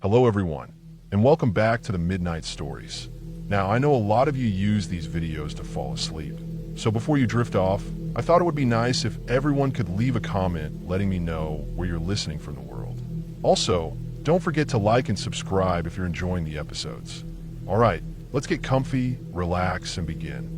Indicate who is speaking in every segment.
Speaker 1: Hello everyone, and welcome back to the Midnight Stories. Now, I know a lot of you use these videos to fall asleep, so before you drift off, I thought it would be nice if everyone could leave a comment letting me know where you're listening from the world. Also, don't forget to like and subscribe if you're enjoying the episodes. Alright, let's get comfy, relax, and begin.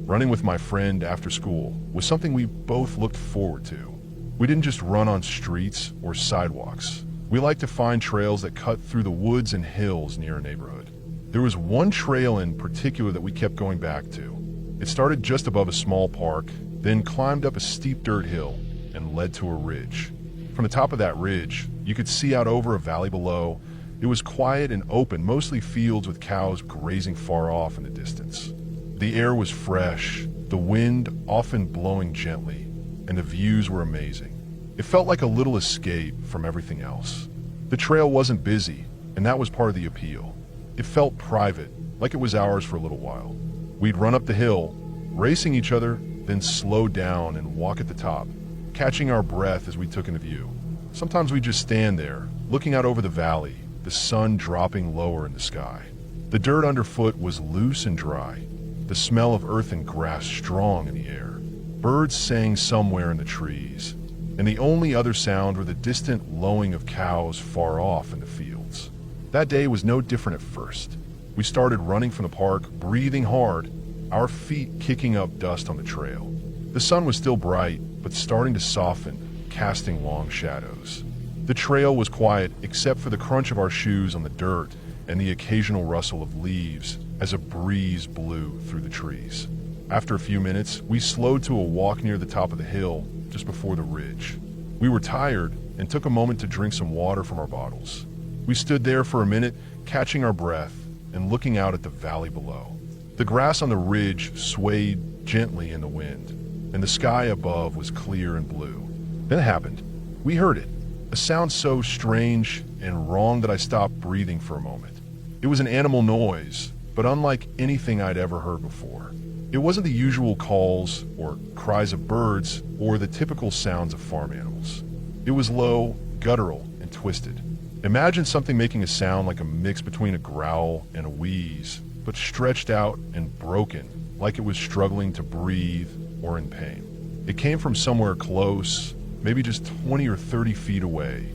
Speaker 1: Running with my friend after school was something we both looked forward to. We didn't just run on streets or sidewalks. We liked to find trails that cut through the woods and hills near our neighborhood. There was one trail in particular that we kept going back to. It started just above a small park, then climbed up a steep dirt hill and led to a ridge. From the top of that ridge, you could see out over a valley below. It was quiet and open, mostly fields with cows grazing far off in the distance. The air was fresh, the wind often blowing gently, and the views were amazing. It felt like a little escape from everything else. The trail wasn't busy, and that was part of the appeal. It felt private, like it was ours for a little while. We'd run up the hill, racing each other, then slow down and walk at the top, catching our breath as we took in the view. Sometimes we'd just stand there, looking out over the valley, the sun dropping lower in the sky. The dirt underfoot was loose and dry, the smell of earth and grass strong in the air. Birds sang somewhere in the trees, and the only other sound were the distant lowing of cows far off in the fields. That day was no different at first. We started running from the park, breathing hard, our feet kicking up dust on the trail. The sun was still bright, but starting to soften, casting long shadows. The trail was quiet except for the crunch of our shoes on the dirt and the occasional rustle of leaves as a breeze blew through the trees. After a few minutes, we slowed to a walk near the top of the hill, just before the ridge. We were tired and took a moment to drink some water from our bottles. We stood there for a minute, catching our breath and looking out at the valley below. The grass on the ridge swayed gently in the wind, and the sky above was clear and blue. Then it happened. We heard it, a sound so strange and wrong that I stopped breathing for a moment. It was an animal noise, but unlike anything I'd ever heard before. It wasn't the usual calls or cries of birds or the typical sounds of farm animals. It was low, guttural, and twisted. Imagine something making a sound like a mix between a growl and a wheeze, but stretched out and broken, like it was struggling to breathe or in pain. It came from somewhere close, maybe just 20 or 30 feet away,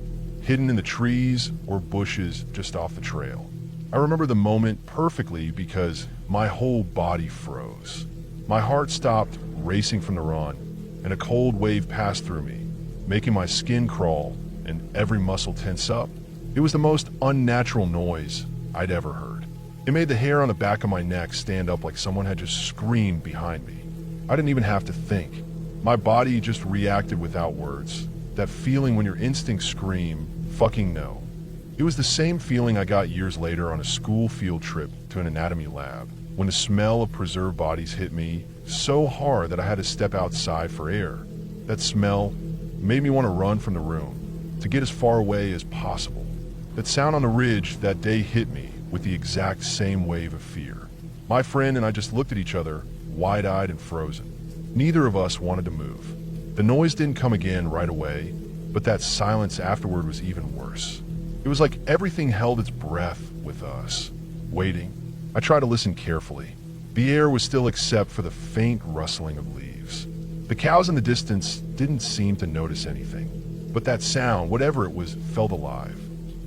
Speaker 1: hidden in the trees or bushes just off the trail. I remember the moment perfectly because my whole body froze. My heart stopped racing from the run, and a cold wave passed through me, making my skin crawl and every muscle tense up. It was the most unnatural noise I'd ever heard. It made the hair on the back of my neck stand up like someone had just screamed behind me. I didn't even have to think. My body just reacted without words. That feeling when your instincts scream, "fucking no." It was the same feeling I got years later on a school field trip to an anatomy lab, when the smell of preserved bodies hit me so hard that I had to step outside for air. That smell made me want to run from the room, to get as far away as possible. That sound on the ridge that day hit me with the exact same wave of fear. My friend and I just looked at each other, wide-eyed and frozen. Neither of us wanted to move. The noise didn't come again right away, but that silence afterward was even worse. It was like everything held its breath with us, waiting. I tried to listen carefully. The air was still except for the faint rustling of leaves. The cows in the distance didn't seem to notice anything, but that sound, whatever it was, felt alive.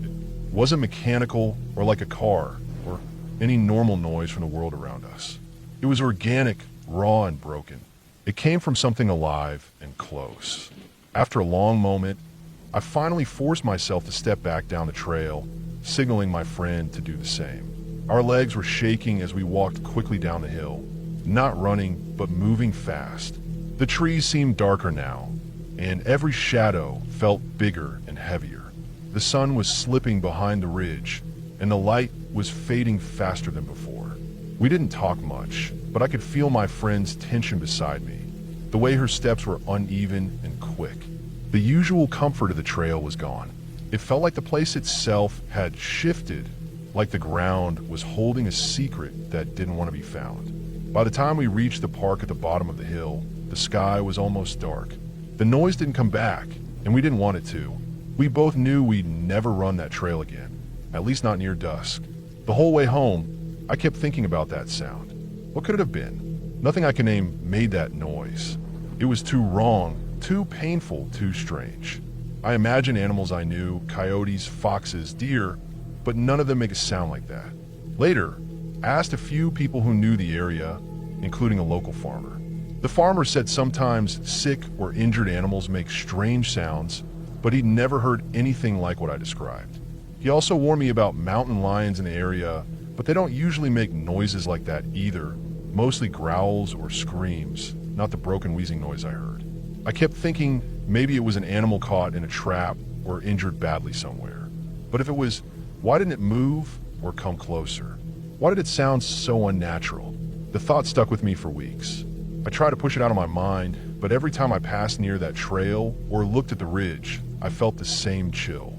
Speaker 1: It wasn't mechanical or like a car or any normal noise from the world around us. It was organic, raw, and broken. It came from something alive and close. After a long moment, I finally forced myself to step back down the trail, signaling my friend to do the same. Our legs were shaking as we walked quickly down the hill, not running, but moving fast. The trees seemed darker now, and every shadow felt bigger and heavier. The sun was slipping behind the ridge, and the light was fading faster than before. We didn't talk much, but I could feel my friend's tension beside me, the way her steps were uneven and quick. The usual comfort of the trail was gone. It felt like the place itself had shifted, like the ground was holding a secret that didn't want to be found. By the time we reached the park at the bottom of the hill, the sky was almost dark. The noise didn't come back, and we didn't want it to. We both knew we'd never run that trail again, at least not near dusk. The whole way home, I kept thinking about that sound. What could it have been? Nothing I can name made that noise. It was too wrong, too painful, too strange. I imagined animals I knew, coyotes, foxes, deer, but none of them make a sound like that. Later, I asked a few people who knew the area, including a local farmer. The farmer said sometimes sick or injured animals make strange sounds, but he'd never heard anything like what I described. He also warned me about mountain lions in the area, but they don't usually make noises like that either, mostly growls or screams, not the broken wheezing noise I heard. I kept thinking maybe it was an animal caught in a trap or injured badly somewhere. But if it was, why didn't it move or come closer? Why did it sound so unnatural? The thought stuck with me for weeks. I tried to push it out of my mind, but every time I passed near that trail or looked at the ridge, I felt the same chill.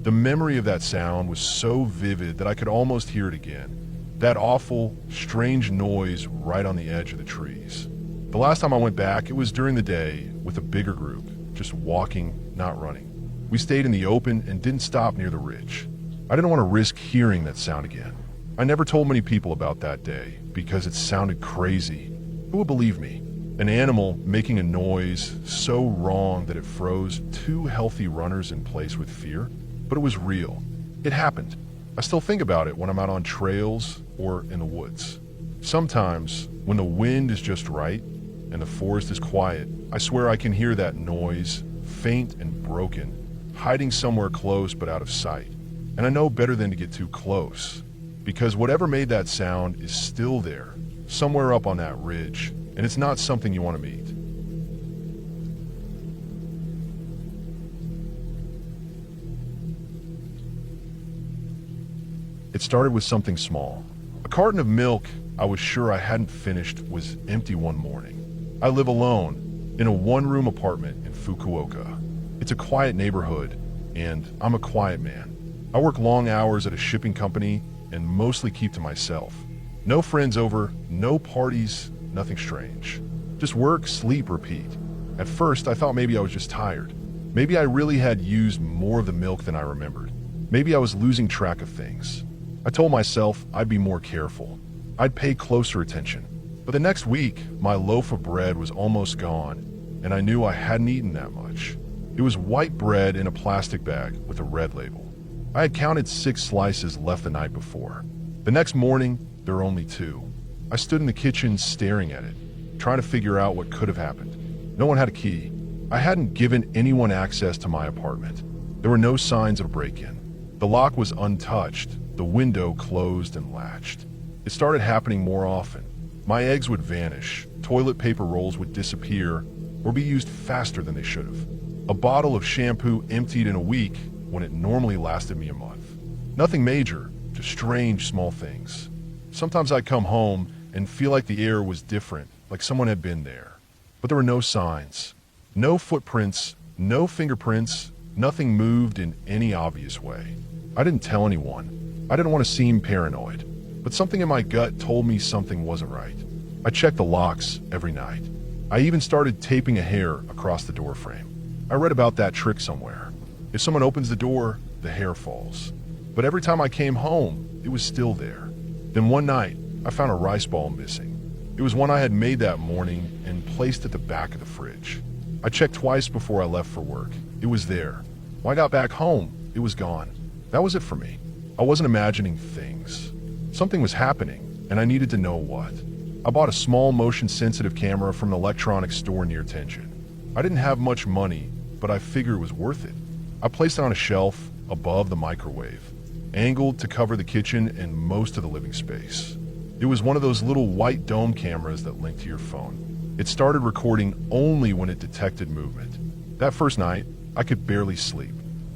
Speaker 1: The memory of that sound was so vivid that I could almost hear it again. That awful, strange noise right on the edge of the trees. The last time I went back, it was during the day with a bigger group, just walking, not running. We stayed in the open and didn't stop near the ridge. I didn't want to risk hearing that sound again. I never told many people about that day because it sounded crazy. Who would believe me? An animal making a noise so wrong that it froze two healthy runners in place with fear? But it was real. It happened. I still think about it when I'm out on trails or in the woods. Sometimes, when the wind is just right and the forest is quiet, I swear I can hear that noise, faint and broken, hiding somewhere close but out of sight. And I know better than to get too close, because whatever made that sound is still there, somewhere up on that ridge, and it's not something you want to meet. It started with something small. A carton of milk I was sure I hadn't finished was empty one morning. I live alone in a one-room apartment in Fukuoka. It's a quiet neighborhood, and I'm a quiet man. I work long hours at a shipping company and mostly keep to myself. No friends over, no parties, nothing strange. Just work, sleep, repeat. At first, I thought maybe I was just tired. Maybe I really had used more of the milk than I remembered. Maybe I was losing track of things. I told myself I'd be more careful. I'd pay closer attention. But the next week, my loaf of bread was almost gone, and I knew I hadn't eaten that much. It was white bread in a plastic bag with a red label. I had counted 6 slices left the night before. The next morning, there were only 2. I stood in the kitchen staring at it, trying to figure out what could have happened. No one had a key. I hadn't given anyone access to my apartment. There were no signs of a break-in. The lock was untouched, the window closed and latched. It started happening more often. My eggs would vanish, toilet paper rolls would disappear, or be used faster than they should have. A bottle of shampoo emptied in a week when it normally lasted me a month. Nothing major, just strange small things. Sometimes I'd come home and feel like the air was different, like someone had been there. But there were no signs, no footprints, no fingerprints, nothing moved in any obvious way. I didn't tell anyone. I didn't want to seem paranoid, but something in my gut told me something wasn't right. I checked the locks every night. I even started taping a hair across the door frame. I read about that trick somewhere. If someone opens the door, the hair falls. But every time I came home, it was still there. Then one night, I found a rice ball missing. It was one I had made that morning and placed at the back of the fridge. I checked twice before I left for work. It was there. When I got back home, it was gone. That was it for me. I wasn't imagining things. Something was happening, and I needed to know what. I bought a small motion-sensitive camera from an electronics store near Tenjin. I didn't have much money, but I figured it was worth it. I placed it on a shelf above the microwave, angled to cover the kitchen and most of the living space. It was one of those little white dome cameras that link to your phone. It started recording only when it detected movement. That first night, I could barely sleep.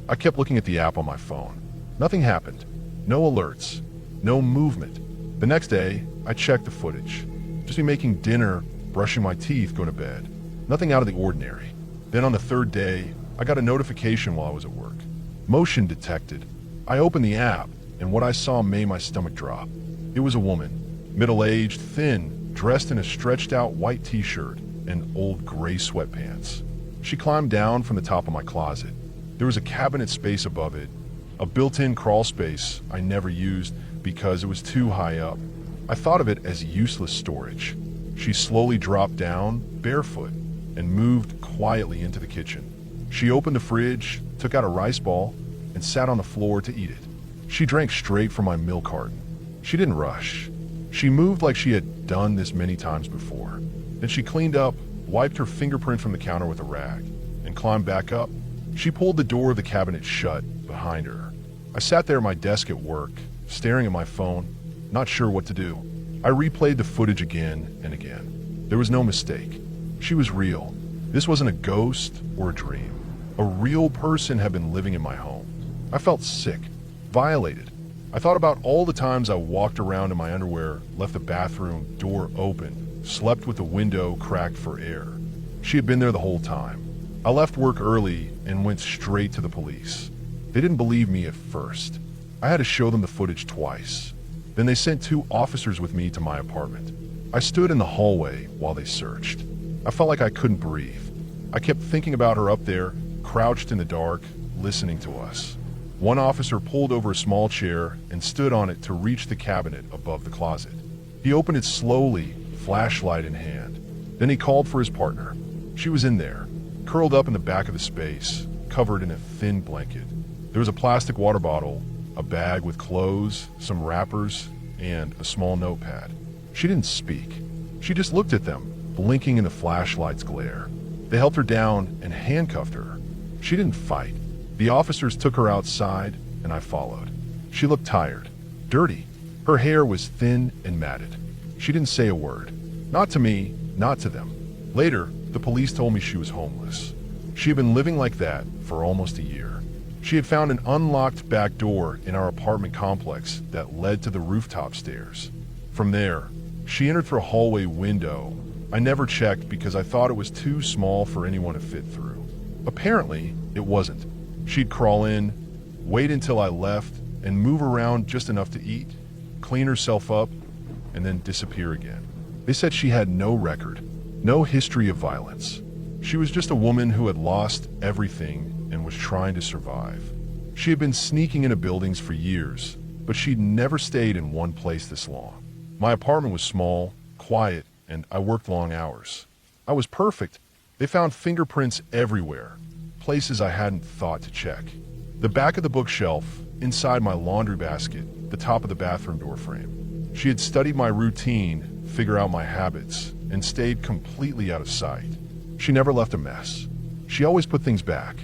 Speaker 1: I kept looking at the app on my phone. Nothing happened. No alerts. No movement. The next day, I checked the footage. Just me making dinner, brushing my teeth, going to bed. Nothing out of the ordinary. Then on the 3rd day, I got a notification while I was at work. Motion detected. I opened the app, and what I saw made my stomach drop. It was a woman, middle-aged, thin, dressed in a stretched-out white t-shirt and old gray sweatpants. She climbed down from the top of my closet. There was a cabinet space above it, a built-in crawl space I never used because it was too high up. I thought of it as useless storage. She slowly dropped down, barefoot, and moved quietly into the kitchen. She opened the fridge, took out a rice ball, and sat on the floor to eat it. She drank straight from my milk carton. She didn't rush. She moved like she had done this many times before. Then she cleaned up, wiped her fingerprint from the counter with a rag, and climbed back up. She pulled the door of the cabinet shut behind her. I sat there at my desk at work, staring at my phone, not sure what to do. I replayed the footage again and again. There was no mistake. She was real. This wasn't a ghost or a dream. A real person had been living in my home. I felt sick, violated. I thought about all the times I walked around in my underwear, left the bathroom door open, slept with the window cracked for air. She had been there the whole time. I left work early and went straight to the police. They didn't believe me at first. I had to show them the footage twice. Then they sent 2 officers with me to my apartment. I stood in the hallway while they searched. I felt like I couldn't breathe. I kept thinking about her up there, crouched in the dark, listening to us. One officer pulled over a small chair and stood on it to reach the cabinet above the closet. He opened it slowly, flashlight in hand. Then he called for his partner. She was in there, curled up in the back of the space, covered in a thin blanket. There was a plastic water bottle, a bag with clothes, some wrappers, and a small notepad. She didn't speak. She just looked at them, blinking in the flashlight's glare. They helped her down and handcuffed her. She didn't fight. The officers took her outside, and I followed. She looked tired, dirty. Her hair was thin and matted. She didn't say a word. Not to me, not to them. Later, the police told me she was homeless. She had been living like that for almost a year. She had found an unlocked back door in our apartment complex that led to the rooftop stairs. From there, she entered through a hallway window. I never checked because I thought it was too small for anyone to fit through. Apparently, it wasn't. She'd crawl in, wait until I left, and move around just enough to eat, clean herself up, and then disappear again. They said she had no record, no history of violence. She was just a woman who had lost everything and was trying to survive. She had been sneaking into buildings for years, but she'd never stayed in one place this long. My apartment was small, quiet, and I worked long hours. I was perfect. They found fingerprints everywhere, places I hadn't thought to check. The back of the bookshelf, inside my laundry basket, the top of the bathroom door frame. She had studied my routine, figured out my habits, and stayed completely out of sight. She never left a mess. She always put things back.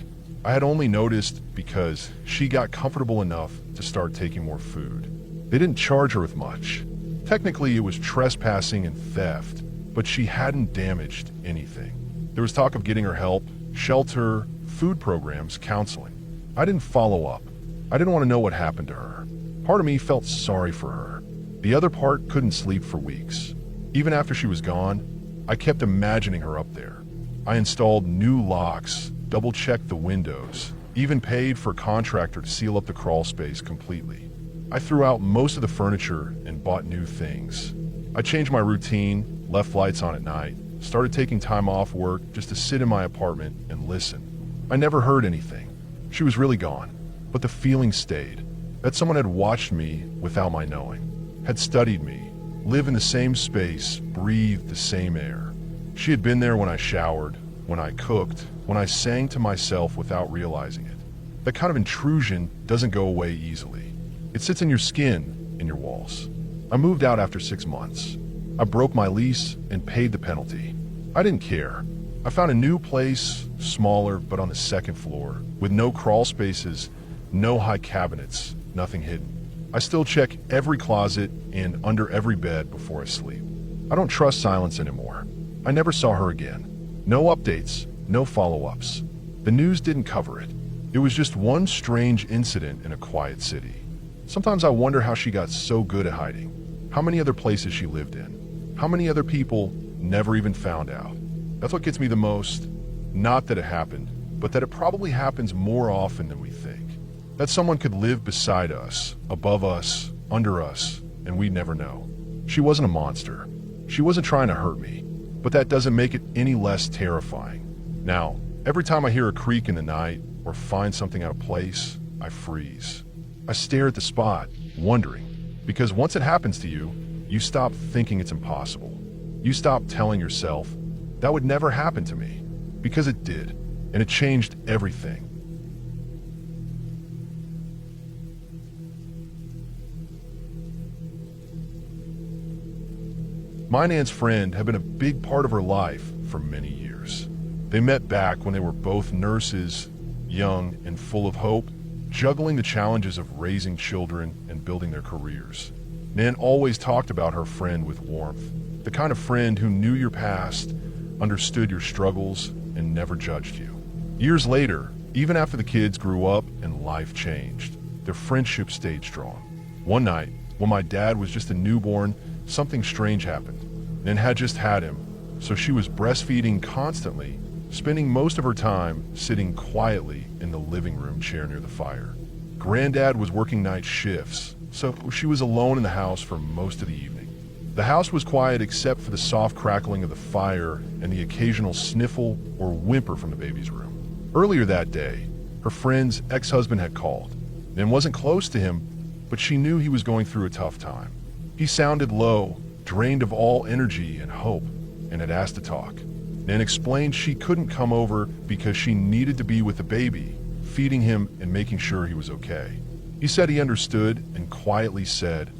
Speaker 1: I had only noticed because she got comfortable enough to start taking more food. They didn't charge her with much. Technically, it was trespassing and theft, but she hadn't damaged anything. There was talk of getting her help, shelter, food programs, counseling. I didn't follow up. I didn't want to know what happened to her. Part of me felt sorry for her. The other part couldn't sleep for weeks. Even after she was gone, I kept imagining her up there. I installed new locks, double-checked the windows, even paid for a contractor to seal up the crawl space completely. I threw out most of the furniture and bought new things. I changed my routine, left lights on at night, started taking time off work just to sit in my apartment and listen. I never heard anything. She was really gone, but the feeling stayed, that someone had watched me without my knowing, had studied me, lived in the same space, breathed the same air. She had been there when I showered, when I cooked, when I sang to myself without realizing it. That kind of intrusion doesn't go away easily. It sits in your skin, in your walls. I moved out after 6 months. I broke my lease and paid the penalty. I didn't care. I found a new place, smaller but on the 2nd floor, with no crawl spaces, no high cabinets, nothing hidden. I still check every closet and under every bed before I sleep. I don't trust silence anymore. I never saw her again. No updates, no follow-ups. The news didn't cover it. It was just one strange incident in a quiet city. Sometimes I wonder how she got so good at hiding. How many other places she lived in. How many other people never even found out. That's what gets me the most. Not that it happened, but that it probably happens more often than we think. That someone could live beside us, above us, under us, and we'd never know. She wasn't a monster. She wasn't trying to hurt me, but that doesn't make it any less terrifying. Now, Every time I hear a creak in the night or find something out of place, I freeze. I stare at the spot, wondering, because once it happens to you, you stop thinking it's impossible. You stop telling yourself, that would never happen to me, because it did, and it changed everything. My Nan's friend had been a big part of her life for many years. They met back when they were both nurses, young and full of hope, juggling the challenges of raising children and building their careers. Nan always talked about her friend with warmth, the kind of friend who knew your past, understood your struggles, and never judged you. Years later, even after the kids grew up and life changed, their friendship stayed strong. One night, when my dad was just a newborn, something strange happened. Nan had just had him, so she was breastfeeding constantly, spending most of her time sitting quietly in the living room chair near the fire. Granddad was working night shifts, so she was alone in the house for most of the evening. The house was quiet except for the soft crackling of the fire and the occasional sniffle or whimper from the baby's room. Earlier that day, her friend's ex-husband had called. Nan wasn't close to him, but she knew he was going through a tough time. He sounded low, drained of all energy and hope, and had asked to talk. Nan explained she couldn't come over because she needed to be with the baby, feeding him and making sure he was okay. He said he understood and quietly said,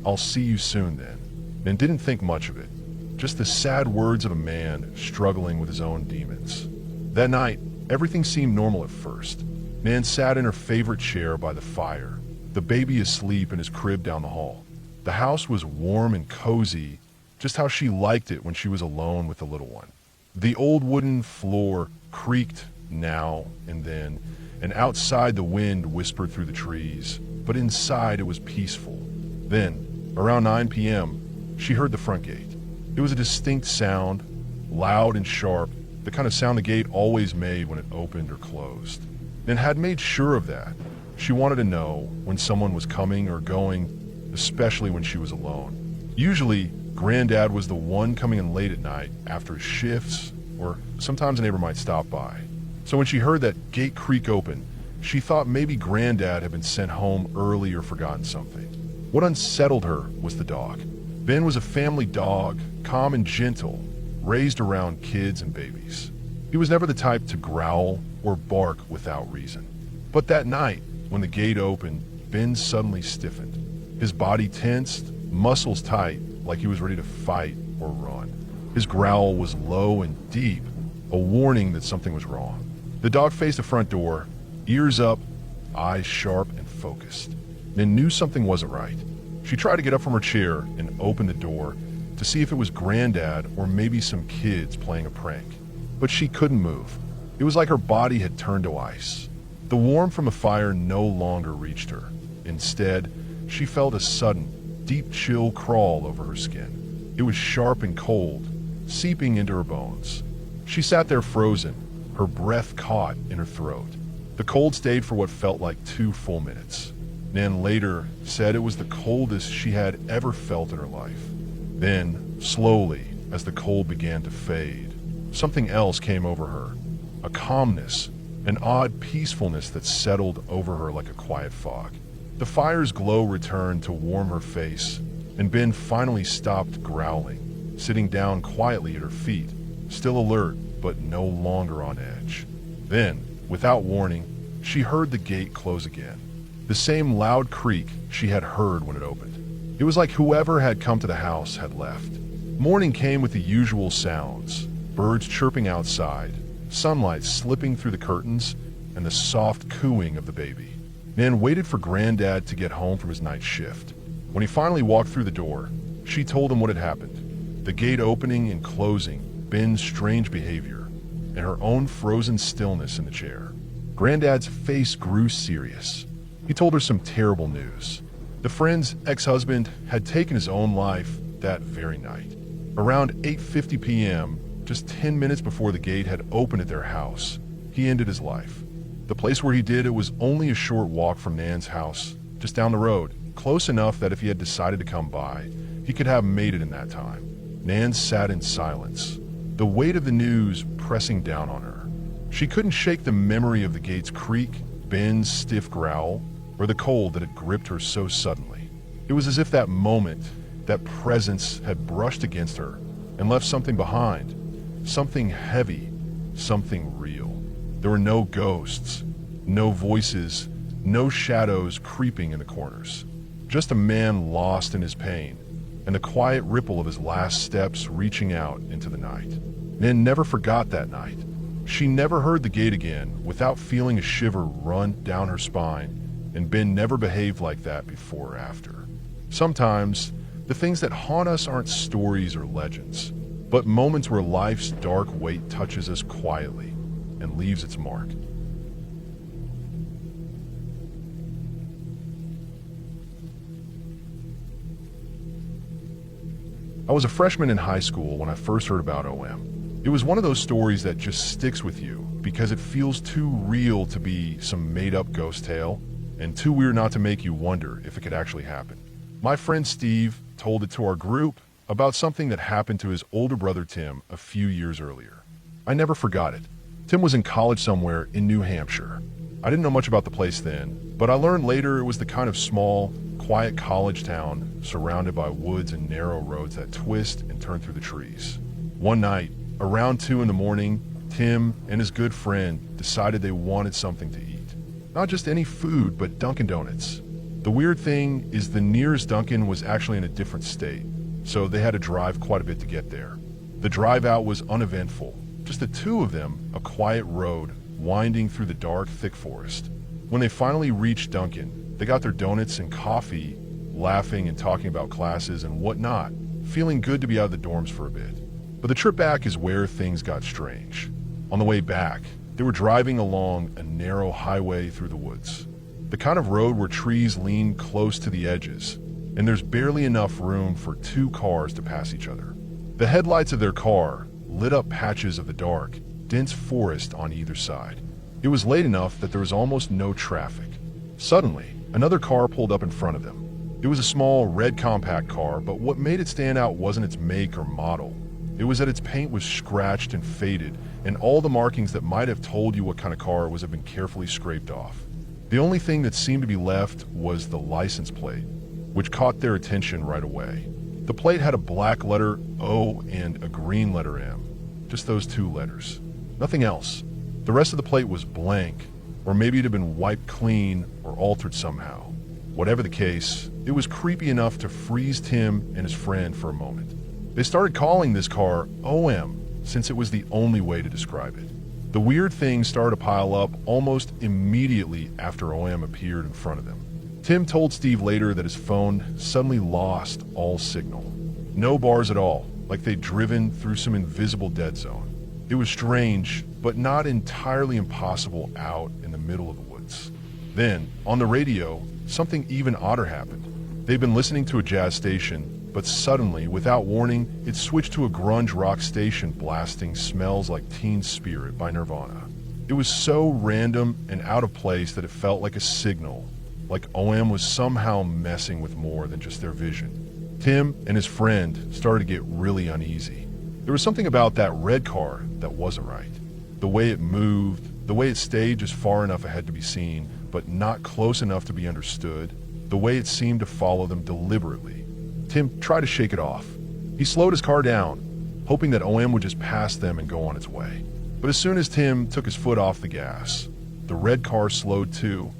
Speaker 1: "I'll see you soon then," and didn't think much of it. Just the sad words of a man struggling with his own demons. That night, everything seemed normal at first. Nan sat in her favorite chair by the fire, the baby asleep in his crib down the hall. The house was warm and cozy, just how she liked it when she was alone with the little one. The old wooden floor creaked now and then, and outside the wind whispered through the trees, but inside it was peaceful. Then, around 9 p.m., she heard the front gate. It was a distinct sound, loud and sharp, the kind of sound the gate always made when it opened or closed. And had made sure of that. She wanted to know when someone was coming or going, especially when she was alone. Usually, Granddad was the one coming in late at night after his shifts, or sometimes a neighbor might stop by. So when she heard that gate creak open, she thought maybe Granddad had been sent home early or forgotten something. What unsettled her was the dog. Ben was a family dog, calm and gentle, raised around kids and babies. He was never the type to growl or bark without reason. But that night, when the gate opened, Ben suddenly stiffened. His body tensed, muscles tight, like he was ready to fight or run. His growl was low and deep, a warning that something was wrong. The dog faced the front door, ears up, eyes sharp and focused. Nan knew something wasn't right. She tried to get up from her chair and open the door to see if it was Granddad or maybe some kids playing a prank. But she couldn't move. It was like her body had turned to ice. The warmth from the fire no longer reached her. Instead, she felt a sudden, deep chill crawl over her skin. It was sharp and cold, seeping into her bones. She sat there frozen, her breath caught in her throat. The cold stayed for what felt like 2 full minutes. Nan later said it was the coldest she had ever felt in her life. Then, slowly, as the cold began to fade, something else came over her. A calmness, an odd peacefulness that settled over her like a quiet fog. The fire's glow returned to warm her face, and Ben finally stopped growling, sitting down quietly at her feet, still alert but no longer on edge. Then, without warning, she heard the gate close again. The same loud creak she had heard when it opened. It was like whoever had come to the house had left. Morning came with the usual sounds, birds chirping outside, sunlight slipping through the curtains, and the soft cooing of the baby. Nan waited for Granddad to get home from his night shift. When he finally walked through the door, she told him what had happened. The gate opening and closing, Ben's strange behavior, and her own frozen stillness in the chair. Granddad's face grew serious. He told her some terrible news. The friend's ex-husband had taken his own life that very night. Around 8:50 p.m., just 10 minutes before the gate had opened at their house, he ended his life. The place where he did it was only a short walk from Nan's house, just down the road, close enough that if he had decided to come by, he could have made it in that time. Nan sat in silence, the weight of the news pressing down on her. She couldn't shake the memory of the gate's creak, Ben's stiff growl, or the cold that had gripped her so suddenly. It was as if that moment, that presence had brushed against her and left something behind, something heavy, something real. There were no ghosts, no voices, no shadows creeping in the corners. Just a man lost in his pain, and the quiet ripple of his last steps reaching out into the night. Nan never forgot that night. She never heard the gate again without feeling a shiver run down her spine, and Ben never behaved like that before or after. Sometimes, the things that haunt us aren't stories or legends, but moments where life's dark weight touches us quietly and leaves its mark. I was a freshman in high school when I first heard about OM. It was one of those stories that just sticks with you because it feels too real to be some made-up ghost tale and too weird not to make you wonder if it could actually happen. My friend Steve told it to our group about something that happened to his older brother Tim a few years earlier. I never forgot it. Tim was in college somewhere in New Hampshire. I didn't know much about the place then, but I learned later it was the kind of small, quiet college town surrounded by woods and narrow roads that twist and turn through the trees. One night, around 2 a.m, Tim and his good friend decided they wanted something to eat. Not just any food, but Dunkin' Donuts. The weird thing is the nearest Dunkin' was actually in a different state, so they had to drive quite a bit to get there. The drive out was uneventful, just the two of them, a quiet road winding through the dark, thick forest. When they finally reached Dunkin', they got their donuts and coffee, laughing and talking about classes and whatnot, feeling good to be out of the dorms for a bit. But the trip back is where things got strange. On the way back, they were driving along a narrow highway through the woods. The kind of road where trees lean close to the edges, and there's barely enough room for 2 cars to pass each other. The headlights of their car lit up patches of the dark, dense forest on either side. It was late enough that there was almost no traffic. Suddenly, another car pulled up in front of them. It was a small, red compact car, but what made it stand out wasn't its make or model. It was that its paint was scratched and faded, and all the markings that might have told you what kind of car it was had been carefully scraped off. The only thing that seemed to be left was the license plate, which caught their attention right away. The plate had a black letter O and a green letter M. Just those 2 letters. Nothing else. The rest of the plate was blank, or maybe it had been wiped clean or altered somehow. Whatever the case, it was creepy enough to freeze Tim and his friend for a moment. They started calling this car OM, since it was the only way to describe it. The weird things started to pile up almost immediately after OM appeared in front of them. Tim told Steve later that his phone suddenly lost all signal. No bars at all, like they'd driven through some invisible dead zone. It was strange, but not entirely impossible out in the middle of the woods. Then, on the radio, something even odder happened. They'd been listening to a jazz station, but suddenly, without warning, it switched to a grunge rock station blasting Smells Like Teen Spirit by Nirvana. It was so random and out of place that it felt like a signal, like OM was somehow messing with more than just their vision. Tim and his friend started to get really uneasy. There was something about that red car that wasn't right. The way it moved, the way it stayed just far enough ahead to be seen, but not close enough to be understood, the way it seemed to follow them deliberately. Tim tried to shake it off. He slowed his car down, hoping that OM would just pass them and go on its way. But as soon as Tim took his foot off the gas, the red car slowed too,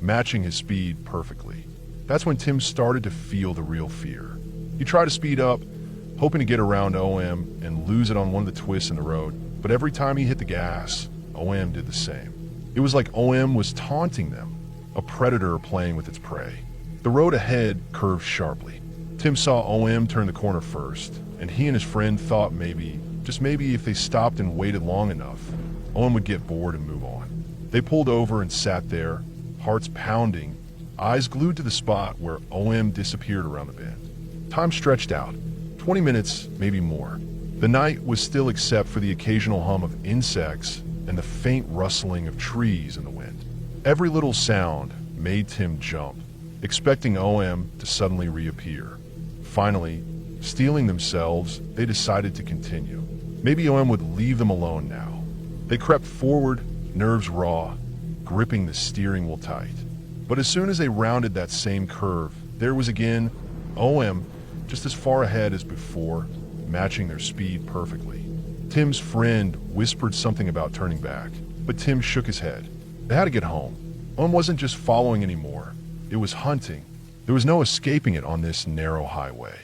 Speaker 1: matching his speed perfectly. That's when Tim started to feel the real fear. He tried to speed up, hoping to get around OM and lose it on one of the twists in the road, but every time he hit the gas, OM did the same. It was like OM was taunting them, a predator playing with its prey. The road ahead curved sharply. Tim saw OM turn the corner first, and he and his friend thought maybe, just maybe if they stopped and waited long enough, OM would get bored and move on. They pulled over and sat there, hearts pounding, eyes glued to the spot where OM disappeared around the bend. Time stretched out, 20 minutes, maybe more. The night was still except for the occasional hum of insects and the faint rustling of trees in the wind. Every little sound made Tim jump, expecting OM to suddenly reappear. Finally, steeling themselves, they decided to continue. Maybe OM would leave them alone now. They crept forward, nerves raw, gripping the steering wheel tight. But as soon as they rounded that same curve, there was again OM, just as far ahead as before, matching their speed perfectly. Tim's friend whispered something about turning back, but Tim shook his head. They had to get home. OM wasn't just following anymore. It was hunting. There was no escaping it on this narrow highway.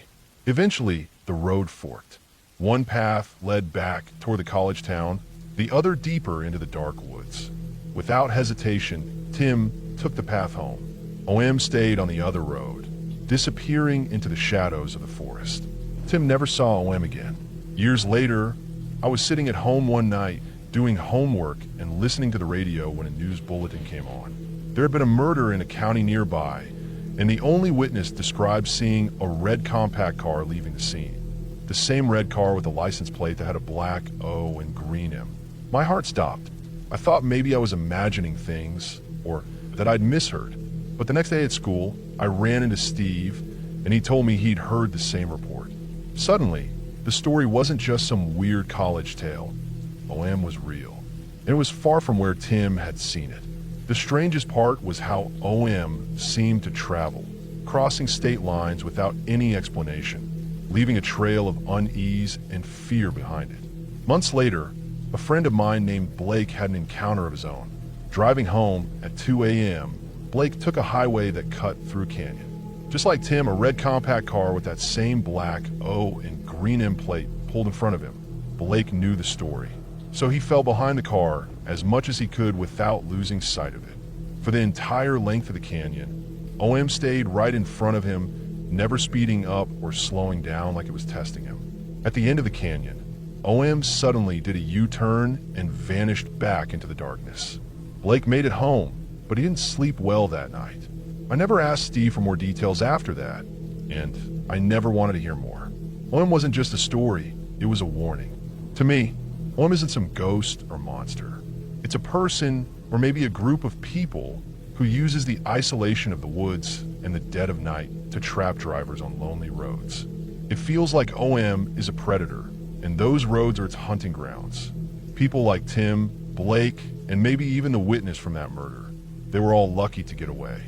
Speaker 1: Eventually, the road forked. One path led back toward the college town, the other deeper into the dark woods. Without hesitation, Tim took the path home. OM stayed on the other road, disappearing into the shadows of the forest. Tim never saw OM again. Years later, I was sitting at home one night, doing homework and listening to the radio when a news bulletin came on. There had been a murder in a county nearby, and the only witness described seeing a red compact car leaving the scene. The same red car with a license plate that had a black O and green M. My heart stopped. I thought maybe I was imagining things, or that I'd misheard. But the next day at school, I ran into Steve, and he told me he'd heard the same report. Suddenly, the story wasn't just some weird college tale. OM was real, and it was far from where Tim had seen it. The strangest part was how OM seemed to travel, crossing state lines without any explanation, leaving a trail of unease and fear behind it. Months later, a friend of mine named Blake had an encounter of his own. Driving home at 2 a.m., Blake took a highway that cut through a canyon. Just like Tim, a red compact car with that same black O and green M plate pulled in front of him. Blake knew the story, so he fell behind the car as much as he could without losing sight of it. For the entire length of the canyon, OM stayed right in front of him, never speeding up or slowing down like it was testing him. At the end of the canyon, OM suddenly did a U-turn and vanished back into the darkness. Blake made it home, but he didn't sleep well that night. I never asked Steve for more details after that, and I never wanted to hear more. OM wasn't just a story, it was a warning. To me, OM isn't some ghost or monster. It's a person, or maybe a group of people, who uses the isolation of the woods and the dead of night to trap drivers on lonely roads. It feels like OM is a predator, and those roads are its hunting grounds. People like Tim, Blake, and maybe even the witness from that murder. They were all lucky to get away.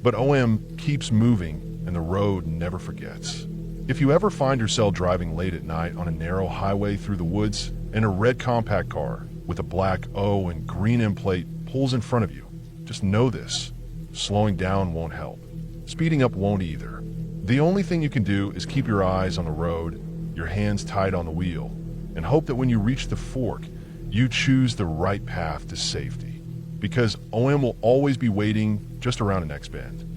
Speaker 1: But OM keeps moving, and the road never forgets. If you ever find yourself driving late at night on a narrow highway through the woods, and a red compact car with a black O and green M plate pulls in front of you, just know this: slowing down won't help. Speeding up won't either. The only thing you can do is keep your eyes on the road, your hands tight on the wheel, and hope that when you reach the fork, you choose the right path to safety. Because OM will always be waiting just around the next bend.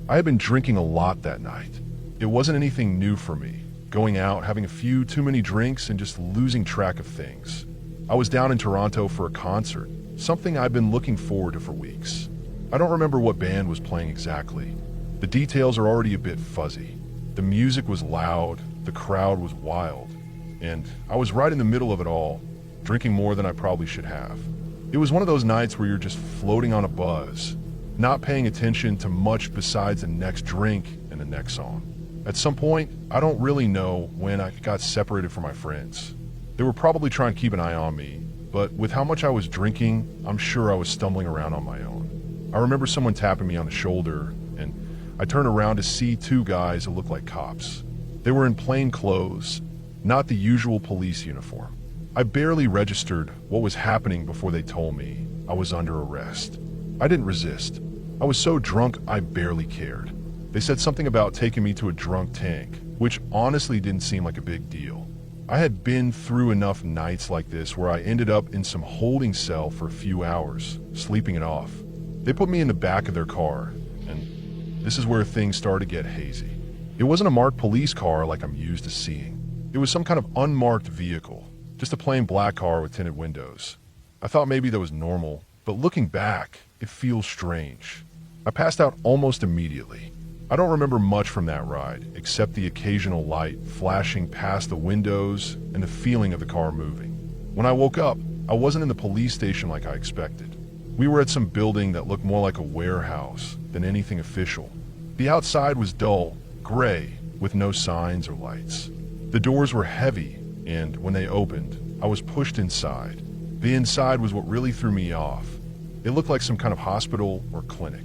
Speaker 1: I had been drinking a lot that night. It wasn't anything new for me, going out, having a few too many drinks, and just losing track of things. I was down in Toronto for a concert, something I've been looking forward to for weeks. I don't remember what band was playing exactly. The details are already a bit fuzzy. The music was loud, the crowd was wild, and I was right in the middle of it all, drinking more than I probably should have. It was one of those nights where you're just floating on a buzz, not paying attention to much besides the next drink and the next song. At some point, I don't really know when I got separated from my friends. They were probably trying to keep an eye on me, but with how much I was drinking, I'm sure I was stumbling around on my own. I remember someone tapping me on the shoulder, and I turned around to see two guys that looked like cops. They were in plain clothes, not the usual police uniform. I barely registered what was happening before they told me I was under arrest. I didn't resist. I was so drunk I barely cared. They said something about taking me to a drunk tank, which honestly didn't seem like a big deal. I had been through enough nights like this where I ended up in some holding cell for a few hours, sleeping it off. They put me in the back of their car, and this is where things started to get hazy. It wasn't a marked police car like I'm used to seeing. It was some kind of unmarked vehicle, just a plain black car with tinted windows. I thought maybe that was normal, but looking back, it feels strange. I passed out almost immediately. I don't remember much from that ride, except the occasional light flashing past the windows and the feeling of the car moving. When I woke up, I wasn't in the police station like I expected. We were at some building that looked more like a warehouse than anything official. The outside was dull, gray, with no signs or lights. The doors were heavy, and when they opened, I was pushed inside. The inside was what really threw me off. It looked like some kind of hospital or clinic.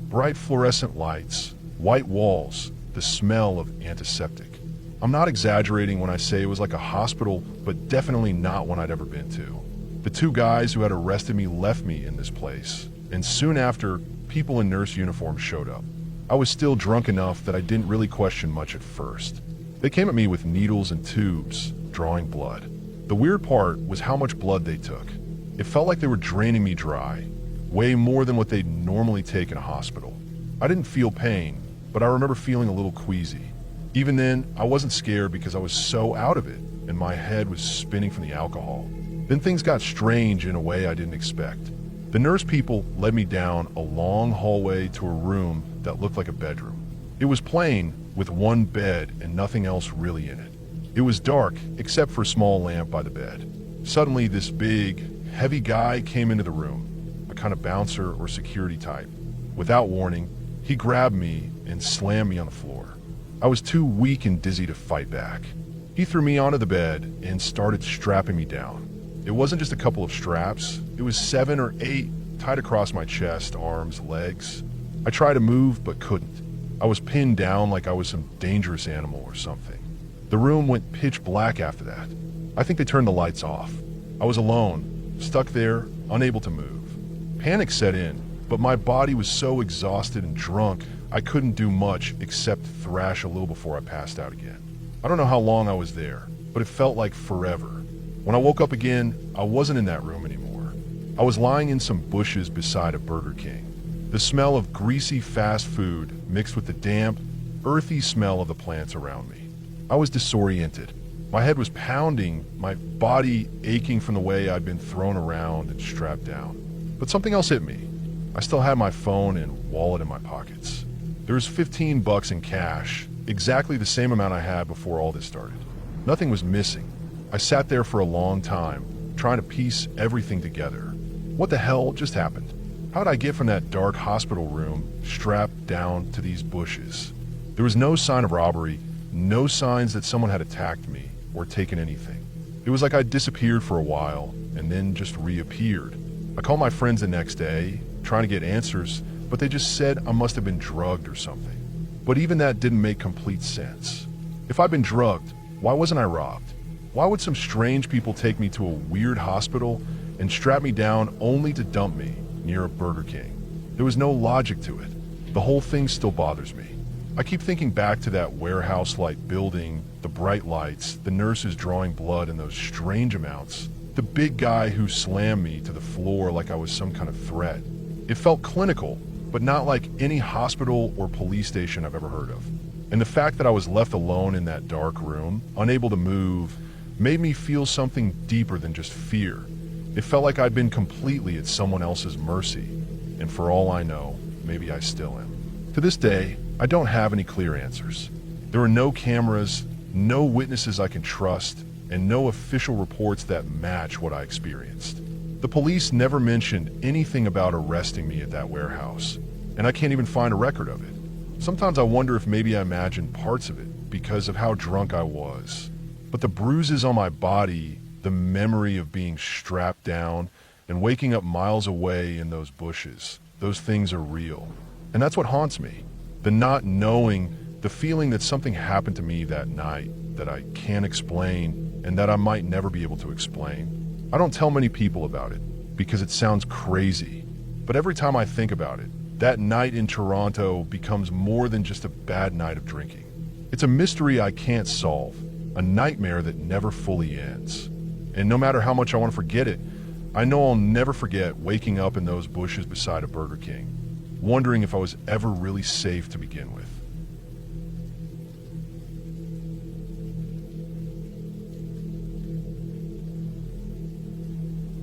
Speaker 1: Bright fluorescent lights, white walls, the smell of antiseptic. I'm not exaggerating when I say it was like a hospital, but definitely not one I'd ever been to. The two guys who had arrested me left me in this place, and soon after, people in nurse uniforms showed up. I was still drunk enough that I didn't really question much at first. They came at me with needles and tubes, drawing blood. The weird part was how much blood they took. It felt like they were draining me dry, way more than what they'd normally take in a hospital. I didn't feel pain, but I remember feeling a little queasy. Even then, I wasn't scared because I was so out of it, and my head was spinning from the alcohol. Then things got strange in a way I didn't expect. The nurse people led me down a long hallway to a room that looked like a bedroom. It was plain, with one bed and nothing else really in it. It was dark, except for a small lamp by the bed. Suddenly, this big, heavy guy came into the room, a kind of bouncer or security type. Without warning, he grabbed me and slammed me on the floor. I was too weak and dizzy to fight back. He threw me onto the bed and started strapping me down. It wasn't just a couple of straps, it was 7 or 8 tied across my chest, arms, legs. I tried to move but couldn't. I was pinned down like I was some dangerous animal or something. The room went pitch black after that. I think they turned the lights off. I was alone, stuck there, unable to move. Panic set in, but my body was so exhausted and drunk I couldn't do much except thrash a little before I passed out again. I don't know how long I was there, but it felt like forever. When I woke up again, I wasn't in that room anymore. I was lying in some bushes beside a Burger King. The smell of greasy fast food mixed with the damp, earthy smell of the plants around me. I was disoriented. My head was pounding, my body aching from the way I'd been thrown around and strapped down. But something else hit me. I still had my phone and wallet in my pockets. There was $15 in cash, exactly the same amount I had before all this started. Nothing was missing. I sat there for a long time, trying to piece everything together. What the hell just happened? How'd I get from that dark hospital room, strapped down to these bushes? There was no sign of robbery, no signs that someone had attacked me or taken anything. It was like I'd disappeared for a while and then just reappeared. I called my friends the next day, trying to get answers, but they just said I must have been drugged or something. But even that didn't make complete sense. If I'd been drugged, why wasn't I robbed? Why would some strange people take me to a weird hospital and strap me down only to dump me near a Burger King? There was no logic to it. The whole thing still bothers me. I keep thinking back to that warehouse-like building, the bright lights, the nurses drawing blood in those strange amounts, the big guy who slammed me to the floor like I was some kind of threat. It felt clinical, but not like any hospital or police station I've ever heard of. And the fact that I was left alone in that dark room, unable to move, made me feel something deeper than just fear. It felt like I'd been completely at someone else's mercy, and for all I know, maybe I still am. To this day, I don't have any clear answers. There are no cameras, no witnesses I can trust, and no official reports that match what I experienced. The police never mentioned anything about arresting me at that warehouse, and I can't even find a record of it. Sometimes I wonder if maybe I imagined parts of it because of how drunk I was. But the bruises on my body, the memory of being strapped down and waking up miles away in those bushes, those things are real. And that's what haunts me. The not knowing, the feeling that something happened to me that night that I can't explain and that I might never be able to explain. I don't tell many people about it because it sounds crazy. But every time I think about it, that night in Toronto becomes more than just a bad night of drinking. It's a mystery I can't solve, a nightmare that never fully ends. And no matter how much I want to forget it, I know I'll never forget waking up in those bushes beside a Burger King, wondering if I was ever really safe to begin with.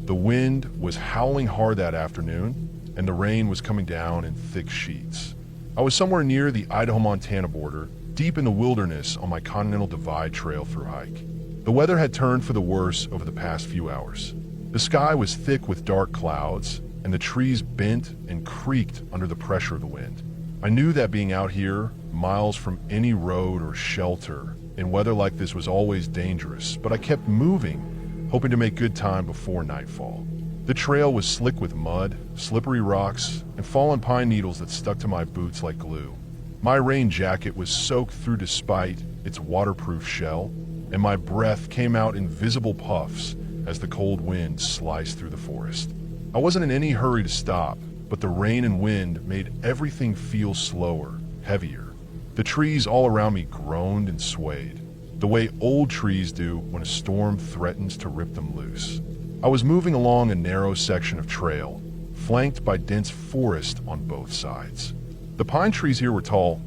Speaker 1: The wind was howling hard that afternoon, and the rain was coming down in thick sheets. I was somewhere near the Idaho-Montana border, deep in the wilderness on my Continental Divide trail through hike. The weather had turned for the worse over the past few hours. The sky was thick with dark clouds, and the trees bent and creaked under the pressure of the wind. I knew that being out here, miles from any road or shelter, in weather like this was always dangerous, but I kept moving, hoping to make good time before nightfall. The trail was slick with mud, slippery rocks, and fallen pine needles that stuck to my boots like glue. My rain jacket was soaked through despite its waterproof shell, and my breath came out in visible puffs as the cold wind sliced through the forest. I wasn't in any hurry to stop, but the rain and wind made everything feel slower, heavier. The trees all around me groaned and swayed, the way old trees do when a storm threatens to rip them loose. I was moving along a narrow section of trail, flanked by dense forest on both sides. The pine trees here were tall,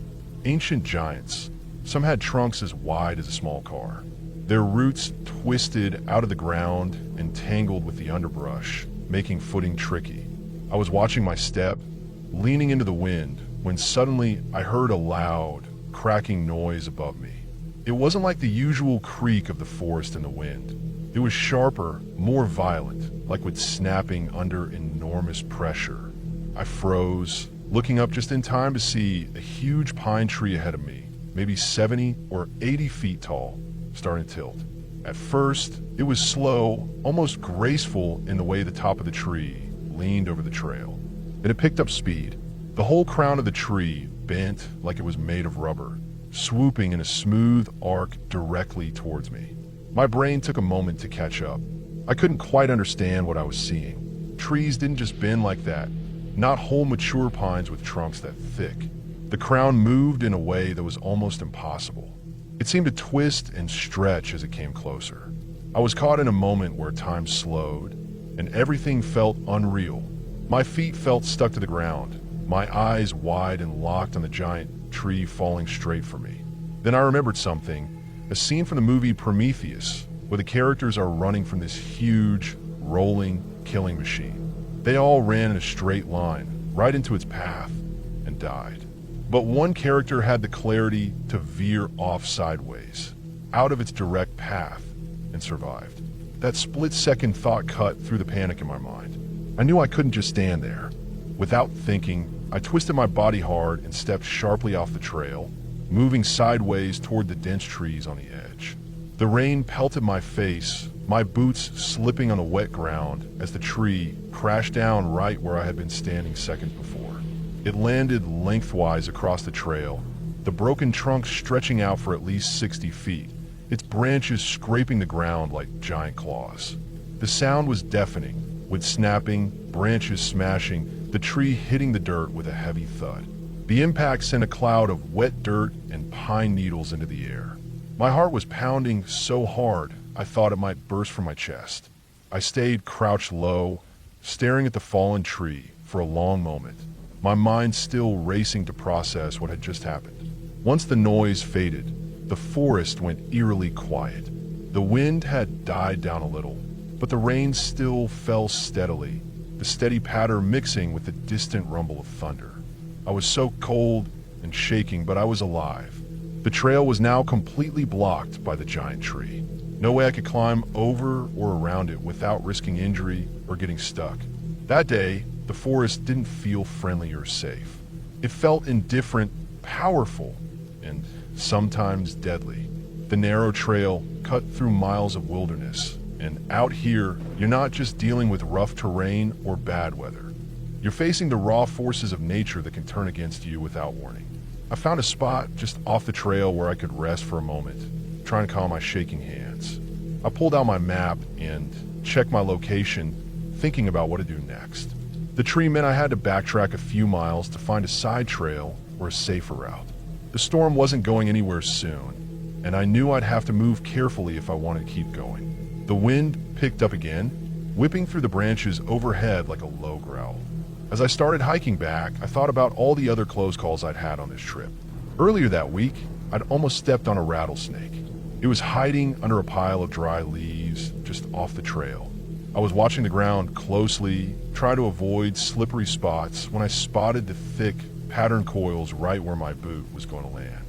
Speaker 1: ancient giants. Some had trunks as wide as a small car. Their roots twisted out of the ground and tangled with the underbrush, making footing tricky. I was watching my step, leaning into the wind, when suddenly I heard a loud, cracking noise above me. It wasn't like the usual creak of the forest in the wind. It was sharper, more violent, like with snapping under enormous pressure. I froze, looking up just in time to see a huge pine tree ahead of me, maybe 70 or 80 feet tall, starting to tilt. At first, it was slow, almost graceful in the way the top of the tree leaned over the trail. Then it picked up speed. The whole crown of the tree bent like it was made of rubber, swooping in a smooth arc directly towards me. My brain took a moment to catch up. I couldn't quite understand what I was seeing. Trees didn't just bend like that, not whole mature pines with trunks that thick. The crown moved in a way that was almost impossible. It seemed to twist and stretch as it came closer. I was caught in a moment where time slowed, and everything felt unreal. My feet felt stuck to the ground, my eyes wide and locked on the giant tree falling straight for me. Then I remembered something, a scene from the movie Prometheus, where the characters are running from this huge, rolling, killing machine. They all ran in a straight line, right into its path, and died. But one character had the clarity to veer off sideways, out of its direct path, and survived. That split-second thought cut through the panic in my mind. I knew I couldn't just stand there. Without thinking, I twisted my body hard and stepped sharply off the trail, moving sideways toward the dense trees on the edge. The rain pelted my face, my boots slipping on the wet ground as the tree crashed down right where I had been standing seconds before. It landed lengthwise across the trail, the broken trunk stretching out for at least 60 feet, its branches scraping the ground like giant claws. The sound was deafening, with snapping, branches smashing, the tree hitting the dirt with a heavy thud. The impact sent a cloud of wet dirt and pine needles into the air. My heart was pounding so hard I thought it might burst from my chest. I stayed crouched low, staring at the fallen tree for a long moment, my mind still racing to process what had just happened. Once the noise faded, the forest went eerily quiet. The wind had died down a little, but the rain still fell steadily, the steady patter mixing with the distant rumble of thunder. I was so cold and shaking, but I was alive. The trail was now completely blocked by the giant tree. No way I could climb over or around it without risking injury or getting stuck. That day, the forest didn't feel friendly or safe. It felt indifferent, powerful, and sometimes deadly. The narrow trail cut through miles of wilderness, and out here, you're not just dealing with rough terrain or bad weather. You're facing the raw forces of nature that can turn against you without warning. I found a spot just off the trail where I could rest for a moment, trying to calm my shaking hands. I pulled out my map and checked my location, thinking about what to do next. The tree meant I had to backtrack a few miles to find a side trail or a safer route. The storm wasn't going anywhere soon, and I knew I'd have to move carefully if I wanted to keep going. The wind picked up again, whipping through the branches overhead like a low growl. As I started hiking back, I thought about all the other close calls I'd had on this trip. Earlier that week, I'd almost stepped on a rattlesnake. It was hiding under a pile of dry leaves just off the trail. I was watching the ground closely, trying to avoid slippery spots when I spotted the thick, patterned coils right where my boot was going to land.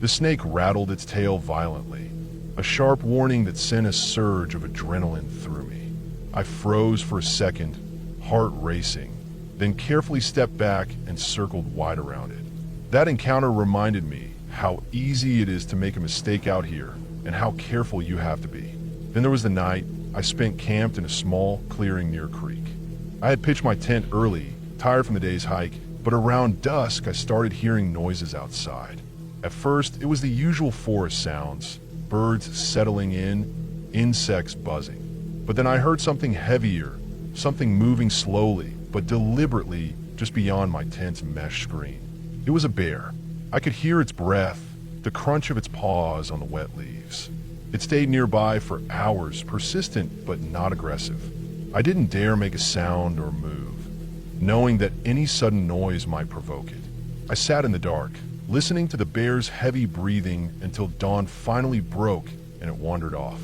Speaker 1: The snake rattled its tail violently, a sharp warning that sent a surge of adrenaline through me. I froze for a second, heart racing, then carefully stepped back and circled wide around it. That encounter reminded me how easy it is to make a mistake out here and how careful you have to be. Then there was the night I spent camped in a small clearing near a creek. I had pitched my tent early, tired from the day's hike, but around dusk I started hearing noises outside. At first, it was the usual forest sounds, birds settling in, insects buzzing. But then I heard something heavier, something moving slowly, but deliberately just beyond my tent's mesh screen. It was a bear. I could hear its breath, the crunch of its paws on the wet leaves. It stayed nearby for hours, persistent but not aggressive. I didn't dare make a sound or move, knowing that any sudden noise might provoke it. I sat in the dark, listening to the bear's heavy breathing until dawn finally broke and it wandered off.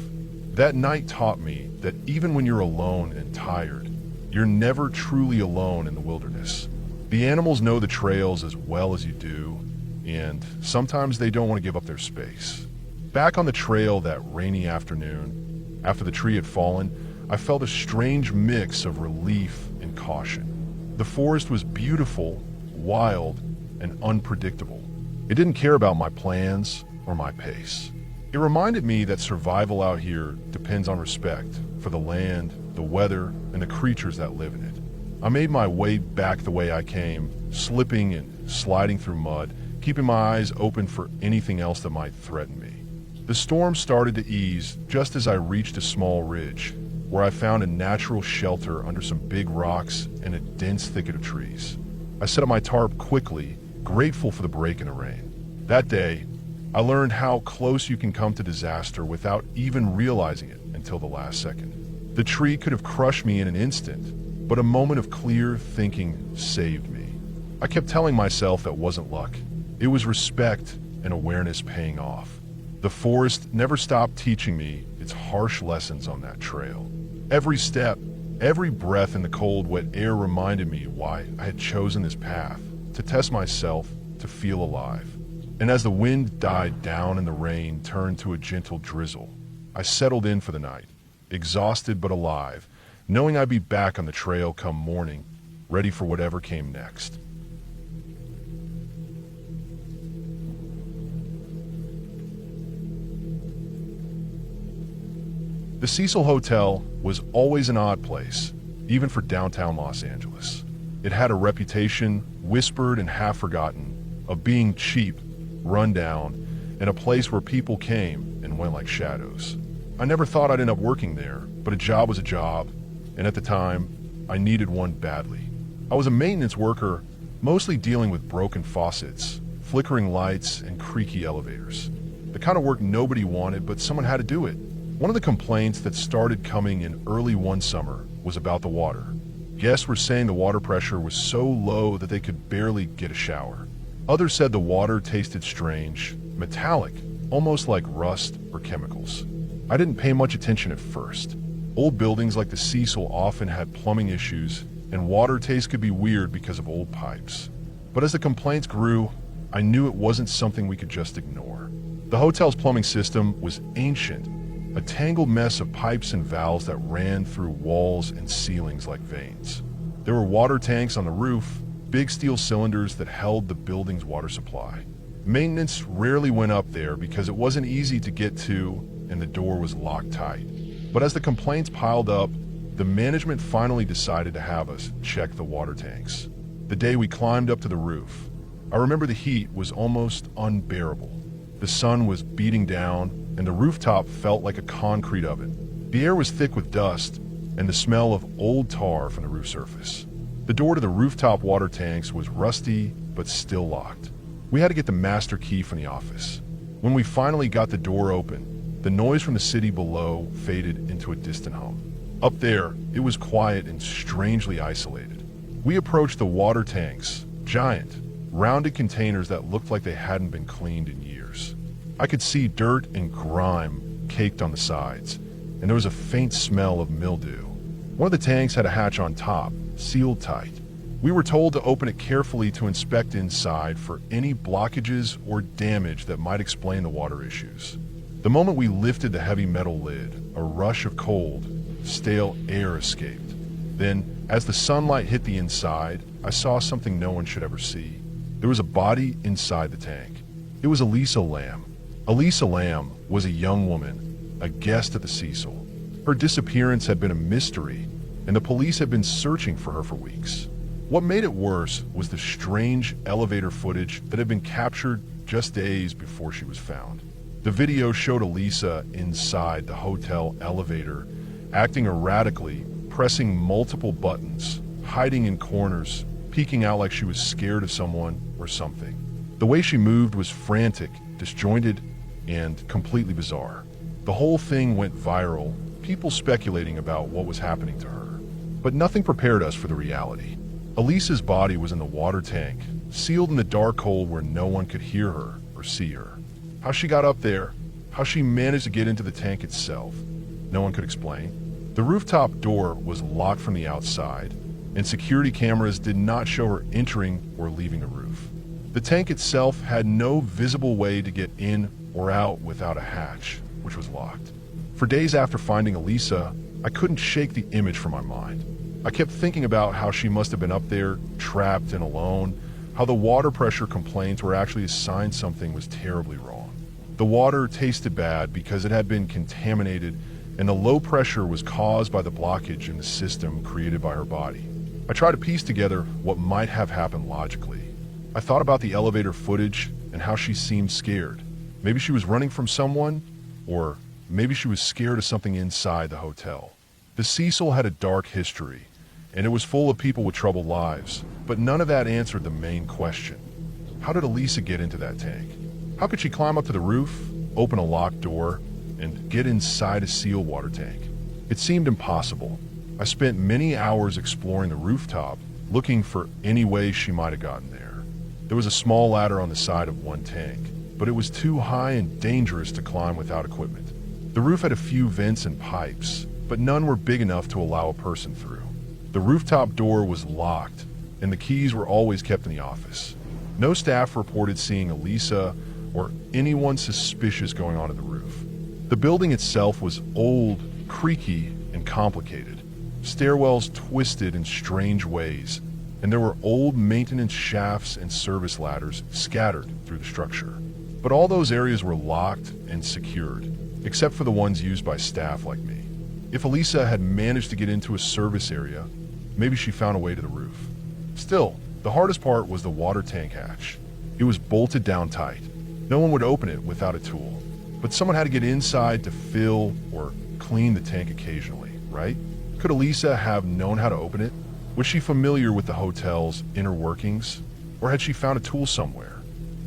Speaker 1: That night taught me that even when you're alone and tired, you're never truly alone in the wilderness. The animals know the trails as well as you do, and sometimes they don't want to give up their space. Back on the trail that rainy afternoon, after the tree had fallen, I felt a strange mix of relief and caution. The forest was beautiful, wild, and unpredictable. It didn't care about my plans or my pace. It reminded me that survival out here depends on respect for the land, the weather, and the creatures that live in it. I made my way back the way I came, slipping and sliding through mud, keeping my eyes open for anything else that might threaten me. The storm started to ease just as I reached a small ridge, where I found a natural shelter under some big rocks and a dense thicket of trees. I set up my tarp quickly, grateful for the break in the rain. That day, I learned how close you can come to disaster without even realizing it until the last second. The tree could have crushed me in an instant, but a moment of clear thinking saved me. I kept telling myself that wasn't luck. It was respect and awareness paying off. The forest never stopped teaching me its harsh lessons on that trail. Every step, every breath in the cold, wet air reminded me why I had chosen this path, to test myself, to feel alive. And as the wind died down and the rain turned to a gentle drizzle, I settled in for the night, exhausted but alive, knowing I'd be back on the trail come morning, ready for whatever came next. The Cecil Hotel was always an odd place, even for downtown Los Angeles. It had a reputation, whispered and half forgotten, of being cheap, run down, and a place where people came and went like shadows. I never thought I'd end up working there, but a job was a job, and at the time, I needed one badly. I was a maintenance worker, mostly dealing with broken faucets, flickering lights, and creaky elevators. The kind of work nobody wanted, but someone had to do it. One of the complaints that started coming in early one summer was about the water. Guests were saying the water pressure was so low that they could barely get a shower. Others said the water tasted strange, metallic, almost like rust or chemicals. I didn't pay much attention at first. Old buildings like the Cecil often had plumbing issues, and water taste could be weird because of old pipes. But as the complaints grew, I knew it wasn't something we could just ignore. The hotel's plumbing system was ancient, a tangled mess of pipes and valves that ran through walls and ceilings like veins. There were water tanks on the roof, big steel cylinders that held the building's water supply. Maintenance rarely went up there because it wasn't easy to get to and the door was locked tight. But as the complaints piled up, the management finally decided to have us check the water tanks. The day we climbed up to the roof, I remember the heat was almost unbearable. The sun was beating down, and the rooftop felt like a concrete oven. The air was thick with dust and the smell of old tar from the roof surface. The door to the rooftop water tanks was rusty but still locked. We had to get the master key from the office. When we finally got the door open, the noise from the city below faded into a distant hum. Up there, it was quiet and strangely isolated. We approached the water tanks, giant, rounded containers that looked like they hadn't been cleaned in years. I could see dirt and grime caked on the sides, and there was a faint smell of mildew. One of the tanks had a hatch on top, sealed tight. We were told to open it carefully to inspect inside for any blockages or damage that might explain the water issues. The moment we lifted the heavy metal lid, a rush of cold, stale air escaped. Then, as the sunlight hit the inside, I saw something no one should ever see. There was a body inside the tank. It was Elisa Lamb. Elisa Lamb was a young woman, a guest at the Cecil. Her disappearance had been a mystery, and the police had been searching for her for weeks. What made it worse was the strange elevator footage that had been captured just days before she was found. The video showed Elisa inside the hotel elevator, acting erratically, pressing multiple buttons, hiding in corners, peeking out like she was scared of someone or something. The way she moved was frantic, disjointed, and completely bizarre. The whole thing went viral, people speculating about what was happening to her. But nothing prepared us for the reality. Elisa's body was in the water tank, sealed in the dark hole where no one could hear her or see her. How she got up there, how she managed to get into the tank itself, no one could explain. The rooftop door was locked from the outside, and security cameras did not show her entering or leaving the roof. The tank itself had no visible way to get in or out without a hatch, which was locked. For days after finding Elisa, I couldn't shake the image from my mind. I kept thinking about how she must have been up there, trapped and alone, how the water pressure complaints were actually a sign something was terribly wrong. The water tasted bad because it had been contaminated, and the low pressure was caused by the blockage in the system created by her body. I tried to piece together what might have happened logically. I thought about the elevator footage and how she seemed scared. Maybe she was running from someone, or maybe she was scared of something inside the hotel. The Cecil had a dark history, and it was full of people with troubled lives, but none of that answered the main question. How did Elisa get into that tank? How could she climb up to the roof, open a locked door, and get inside a sealed water tank? It seemed impossible. I spent many hours exploring the rooftop, looking for any way she might have gotten there. There was a small ladder on the side of one tank, but it was too high and dangerous to climb without equipment. The roof had a few vents and pipes, but none were big enough to allow a person through. The rooftop door was locked, and the keys were always kept in the office. No staff reported seeing Elisa or anyone suspicious going on at the roof. The building itself was old, creaky, and complicated. Stairwells twisted in strange ways, and there were old maintenance shafts and service ladders scattered through the structure. But all those areas were locked and secured, except for the ones used by staff like me. If Elisa had managed to get into a service area, maybe she found a way to the roof. Still, the hardest part was the water tank hatch. It was bolted down tight. No one would open it without a tool, but someone had to get inside to fill or clean the tank occasionally, right? Could Elisa have known how to open it? Was she familiar with the hotel's inner workings, or had she found a tool somewhere?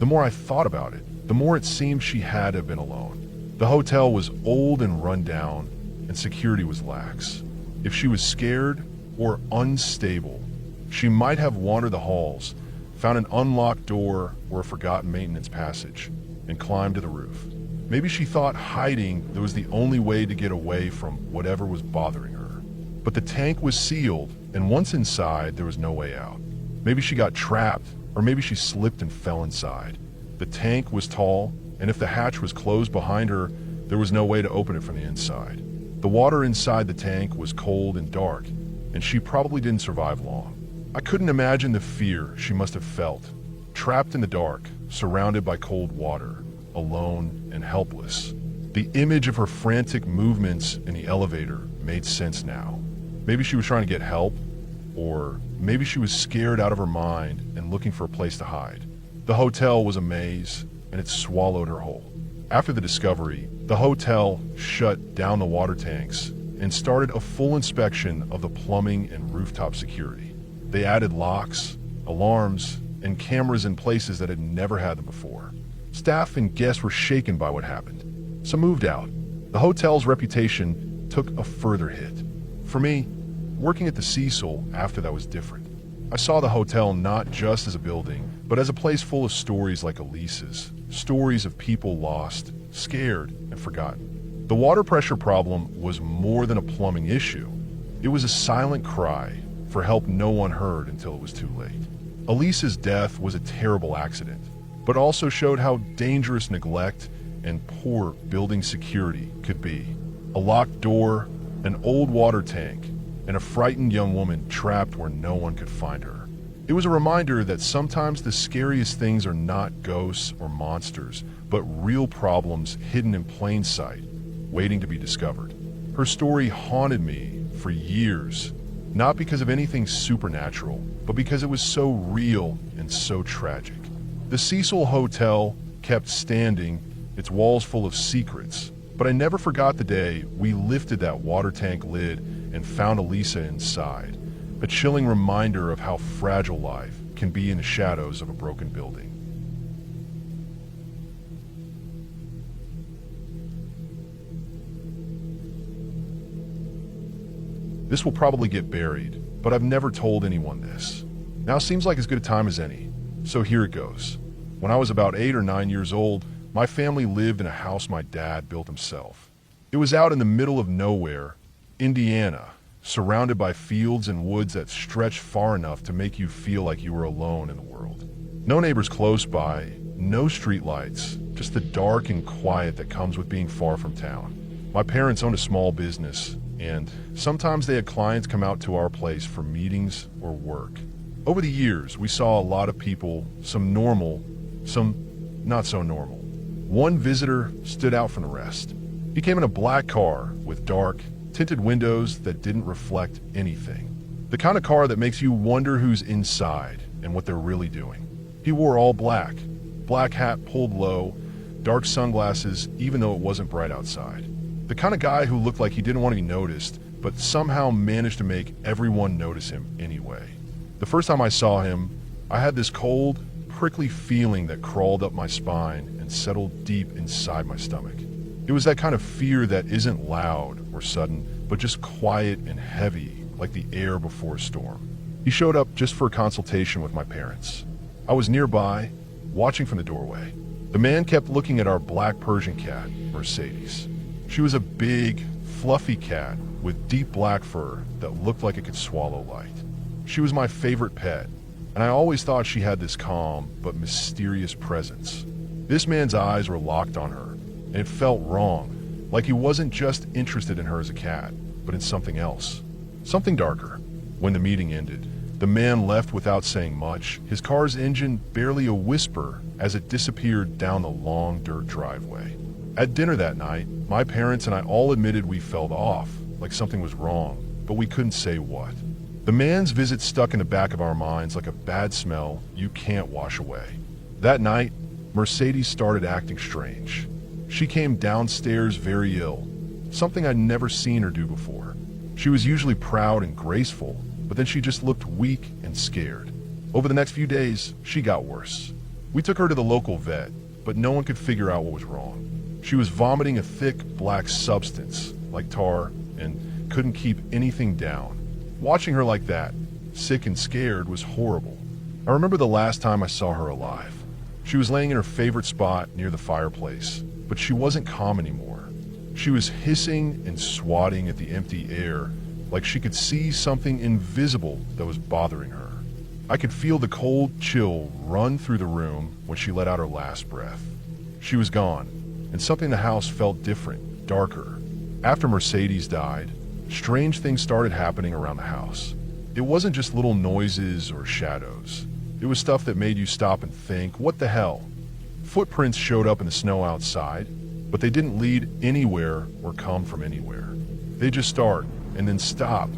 Speaker 1: The more I thought about it, the more it seemed she had to have been alone. The hotel was old and run down, and security was lax. If she was scared or unstable, she might have wandered the halls, found an unlocked door or a forgotten maintenance passage, and climbed to the roof. Maybe she thought hiding was the only way to get away from whatever was bothering her. But the tank was sealed, and once inside, there was no way out. Maybe she got trapped, or maybe she slipped and fell inside. The tank was tall, and if the hatch was closed behind her, there was no way to open it from the inside. The water inside the tank was cold and dark, and she probably didn't survive long. I couldn't imagine the fear she must have felt, trapped in the dark, surrounded by cold water, alone and helpless. The image of her frantic movements in the elevator made sense now. Maybe she was trying to get help, or maybe she was scared out of her mind and looking for a place to hide. The hotel was a maze, and it swallowed her whole. After the discovery, the hotel shut down the water tanks and started a full inspection of the plumbing and rooftop security. They added locks, alarms, and cameras in places that had never had them before. Staff and guests were shaken by what happened. Some moved out. The hotel's reputation took a further hit. For me, working at the Cecil after that was different. I saw the hotel not just as a building, but as a place full of stories like Elisa's, stories of people lost, scared, and forgotten. The water pressure problem was more than a plumbing issue. It was a silent cry for help no one heard until it was too late. Elisa's death was a terrible accident, but also showed how dangerous neglect and poor building security could be. A locked door, an old water tank, and a frightened young woman trapped where no one could find her. It was a reminder that sometimes the scariest things are not ghosts or monsters, but real problems hidden in plain sight, waiting to be discovered. Her story haunted me for years, not because of anything supernatural, but because it was so real and so tragic. The Cecil Hotel kept standing, its walls full of secrets, but I never forgot the day we lifted that water tank lid and found Elisa inside, a chilling reminder of how fragile life can be in the shadows of a broken building. This will probably get buried, but I've never told anyone this. Now seems like as good a time as any, so here it goes. When I was about 8 or 9 years old, my family lived in a house my dad built himself. It was out in the middle of nowhere, Indiana, surrounded by fields and woods that stretched far enough to make you feel like you were alone in the world. No neighbors close by, no streetlights, just the dark and quiet that comes with being far from town. My parents owned a small business, and sometimes they had clients come out to our place for meetings or work. Over the years, we saw a lot of people, some normal, some not so normal. One visitor stood out from the rest. He came in a black car with dark, tinted windows that didn't reflect anything. The kind of car that makes you wonder who's inside and what they're really doing. He wore all black, black hat pulled low, dark sunglasses even though it wasn't bright outside. The kind of guy who looked like he didn't want to be noticed, but somehow managed to make everyone notice him anyway. The first time I saw him, I had this cold, prickly feeling that crawled up my spine and settled deep inside my stomach. It was that kind of fear that isn't loud or sudden, but just quiet and heavy, like the air before a storm. He showed up just for a consultation with my parents. I was nearby, watching from the doorway. The man kept looking at our black Persian cat, Mercedes. She was a big, fluffy cat with deep black fur that looked like it could swallow light. She was my favorite pet, and I always thought she had this calm but mysterious presence. This man's eyes were locked on her, and it felt wrong, like he wasn't just interested in her as a cat, but in something else, something darker. When the meeting ended, the man left without saying much, his car's engine barely a whisper as it disappeared down the long dirt driveway. At dinner that night, my parents and I all admitted we felt off, like something was wrong, but we couldn't say what. The man's visit stuck in the back of our minds like a bad smell you can't wash away. That night, Mercedes started acting strange. She came downstairs very ill, something I'd never seen her do before. She was usually proud and graceful, but then she just looked weak and scared. Over the next few days, she got worse. We took her to the local vet, but no one could figure out what was wrong. She was vomiting a thick black substance, like tar, and couldn't keep anything down. Watching her like that, sick and scared, was horrible. I remember the last time I saw her alive. She was laying in her favorite spot near the fireplace, but she wasn't calm anymore. She was hissing and swatting at the empty air, like she could see something invisible that was bothering her. I could feel the cold chill run through the room when she let out her last breath. She was gone, and something in the house felt different, darker. After Mercedes died, strange things started happening around the house. It wasn't just little noises or shadows. It was stuff that made you stop and think, what the hell? Footprints showed up in the snow outside, but they didn't lead anywhere or come from anywhere. They just start and then stop,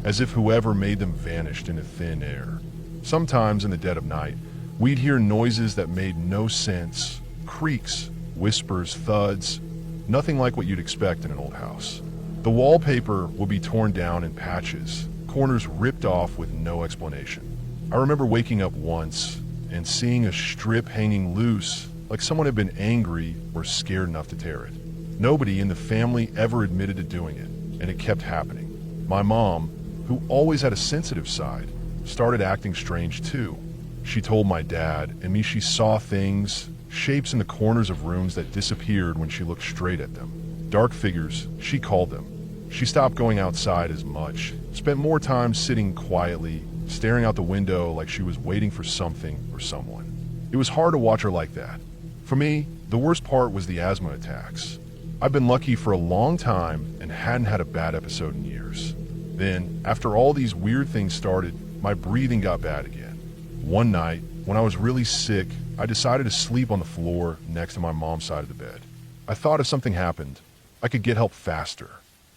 Speaker 1: as if whoever made them vanished into thin air. Sometimes in the dead of night, we'd hear noises that made no sense, creaks, whispers, thuds, nothing like what you'd expect in an old house. The wallpaper would be torn down in patches, corners ripped off with no explanation. I remember waking up once and seeing a strip hanging loose, like someone had been angry or scared enough to tear it. Nobody in the family ever admitted to doing it, and it kept happening. My mom, who always had a sensitive side, started acting strange too. She told my dad and me she saw things, shapes in the corners of rooms that disappeared when she looked straight at them. Dark figures, she called them. She stopped going outside as much, spent more time sitting quietly, staring out the window like she was waiting for something or someone. It was hard to watch her like that. For me, the worst part was the asthma attacks. I've been lucky for a long time and hadn't had a bad episode in years. Then, after all these weird things started, my breathing got bad again. One night, when I was really sick, I decided to sleep on the floor next to my mom's side of the bed. I thought if something happened, I could get help faster.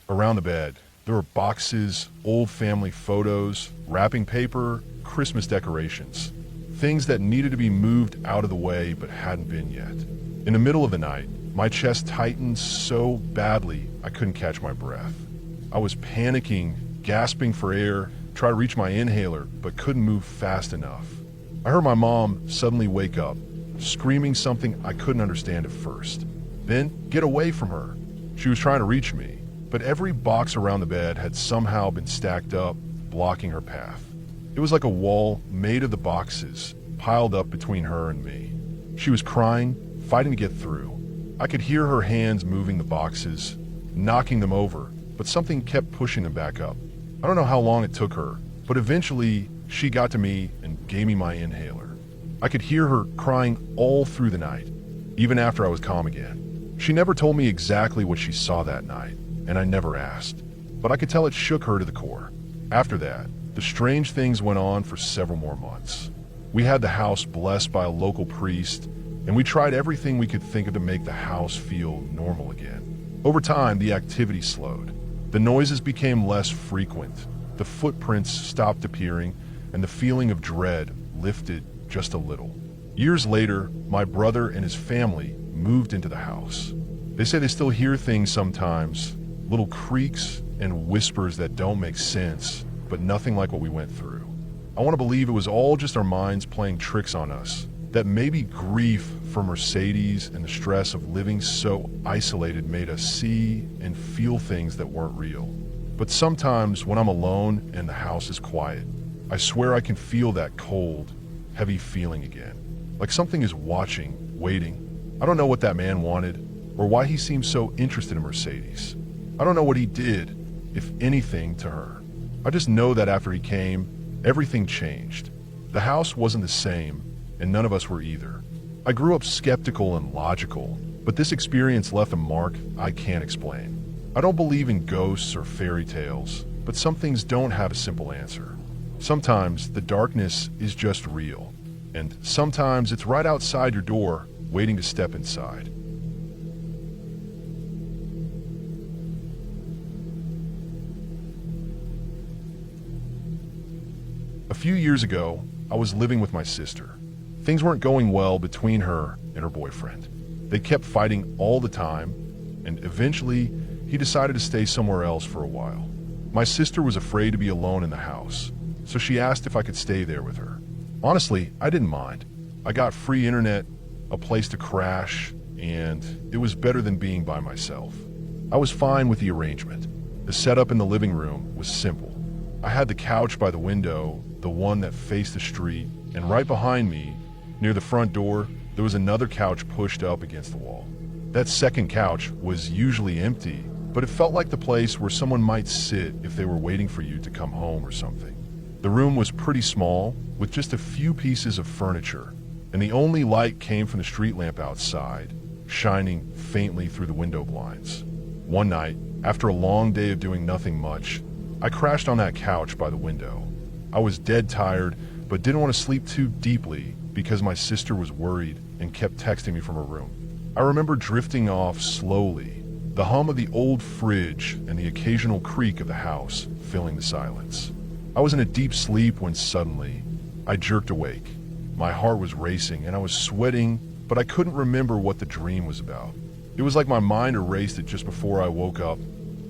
Speaker 1: Around the bed, there were boxes, old family photos, wrapping paper, Christmas decorations. Things that needed to be moved out of the way but hadn't been yet. In the middle of the night, my chest tightened so badly I couldn't catch my breath. I was panicking, gasping for air, trying to reach my inhaler, but couldn't move fast enough. I heard my mom suddenly wake up, screaming something I couldn't understand at first. Then, get away from her. She was trying to reach me, but every box around the bed had somehow been stacked up, blocking her path. It was like a wall made of the boxes, piled up between her and me. She was crying, fighting to get through. I could hear her hands moving the boxes, knocking them over, but something kept pushing them back up. I don't know how long it took her, but eventually she got to me and gave me my inhaler. I could hear her crying all through the night, even after I was calm again. She never told me exactly what she saw that night, and I never asked, but I could tell it shook her to the core. After that, the strange things went on for several more months. We had the house blessed by a local priest, and we tried everything we could think of to make the house feel normal again. Over time, the activity slowed. The noises became less frequent, the footprints stopped appearing, and the feeling of dread lifted just a little. Years later, my brother and his family moved into the house. They say they still hear things sometimes, little creaks and whispers that don't make sense, but nothing like what we went through. I want to believe it was all just our minds playing tricks on us, that maybe grief for Mercedes and the stress of living so isolated made us see and feel things that weren't real. But sometimes when I'm alone and the house is quiet, I swear I can feel that cold, heavy feeling again. Like something is watching, waiting. I don't know what that man wanted or why he seemed so interested in Mercedes. I don't know what he did, if anything, to her. I just know that after he came, everything changed. The house wasn't the same, and none of us were either. I grew up skeptical and logical, but this experience left a mark I can't explain. I don't believe in ghosts or fairy tales, but some things don't have a simple answer. Sometimes the darkness is just real, and sometimes it's right outside your door, waiting to step inside. A few years ago, I was living with my sister. Things weren't going well between her and her boyfriend. They kept fighting all the time, and eventually, he decided to stay somewhere else for a while. My sister was afraid to be alone in the house, so she asked if I could stay there with her. Honestly, I didn't mind. I got free internet, a place to crash, and it was better than being by myself. I was fine with the arrangement. The setup in the living room was simple. I had the couch by the window, the one that faced the street, and right behind me, near the front door, there was another couch pushed up against the wall. That second couch was usually empty, but it felt like the place where someone might sit if they were waiting for you to come home or something. The room was pretty small, with just a few pieces of furniture, and the only light came from the street lamp outside, shining faintly through the window blinds. One night, after a long day of doing nothing much, I crashed on that couch by the window. I was dead tired, but didn't want to sleep too deeply because my sister was worried and kept texting me from her room. I remember drifting off slowly, the hum of the old fridge and the occasional creak of the house filling the silence. I was in a deep sleep when suddenly I jerked awake. My heart was racing and I was sweating, but I couldn't remember what the dream was about. It was like my mind erased it just before I woke up,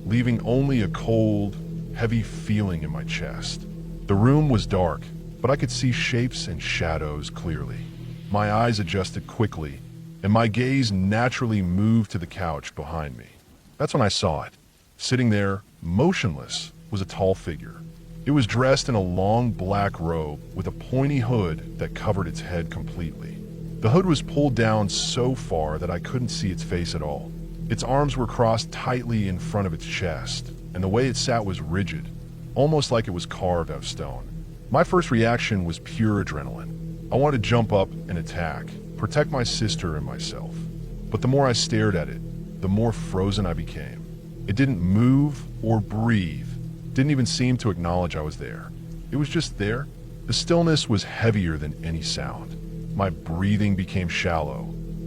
Speaker 1: leaving only a cold, heavy feeling in my chest. The room was dark, but I could see shapes and shadows clearly. My eyes adjusted quickly, and my gaze naturally moved to the couch behind me. That's when I saw it. Sitting there, motionless, was a tall figure. It was dressed in a long black robe with a pointy hood that covered its head completely. The hood was pulled down so far that I couldn't see its face at all. Its arms were crossed tightly in front of its chest, and the way it sat was rigid, almost like it was carved out of stone. My first reaction was pure adrenaline. I wanted to jump up and attack, protect my sister and myself. But the more I stared at it, the more frozen I became. It didn't move or breathe, didn't even seem to acknowledge I was there. It was just there, The stillness was heavier than any sound. My breathing became shallow,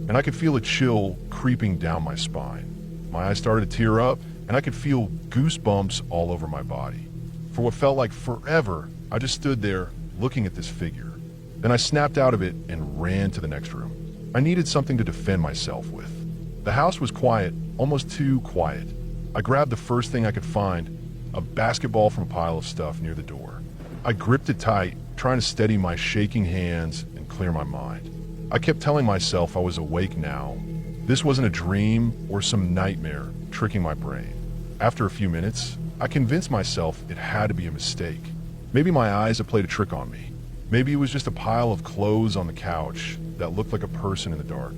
Speaker 1: and I could feel a chill creeping down my spine. My eyes started to tear up, and I could feel goosebumps all over my body. For what felt like forever, I just stood there looking at this figure. Then I snapped out of it and ran to the next room. I needed something to defend myself with. The house was quiet, almost too quiet. I grabbed the first thing I could find, a basketball from a pile of stuff near the door. I gripped it tight, trying to steady my shaking hands and clear my mind. I kept telling myself I was awake now. This wasn't a dream or some nightmare tricking my brain. After a few minutes, I convinced myself it had to be a mistake. Maybe my eyes had played a trick on me. Maybe it was just a pile of clothes on the couch that looked like a person in the dark.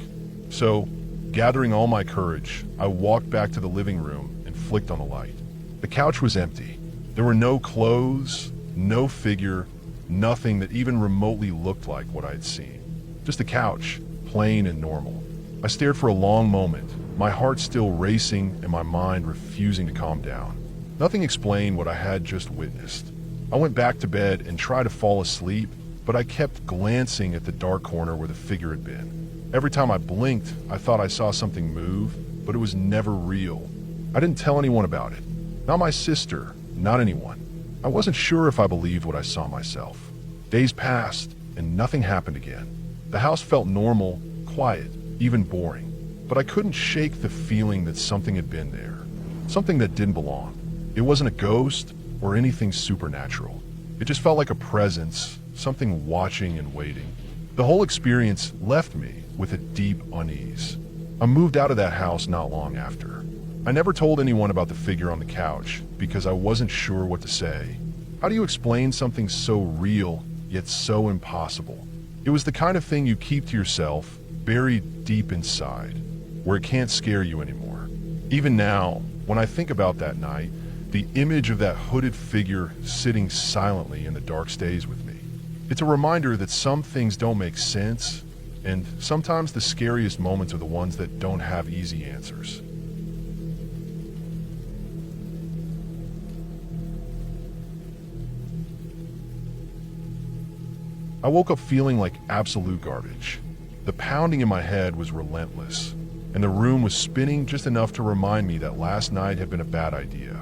Speaker 1: So, gathering all my courage, I walked back to the living room and flicked on the light. The couch was empty. There were no clothes, no figure, nothing that even remotely looked like what I had seen. Just a couch, plain and normal. I stared for a long moment, my heart still racing and my mind refusing to calm down. Nothing explained what I had just witnessed. I went back to bed and tried to fall asleep, but I kept glancing at the dark corner where the figure had been. Every time I blinked, I thought I saw something move, but it was never real. I didn't tell anyone about it. Not my sister, not anyone. I wasn't sure if I believed what I saw myself. Days passed, and nothing happened again. The house felt normal, quiet, even boring. But I couldn't shake the feeling that something had been there. Something that didn't belong. It wasn't a ghost or anything supernatural. It just felt like a presence, something watching and waiting. The whole experience left me with a deep unease. I moved out of that house not long after. I never told anyone about the figure on the couch because I wasn't sure what to say. How do you explain something so real, yet so impossible? It was the kind of thing you keep to yourself, buried deep inside, where it can't scare you anymore. Even now, when I think about that night, the image of that hooded figure sitting silently in the dark stays with me. It's a reminder that some things don't make sense, and sometimes the scariest moments are the ones that don't have easy answers. I woke up feeling like absolute garbage. The pounding in my head was relentless, and the room was spinning just enough to remind me that last night had been a bad idea.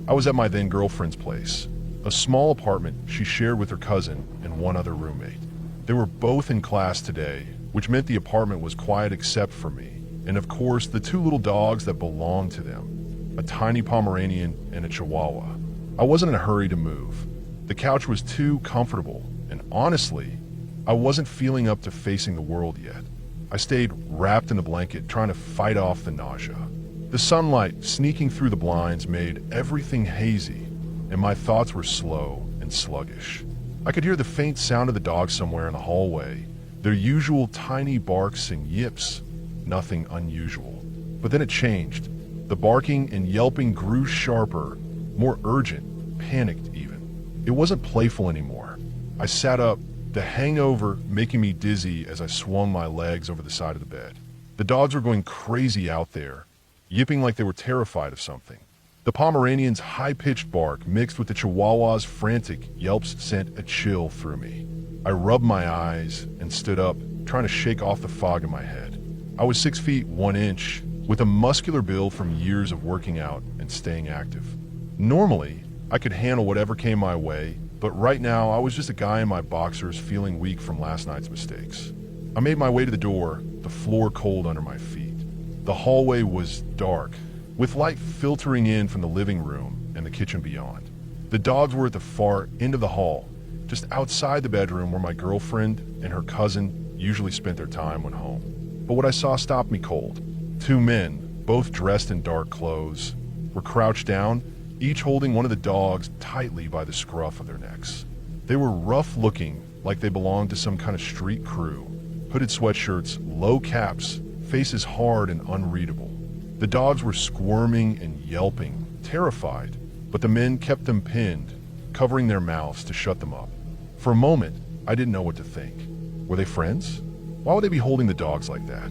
Speaker 1: I was at my then girlfriend's place, a small apartment she shared with her cousin and one other roommate. They were both in class today, which meant the apartment was quiet except for me, and of course the two little dogs that belonged to them, a tiny Pomeranian and a Chihuahua. I wasn't in a hurry to move. The couch was too comfortable, and honestly, I wasn't feeling up to facing the world yet. I stayed wrapped in the blanket, trying to fight off the nausea. The sunlight sneaking through the blinds made everything hazy, and my thoughts were slow and sluggish. I could hear the faint sound of the dogs somewhere in the hallway, their usual tiny barks and yips, nothing unusual. But then it changed. The barking and yelping grew sharper, more urgent, panicked even. It wasn't playful anymore. I sat up, the hangover making me dizzy as I swung my legs over the side of the bed. The dogs were going crazy out there, yipping like they were terrified of something. The Pomeranian's high-pitched bark mixed with the Chihuahua's frantic yelps sent a chill through me. I rubbed my eyes and stood up, trying to shake off the fog in my head. I was 6 feet 1 inch, with a muscular build from years of working out and staying active. Normally, I could handle whatever came my way, but right now I was just a guy in my boxers feeling weak from last night's mistakes. I made my way to the door, the floor cold under my feet. The hallway was dark, with light filtering in from the living room and the kitchen beyond. The dogs were at the far end of the hall, just outside the bedroom where my girlfriend and her cousin usually spent their time when home. But what I saw stopped me cold. Two men, both dressed in dark clothes, were crouched down, each holding one of the dogs tightly by the scruff of their necks. They were rough-looking, like they belonged to some kind of street crew. Hooded sweatshirts, low caps, faces hard and unreadable. The dogs were squirming and yelping, terrified, but the men kept them pinned, covering their mouths to shut them up. For a moment, I didn't know what to think. Were they friends? Why would they be holding the dogs like that?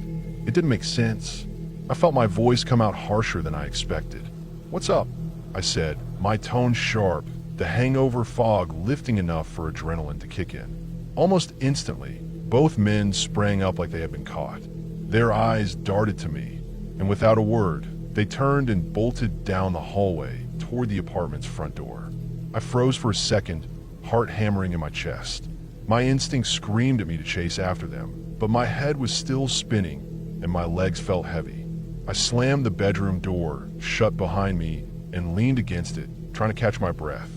Speaker 1: It didn't make sense. I felt my voice come out harsher than I expected. "What's up?" I said, my tone sharp, the hangover fog lifting enough for adrenaline to kick in. Almost instantly, both men sprang up like they had been caught. Their eyes darted to me, and without a word, they turned and bolted down the hallway toward the apartment's front door. I froze for a second, heart hammering in my chest. My instinct screamed at me to chase after them, but my head was still spinning and my legs felt heavy. I slammed the bedroom door shut behind me and leaned against it, trying to catch my breath.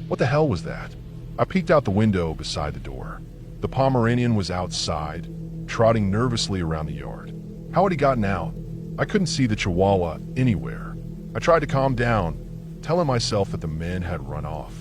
Speaker 1: What the hell was that? I peeked out the window beside the door. The Pomeranian was outside, trotting nervously around the yard. How had he gotten out? I couldn't see the Chihuahua anywhere. I tried to calm down, telling myself that the men had run off.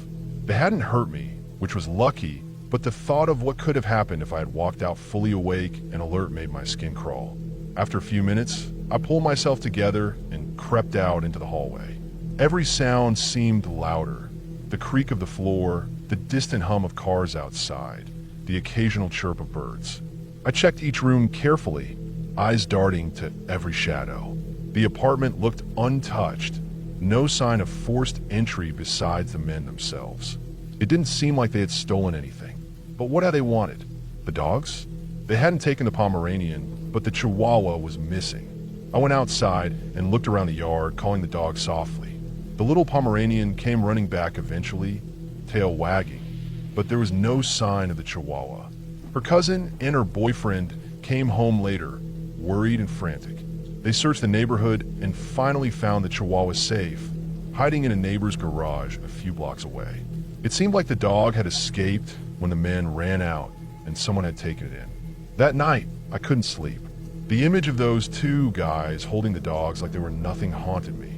Speaker 1: They hadn't hurt me, which was lucky, but the thought of what could have happened if I had walked out fully awake and alert made my skin crawl. After a few minutes, I pulled myself together and crept out into the hallway. Every sound seemed louder. The creak of the floor, the distant hum of cars outside, the occasional chirp of birds. I checked each room carefully, eyes darting to every shadow. The apartment looked untouched, no sign of forced entry besides the men themselves. It didn't seem like they had stolen anything. But what had they wanted? The dogs? They hadn't taken the Pomeranian, but the Chihuahua was missing. I went outside and looked around the yard, calling the dog softly. The little Pomeranian came running back eventually, tail wagging, but there was no sign of the Chihuahua. Her cousin and her boyfriend came home later, worried and frantic. They searched the neighborhood and finally found the Chihuahua safe, hiding in a neighbor's garage a few blocks away. It seemed like the dog had escaped when the men ran out and someone had taken it in. That night, I couldn't sleep. The image of those two guys holding the dogs like they were nothing haunted me.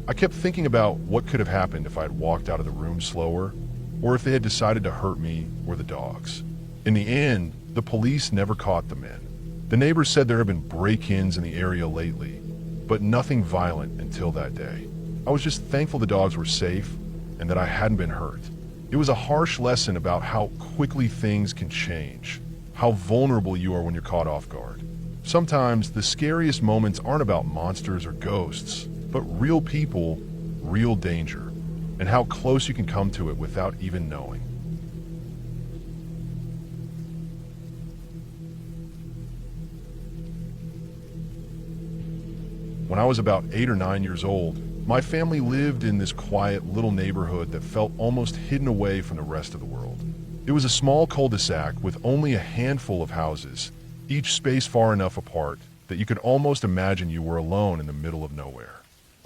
Speaker 1: I kept thinking about what could have happened if I had walked out of the room slower, or if they had decided to hurt me or the dogs. In the end, the police never caught the men. The neighbors said there had been break-ins in the area lately, but nothing violent until that day. I was just thankful the dogs were safe and that I hadn't been hurt. It was a harsh lesson about how quickly things can change, how vulnerable you are when you're caught off guard. Sometimes the scariest moments aren't about monsters or ghosts, but real people, real danger, and how close you can come to it without even knowing. When I was about 8 or 9 years old, my family lived in this quiet little neighborhood that felt almost hidden away from the rest of the world. It was a small cul-de-sac with only a handful of houses, each spaced far enough apart that you could almost imagine you were alone in the middle of nowhere.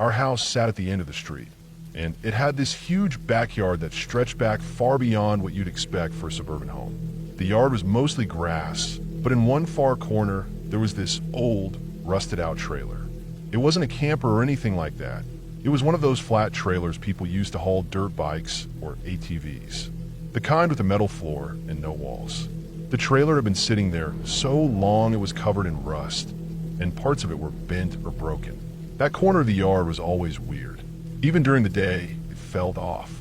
Speaker 1: Our house sat at the end of the street, and it had this huge backyard that stretched back far beyond what you'd expect for a suburban home. The yard was mostly grass, but in one far corner, there was this old, rusted-out trailer. It wasn't a camper or anything like that. It was one of those flat trailers people use to haul dirt bikes or ATVs. The kind with a metal floor and no walls. The trailer had been sitting there so long it was covered in rust, and parts of it were bent or broken. That corner of the yard was always weird. Even during the day, it felt off.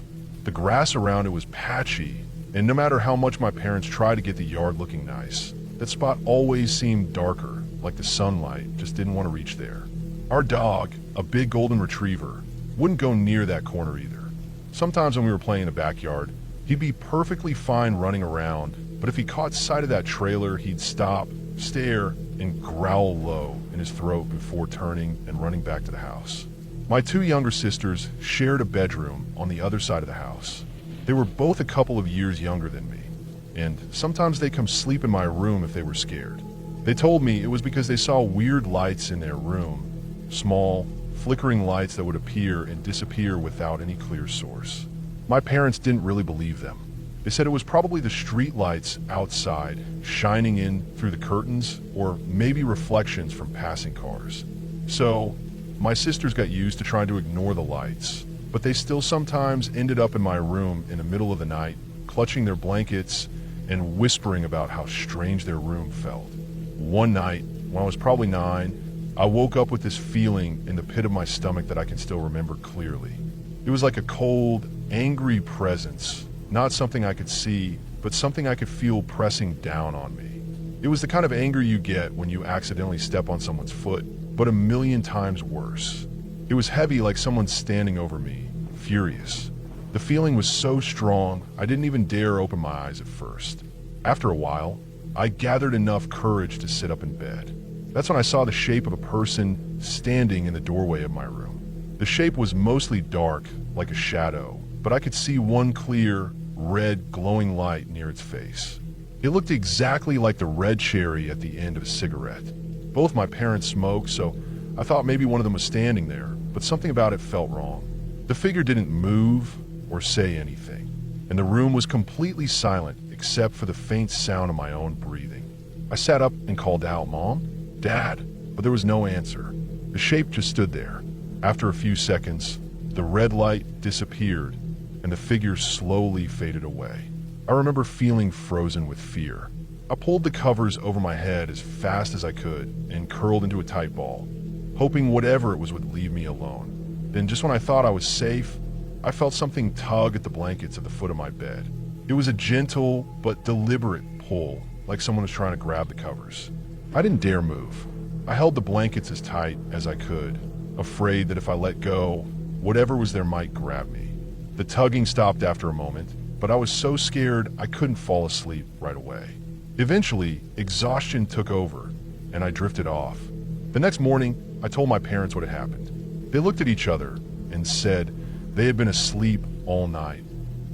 Speaker 1: The grass around it was patchy, and no matter how much my parents tried to get the yard looking nice, that spot always seemed darker, like the sunlight just didn't want to reach there. Our dog, a big golden retriever, wouldn't go near that corner either. Sometimes when we were playing in the backyard, he'd be perfectly fine running around, but if he caught sight of that trailer, he'd stop, stare, and growl low in his throat before turning and running back to the house. My two younger sisters shared a bedroom on the other side of the house. They were both a couple of years younger than me, and sometimes they'd come sleep in my room if they were scared. They told me it was because they saw weird lights in their room. Small, flickering lights that would appear and disappear without any clear source. My parents didn't really believe them. They said it was probably the street lights outside, shining in through the curtains, or maybe reflections from passing cars. So, my sisters got used to trying to ignore the lights, but they still sometimes ended up in my room in the middle of the night, clutching their blankets and whispering about how strange their room felt. One night, when I was probably 9, I woke up with this feeling in the pit of my stomach that I can still remember clearly. It was like a cold, angry presence, not something I could see, but something I could feel pressing down on me. It was the kind of anger you get when you accidentally step on someone's foot, but a million times worse. It was heavy, like someone standing over me, furious. The feeling was so strong, I didn't even dare open my eyes at first. After a while, I gathered enough courage to sit up in bed. That's when I saw the shape of a person standing in the doorway of my room. The shape was mostly dark, like a shadow, but I could see one clear, red, glowing light near its face. It looked exactly like the red cherry at the end of a cigarette. Both my parents smoked, so I thought maybe one of them was standing there, but something about it felt wrong. The figure didn't move or say anything, and the room was completely silent except for the faint sound of my own breathing. I sat up and called out, "Mom? Dad?" But there was no answer. The shape just stood there. After a few seconds, the red light disappeared, and the figure slowly faded away. I remember feeling frozen with fear. I pulled the covers over my head as fast as I could and curled into a tight ball, hoping whatever it was would leave me alone. Then just when I thought I was safe, I felt something tug at the blankets at the foot of my bed. It was a gentle but deliberate pull, like someone was trying to grab the covers. I didn't dare move. I held the blankets as tight as I could, afraid that if I let go, whatever was there might grab me. The tugging stopped after a moment, but I was so scared I couldn't fall asleep right away. Eventually, exhaustion took over, and I drifted off. The next morning, I told my parents what had happened. They looked at each other and said they had been asleep all night,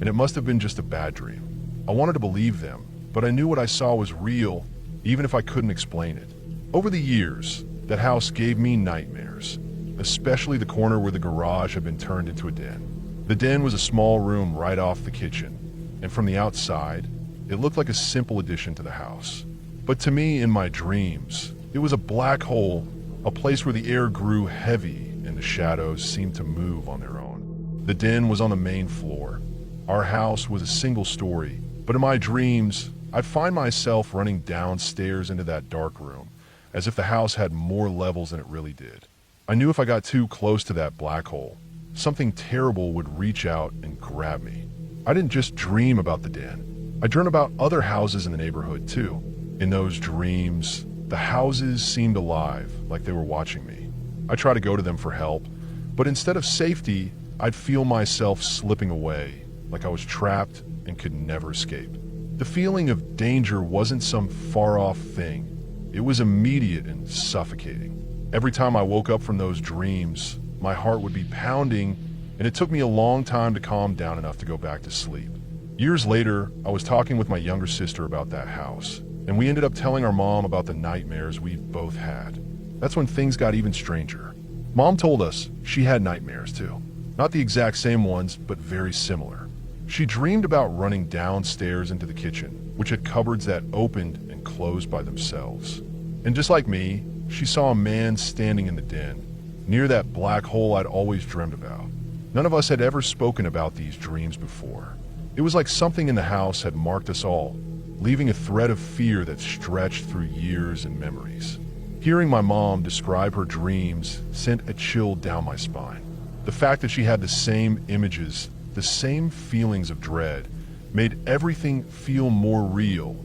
Speaker 1: and it must have been just a bad dream. I wanted to believe them, but I knew what I saw was real, even if I couldn't explain it. Over the years, that house gave me nightmares, especially the corner where the garage had been turned into a den. The den was a small room right off the kitchen, and from the outside, it looked like a simple addition to the house. But to me, in my dreams, it was a black hole, a place where the air grew heavy and the shadows seemed to move on their own. The den was on the main floor. Our house was a single story, but in my dreams, I'd find myself running downstairs into that dark room, as if the house had more levels than it really did. I knew if I got too close to that black hole, something terrible would reach out and grab me. I didn't just dream about the den. I dreamed about other houses in the neighborhood too. In those dreams, the houses seemed alive, like they were watching me. I tried to go to them for help, but instead of safety, I'd feel myself slipping away, like I was trapped and could never escape. The feeling of danger wasn't some far-off thing. It was immediate and suffocating. Every time I woke up from those dreams, my heart would be pounding, and it took me a long time to calm down enough to go back to sleep. Years later, I was talking with my younger sister about that house, and we ended up telling our mom about the nightmares we both had. That's when things got even stranger. Mom told us she had nightmares too. Not the exact same ones, but very similar. She dreamed about running downstairs into the kitchen, which had cupboards that opened and closed by themselves. And just like me, she saw a man standing in the den, near that black hole I'd always dreamed about. None of us had ever spoken about these dreams before. It was like something in the house had marked us all, leaving a thread of fear that stretched through years and memories. Hearing my mom describe her dreams sent a chill down my spine. The fact that she had the same images, the same feelings of dread, made everything feel more real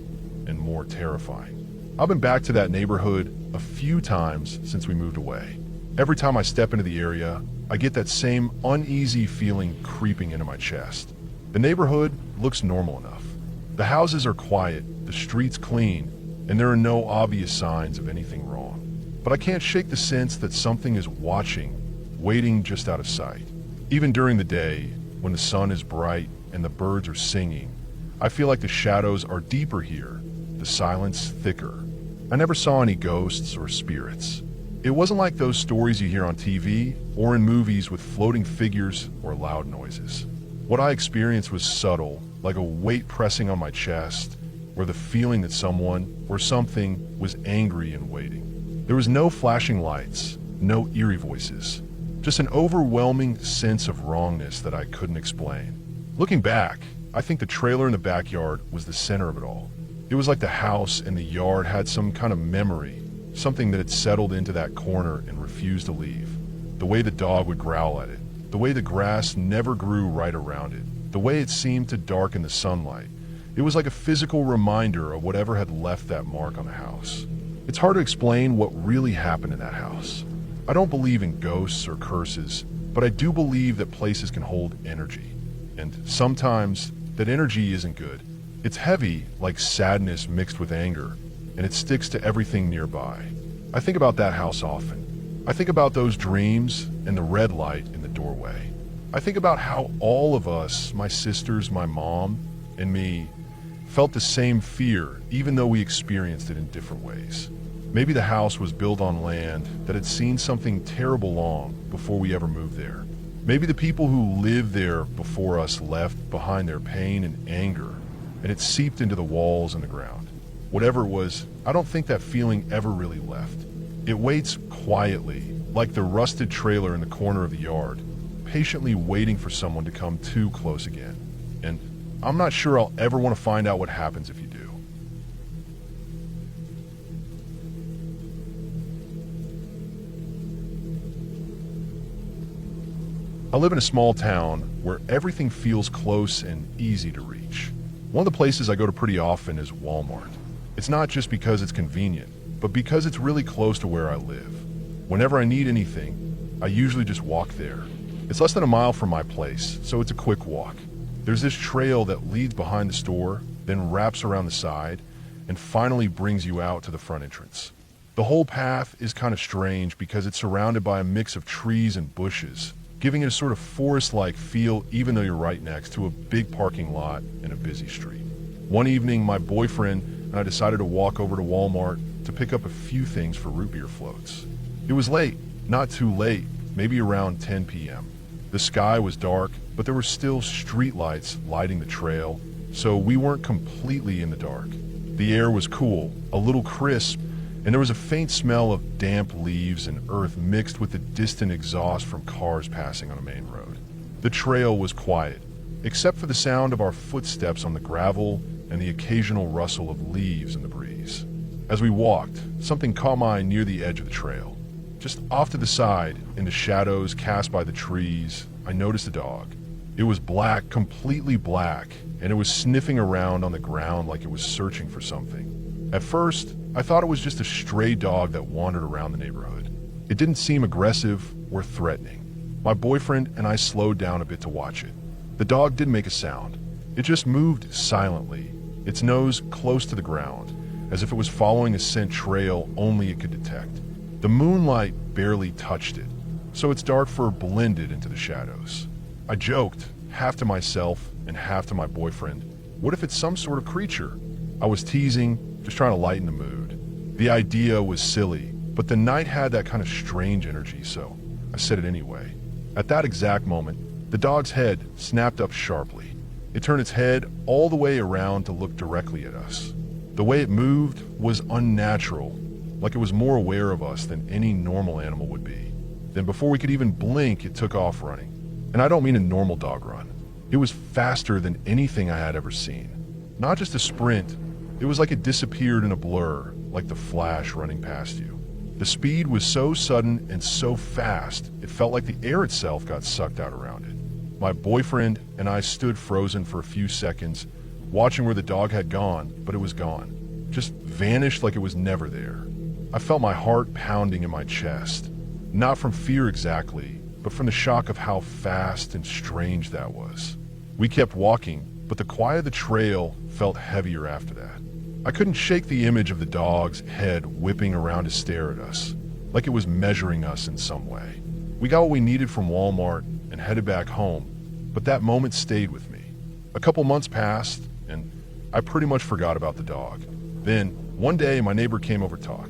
Speaker 1: and more terrifying. I've been back to that neighborhood a few times since we moved away. Every time I step into the area, I get that same uneasy feeling creeping into my chest. The neighborhood looks normal enough. The houses are quiet, the streets clean, and there are no obvious signs of anything wrong. But I can't shake the sense that something is watching, waiting just out of sight. Even during the day, when the sun is bright and the birds are singing, I feel like the shadows are deeper here, the silence thicker. I never saw any ghosts or spirits. It wasn't like those stories you hear on TV or in movies with floating figures or loud noises. What I experienced was subtle, like a weight pressing on my chest, or the feeling that someone or something was angry and waiting. There was no flashing lights, no eerie voices, just an overwhelming sense of wrongness that I couldn't explain. Looking back, I think the trailer in the backyard was the center of it all. It was like the house and the yard had some kind of memory, something that had settled into that corner and refused to leave. The way the dog would growl at it, the way the grass never grew right around it, the way it seemed to darken the sunlight. It was like a physical reminder of whatever had left that mark on the house. It's hard to explain what really happened in that house. I don't believe in ghosts or curses, but I do believe that places can hold energy. And sometimes that energy isn't good. It's heavy, like sadness mixed with anger, and it sticks to everything nearby. I think about that house often. I think about those dreams and the red light in the doorway. I think about how all of us, my sisters, my mom, and me, felt the same fear, even though we experienced it in different ways. Maybe the house was built on land that had seen something terrible long before we ever moved there. Maybe the people who lived there before us left behind their pain and anger, and it seeped into the walls and the ground. Whatever it was, I don't think that feeling ever really left. It waits quietly, like the rusted trailer in the corner of the yard, patiently waiting for someone to come too close again. And I'm not sure I'll ever want to find out what happens if you do. I live in a small town where everything feels close and easy to reach. One of the places I go to pretty often is Walmart. It's not just because it's convenient, but because it's really close to where I live. Whenever I need anything, I usually just walk there. It's less than a mile from my place, so it's a quick walk. There's this trail that leads behind the store, then wraps around the side, and finally brings you out to the front entrance. The whole path is kind of strange because it's surrounded by a mix of trees and bushes, giving it a sort of forest-like feel even though you're right next to a big parking lot and a busy street. One evening, my boyfriend and I decided to walk over to Walmart to pick up a few things for root beer floats. It was late, not too late, maybe around 10 p.m. The sky was dark, but there were still street lights lighting the trail, so we weren't completely in the dark. The air was cool, a little crisp, and there was a faint smell of damp leaves and earth mixed with the distant exhaust from cars passing on a main road. The trail was quiet, except for the sound of our footsteps on the gravel and the occasional rustle of leaves in the breeze. As we walked, something caught my eye near the edge of the trail. Just off to the side, in the shadows cast by the trees, I noticed a dog. It was black, completely black, and it was sniffing around on the ground like it was searching for something. At first, I thought it was just a stray dog that wandered around the neighborhood. It didn't seem aggressive or threatening. My boyfriend and I slowed down a bit to watch it. The dog didn't make a sound. It just moved silently, its nose close to the ground, as if it was following a scent trail only it could detect. The moonlight barely touched it, so its dark fur blended into the shadows. I joked, half to myself and half to my boyfriend, what if it's some sort of creature? I was teasing, just trying to lighten the mood. The idea was silly, but the night had that kind of strange energy, so I said it anyway. At that exact moment, the dog's head snapped up sharply. It turned its head all the way around to look directly at us. The way it moved was unnatural, like it was more aware of us than any normal animal would be. Then before we could even blink, it took off running. And I don't mean a normal dog run. It was faster than anything I had ever seen. Not just a sprint, it was like it disappeared in a blur, like the Flash running past you. The speed was so sudden and so fast, it felt like the air itself got sucked out around it. My boyfriend and I stood frozen for a few seconds, watching where the dog had gone, but it was gone. Just vanished like it was never there. I felt my heart pounding in my chest. Not from fear exactly, but from the shock of how fast and strange that was. We kept walking, but the quiet of the trail felt heavier after that. I couldn't shake the image of the dog's head whipping around to stare at us, like it was measuring us in some way. We got what we needed from Walmart and headed back home, but that moment stayed with me. A couple months passed, and I pretty much forgot about the dog. Then, one day, my neighbor came over to talk.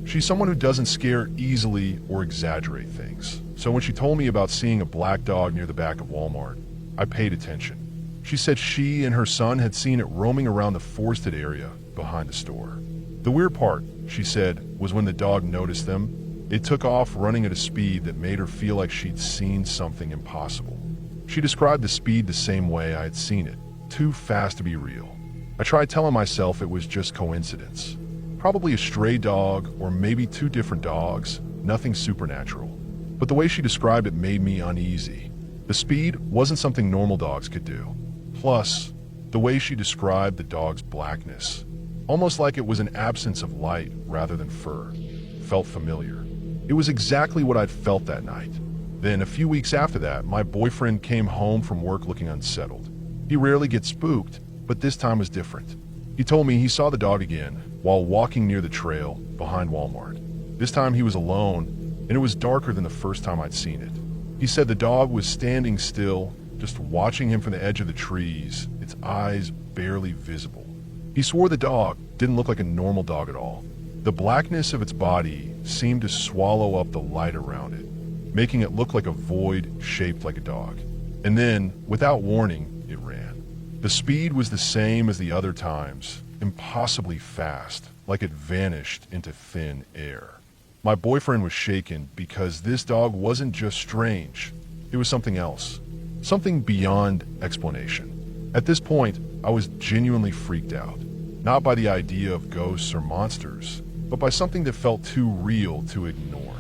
Speaker 1: She's someone who doesn't scare easily or exaggerate things. So when she told me about seeing a black dog near the back of Walmart, I paid attention. She said she and her son had seen it roaming around the forested area behind the store. The weird part, she said, was when the dog noticed them, it took off running at a speed that made her feel like she'd seen something impossible. She described the speed the same way I had seen it, too fast to be real. I tried telling myself it was just coincidence. Probably a stray dog, or maybe two different dogs, nothing supernatural. But the way she described it made me uneasy. The speed wasn't something normal dogs could do. Plus, the way she described the dog's blackness, almost like it was an absence of light rather than fur, felt familiar. It was exactly what I'd felt that night. Then, a few weeks after that, my boyfriend came home from work looking unsettled. He rarely gets spooked, but this time was different. He told me he saw the dog again while walking near the trail behind Walmart. This time he was alone, and it was darker than the first time I'd seen it. He said the dog was standing still, just watching him from the edge of the trees, its eyes barely visible. He swore the dog didn't look like a normal dog at all. The blackness of its body seemed to swallow up the light around it, making it look like a void shaped like a dog. And then, without warning, it ran. The speed was the same as the other times, impossibly fast, like it vanished into thin air. My boyfriend was shaken because this dog wasn't just strange, it was something else, something beyond explanation. At this point, I was genuinely freaked out, not by the idea of ghosts or monsters, but by something that felt too real to ignore.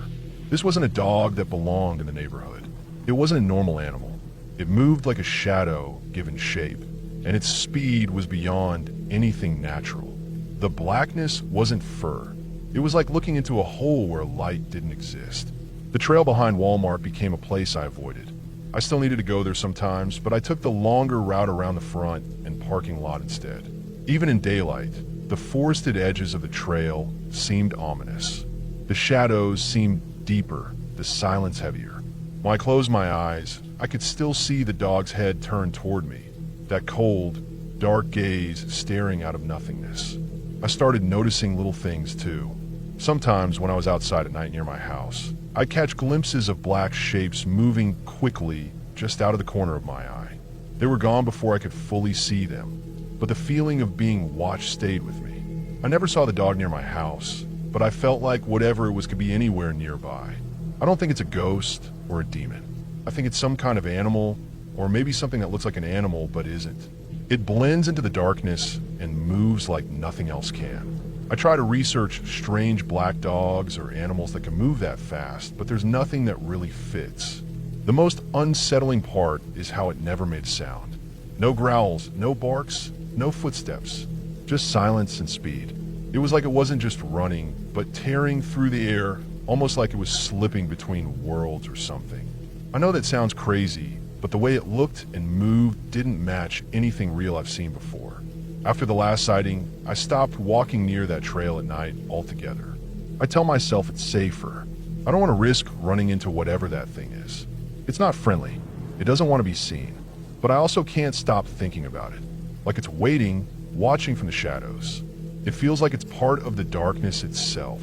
Speaker 1: This wasn't a dog that belonged in the neighborhood. It wasn't a normal animal. It moved like a shadow given shape, and its speed was beyond anything natural. The blackness wasn't fur. It was like looking into a hole where light didn't exist. The trail behind Walmart became a place I avoided. I still needed to go there sometimes, but I took the longer route around the front and parking lot instead. Even in daylight, the forested edges of the trail seemed ominous. The shadows seemed deeper, the silence heavier. When I closed my eyes, I could still see the dog's head turned toward me, that cold, dark gaze staring out of nothingness. I started noticing little things too. Sometimes when I was outside at night near my house, I'd catch glimpses of black shapes moving quickly just out of the corner of my eye. They were gone before I could fully see them, but the feeling of being watched stayed with me. I never saw the dog near my house, but I felt like whatever it was could be anywhere nearby. I don't think it's a ghost or a demon. I think it's some kind of animal, or maybe something that looks like an animal but isn't. It blends into the darkness and moves like nothing else can. I try to research strange black dogs or animals that can move that fast, but there's nothing that really fits. The most unsettling part is how it never made a sound. No growls, no barks, no footsteps, just silence and speed. It was like it wasn't just running, but tearing through the air, almost like it was slipping between worlds or something. I know that sounds crazy, but the way it looked and moved didn't match anything real I've seen before. After the last sighting, I stopped walking near that trail at night altogether. I tell myself it's safer. I don't want to risk running into whatever that thing is. It's not friendly. It doesn't want to be seen. But I also can't stop thinking about it. Like it's waiting, watching from the shadows. It feels like it's part of the darkness itself.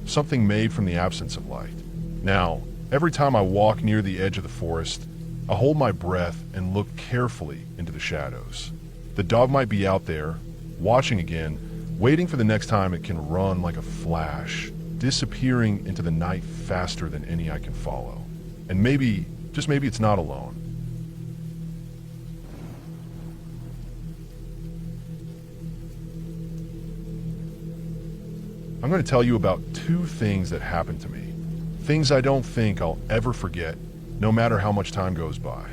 Speaker 1: Something made from the absence of light. Now, every time I walk near the edge of the forest, I hold my breath and look carefully into the shadows. The dog might be out there, watching again, waiting for the next time it can run like a flash, disappearing into the night faster than any I can follow. And maybe, just maybe it's not alone. I'm going to tell you about two things that happened to me. Things I don't think I'll ever forget, no matter how much time goes by.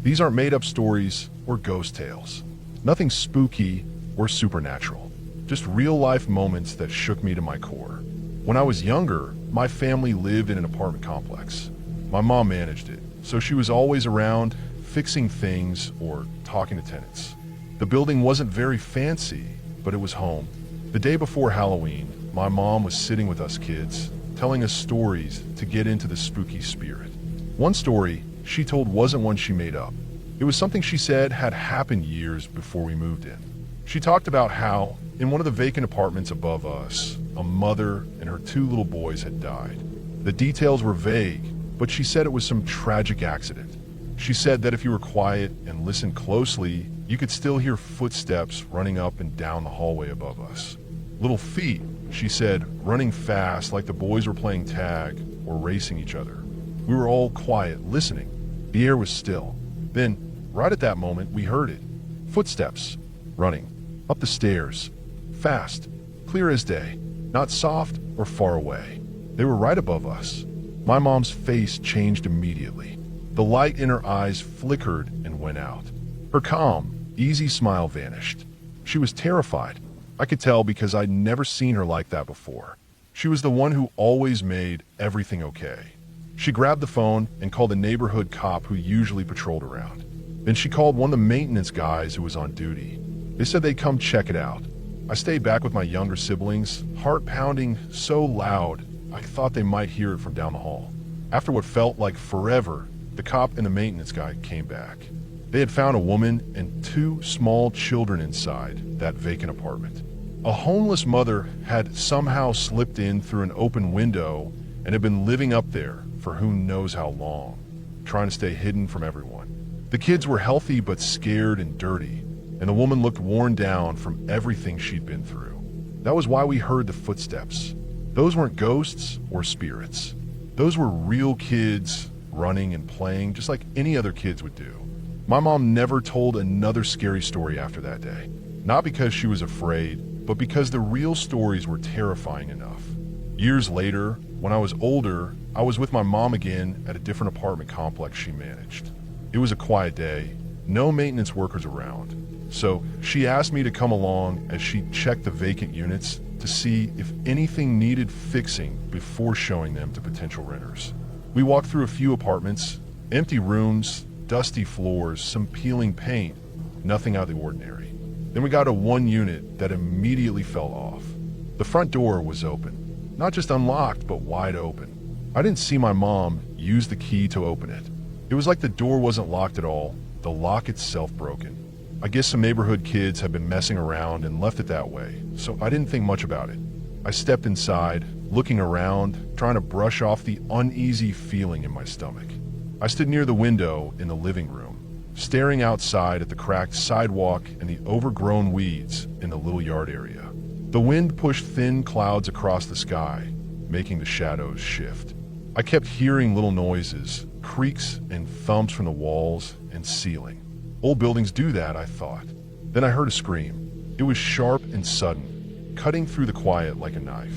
Speaker 1: These aren't made-up stories or ghost tales. Nothing spooky or supernatural. Just real-life moments that shook me to my core. When I was younger, my family lived in an apartment complex. My mom managed it, so she was always around, fixing things or talking to tenants. The building wasn't very fancy, but it was home. The day before Halloween, my mom was sitting with us kids, telling us stories to get into the spooky spirit. One story she told wasn't one she made up. It was something she said had happened years before we moved in. She talked about how, in one of the vacant apartments above us, a mother and her two little boys had died. The details were vague, but she said it was some tragic accident. She said that if you were quiet and listened closely, you could still hear footsteps running up and down the hallway above us. Little feet, she said, running fast like the boys were playing tag or racing each other. We were all quiet, listening. The air was still. Then, right at that moment, we heard it. Footsteps, running, up the stairs, fast, clear as day, not soft or far away. They were right above us. My mom's face changed immediately. The light in her eyes flickered and went out. Her calm, easy smile vanished. She was terrified. I could tell because I'd never seen her like that before. She was the one who always made everything okay. She grabbed the phone and called a neighborhood cop who usually patrolled around. Then she called one of the maintenance guys who was on duty. They said they'd come check it out. I stayed back with my younger siblings, heart pounding so loud I thought they might hear it from down the hall. After what felt like forever, the cop and the maintenance guy came back. They had found a woman and 2 small children inside that vacant apartment. A homeless mother had somehow slipped in through an open window and had been living up there for who knows how long, trying to stay hidden from everyone. The kids were healthy but scared and dirty, and the woman looked worn down from everything she'd been through. That was why we heard the footsteps. Those weren't ghosts or spirits. Those were real kids running and playing just like any other kids would do. My mom never told another scary story after that day. Not because she was afraid, but because the real stories were terrifying enough. Years later, when I was older, I was with my mom again at a different apartment complex she managed. It was a quiet day, no maintenance workers around. So she asked me to come along as she checked the vacant units to see if anything needed fixing before showing them to potential renters. We walked through a few apartments, empty rooms, dusty floors, some peeling paint, nothing out of the ordinary. Then we got to one unit that immediately fell off. The front door was open, not just unlocked, but wide open. I didn't see my mom use the key to open it. It was like the door wasn't locked at all, the lock itself broken. I guess some neighborhood kids had been messing around and left it that way, so I didn't think much about it. I stepped inside, looking around, trying to brush off the uneasy feeling in my stomach. I stood near the window in the living room, staring outside at the cracked sidewalk and the overgrown weeds in the little yard area. The wind pushed thin clouds across the sky, making the shadows shift. I kept hearing little noises, creaks and thumps from the walls and ceiling. Old buildings do that, I thought. Then I heard a scream. It was sharp and sudden, cutting through the quiet like a knife.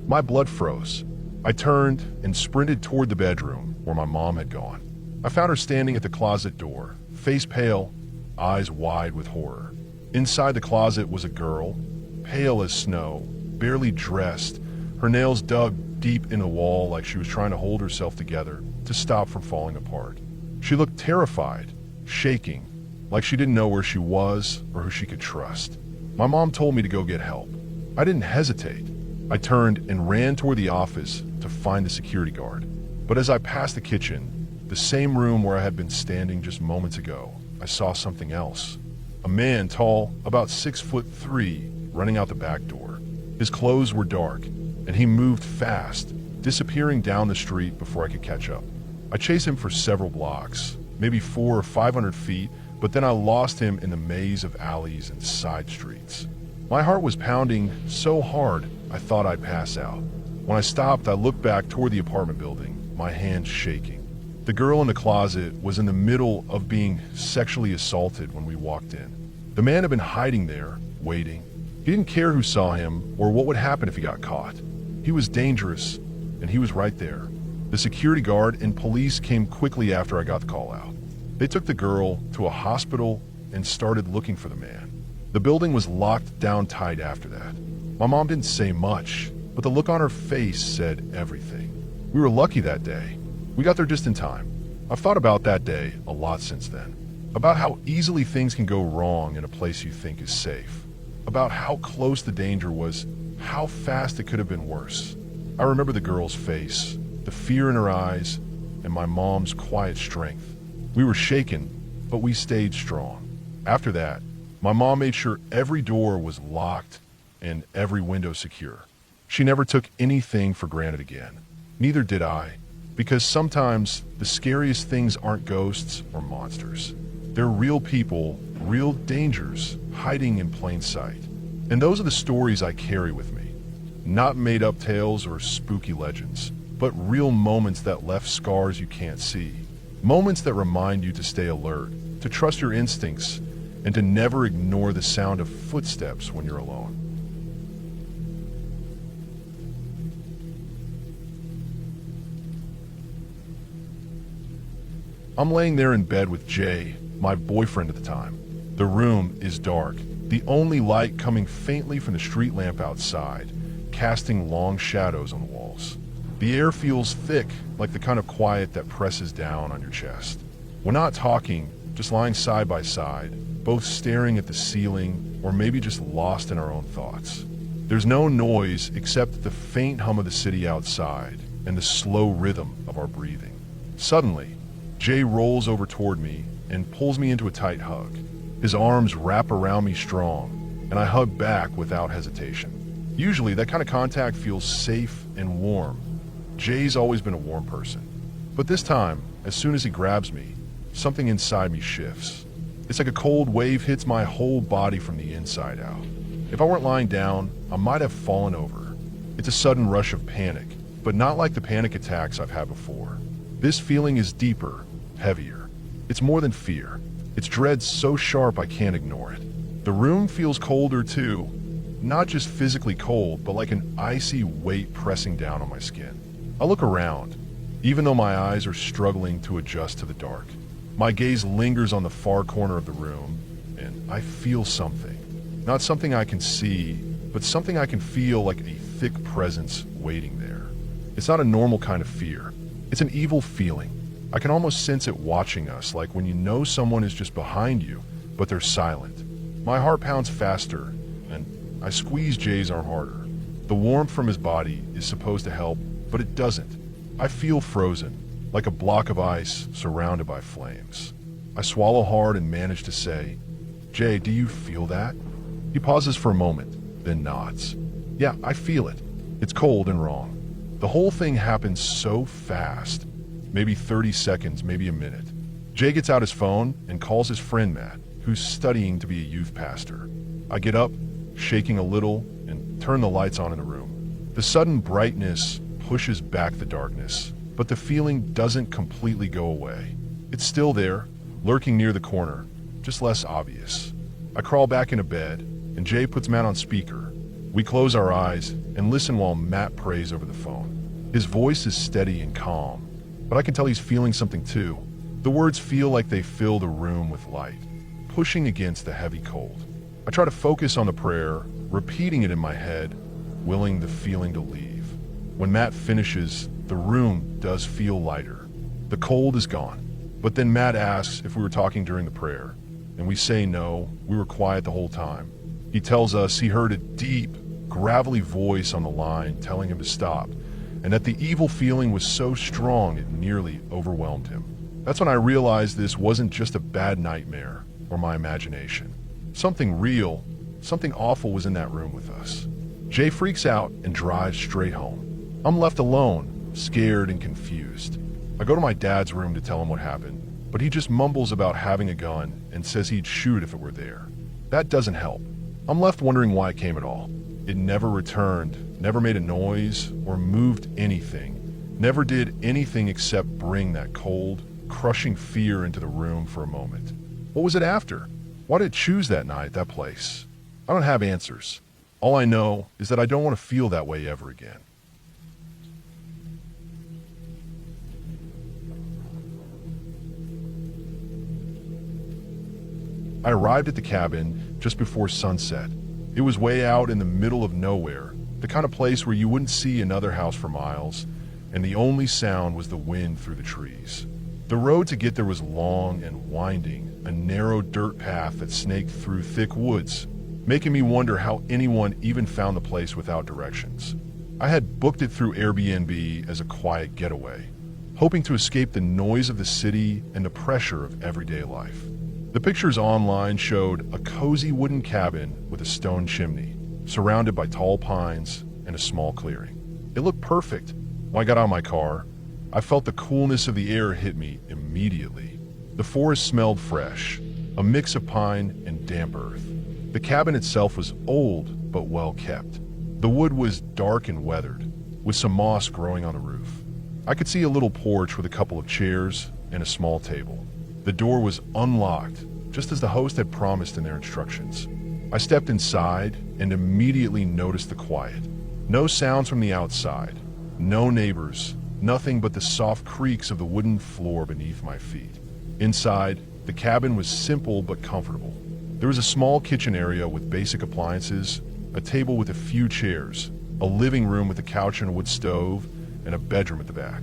Speaker 1: My blood froze. I turned and sprinted toward the bedroom where my mom had gone. I found her standing at the closet door, face pale, eyes wide with horror. Inside the closet was a girl, pale as snow, barely dressed, her nails dug deep in the wall like she was trying to hold herself together to stop from falling apart. She looked terrified, shaking, like she didn't know where she was or who she could trust. My mom told me to go get help. I didn't hesitate. I turned and ran toward the office to find the security guard. But as I passed the kitchen, the same room where I had been standing just moments ago, I saw something else. A man tall, about 6'3", running out the back door. His clothes were dark, and he moved fast, disappearing down the street before I could catch up. I chased him for several blocks, maybe 400 or 500 feet, but then I lost him in the maze of alleys and side streets. My heart was pounding so hard I thought I'd pass out. When I stopped, I looked back toward the apartment building, my hands shaking. The girl in the closet was in the middle of being sexually assaulted when we walked in. The man had been hiding there, waiting. He didn't care who saw him or what would happen if he got caught. He was dangerous, and he was right there. The security guard and police came quickly after I got the call out. They took the girl to a hospital and started looking for the man. The building was locked down tight after that. My mom didn't say much, but the look on her face said everything. We were lucky that day. We got there just in time. I've thought about that day a lot since then. About how easily things can go wrong in a place you think is safe. About how close the danger was, how fast it could have been worse. I remember the girl's face, the fear in her eyes, and my mom's quiet strength. We were shaken, but we stayed strong. After that, my mom made sure every door was locked and every window secure. She never took anything for granted again. Neither did I, because sometimes the scariest things aren't ghosts or monsters. They're real people, real dangers, hiding in plain sight. And those are the stories I carry with me. Not made-up tales or spooky legends, but real moments that left scars you can't see. Moments that remind you to stay alert, to trust your instincts, and to never ignore the sound of footsteps when you're alone. I'm laying there in bed with Jay, my boyfriend at the time. The room is dark, the only light coming faintly from the street lamp outside, casting long shadows on the walls. The air feels thick, like the kind of quiet that presses down on your chest. We're not talking, just lying side by side, both staring at the ceiling or maybe just lost in our own thoughts. There's no noise except the faint hum of the city outside and the slow rhythm of our breathing. Suddenly, Jay rolls over toward me and pulls me into a tight hug. His arms wrap around me strong, and I hug back without hesitation. Usually, that kind of contact feels safe and warm. Jay's always been a warm person. But this time, as soon as he grabs me, something inside me shifts. It's like a cold wave hits my whole body from the inside out. If I weren't lying down, I might have fallen over. It's a sudden rush of panic, but not like the panic attacks I've had before. This feeling is deeper, heavier. It's more than fear. It's dread so sharp I can't ignore it. The room feels colder too. Not just physically cold, but like an icy weight pressing down on my skin. I look around, even though my eyes are struggling to adjust to the dark. My gaze lingers on the far corner of the room, and I feel something. Not something I can see, but something I can feel, like a thick presence waiting there. It's not a normal kind of fear. It's an evil feeling. I can almost sense it watching us, like when you know someone is just behind you, but they're silent. My heart pounds faster, and I squeeze Jay's arm harder. The warmth from his body is supposed to help, but it doesn't. I feel frozen, like a block of ice surrounded by flames. I swallow hard and manage to say, "Jay, do you feel that?" He pauses for a moment, then nods. "Yeah, I feel it. It's cold and wrong." The whole thing happens so fast. Maybe 30 seconds, maybe a minute. Jay gets out his phone and calls his friend Matt, who's studying to be a youth pastor. I get up, shaking a little, and turn the lights on in the room. The sudden brightness pushes back the darkness, but the feeling doesn't completely go away. It's still there, lurking near the corner, just less obvious. I crawl back into bed, and Jay puts Matt on speaker. We close our eyes and listen while Matt prays over the phone. His voice is steady and calm, but I can tell he's feeling something too. The words feel like they fill the room with light, pushing against the heavy cold. I try to focus on the prayer, repeating it in my head, willing the feeling to leave. When Matt finishes, the room does feel lighter. The cold is gone. But then Matt asks if we were talking during the prayer, and we say no, we were quiet the whole time. He tells us he heard a deep, gravelly voice on the line telling him to stop, and that the evil feeling was so strong it nearly overwhelmed him. That's when I realized this wasn't just a bad nightmare or my imagination. Something real, something awful was in that room with us. Jay freaks out and drives straight home. I'm left alone, scared and confused. I go to my dad's room to tell him what happened, but he just mumbles about having a gun and says he'd shoot if it were there. That doesn't help. I'm left wondering why it came at all. It never returned, never made a noise or moved anything, never did anything except bring that cold, crushing fear into the room for a moment. What was it after? Why did it choose that night, that place? I don't have answers. All I know is that I don't want to feel that way ever again. I arrived at the cabin just before sunset. It was way out in the middle of nowhere, the kind of place where you wouldn't see another house for miles, and the only sound was the wind through the trees. The road to get there was long and winding, a narrow dirt path that snaked through thick woods, making me wonder how anyone even found the place without directions. I had booked it through Airbnb as a quiet getaway, hoping to escape the noise of the city and the pressure of everyday life. The pictures online showed a cozy wooden cabin with a stone chimney, surrounded by tall pines and a small clearing. It looked perfect. When I got out of my car, I felt the coolness of the air hit me immediately. The forest smelled fresh, a mix of pine and damp earth. The cabin itself was old but well kept. The wood was dark and weathered, with some moss growing on the roof. I could see a little porch with a couple of chairs and a small table. The door was unlocked, just as the host had promised in their instructions. I stepped inside and immediately noticed the quiet. No sounds from the outside, no neighbors, nothing but the soft creaks of the wooden floor beneath my feet. Inside, the cabin was simple but comfortable. There was a small kitchen area with basic appliances, a table with a few chairs, a living room with a couch and a wood stove, and a bedroom at the back.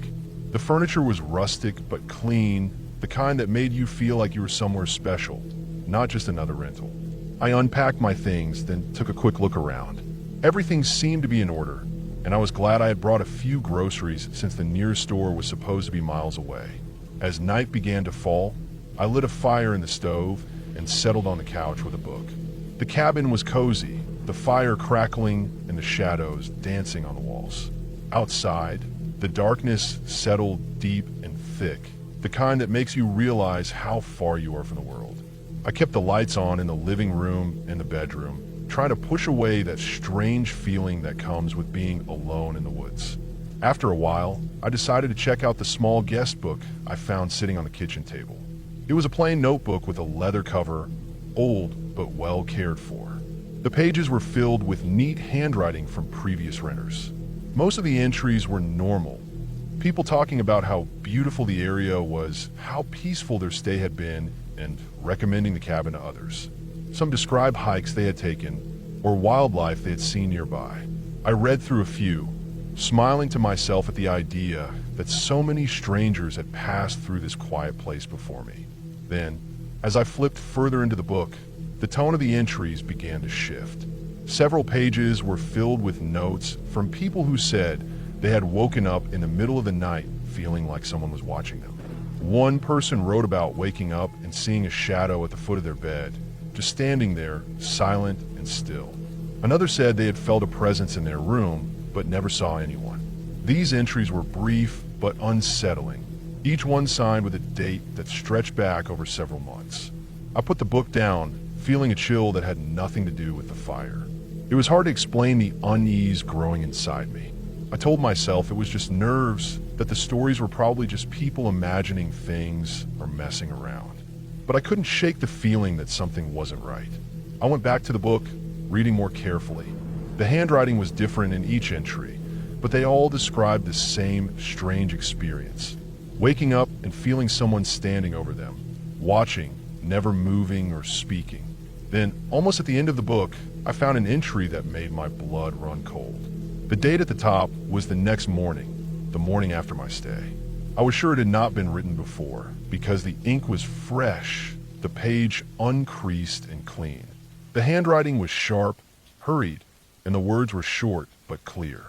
Speaker 1: The furniture was rustic but clean, the kind that made you feel like you were somewhere special, not just another rental. I unpacked my things, then took a quick look around. Everything seemed to be in order, and I was glad I had brought a few groceries since the nearest store was supposed to be miles away. As night began to fall, I lit a fire in the stove and settled on the couch with a book. The cabin was cozy, the fire crackling and the shadows dancing on the walls. Outside, the darkness settled deep and thick, the kind that makes you realize how far you are from the world. I kept the lights on in the living room and the bedroom, trying to push away that strange feeling that comes with being alone in the woods. After a while, I decided to check out the small guest book I found sitting on the kitchen table. It was a plain notebook with a leather cover, old but well cared for. The pages were filled with neat handwriting from previous renters. Most of the entries were normal. People talking about how beautiful the area was, how peaceful their stay had been, and recommending the cabin to others. Some described hikes they had taken or wildlife they had seen nearby. I read through a few, smiling to myself at the idea that so many strangers had passed through this quiet place before me. Then, as I flipped further into the book, the tone of the entries began to shift. Several pages were filled with notes from people who said they had woken up in the middle of the night feeling like someone was watching them. One person wrote about waking up and seeing a shadow at the foot of their bed, just standing there, silent and still. Another said they had felt a presence in their room, but never saw anyone. These entries were brief but unsettling, each one signed with a date that stretched back over several months. I put the book down, feeling a chill that had nothing to do with the fire. It was hard to explain the unease growing inside me. I told myself it was just nerves, that the stories were probably just people imagining things or messing around. But I couldn't shake the feeling that something wasn't right. I went back to the book, reading more carefully. The handwriting was different in each entry, but they all described the same strange experience. Waking up and feeling someone standing over them, watching, never moving or speaking. Then, almost at the end of the book, I found an entry that made my blood run cold. The date at the top was the next morning, the morning after my stay. I was sure it had not been written before, because the ink was fresh, the page uncreased and clean. The handwriting was sharp, hurried, and the words were short but clear.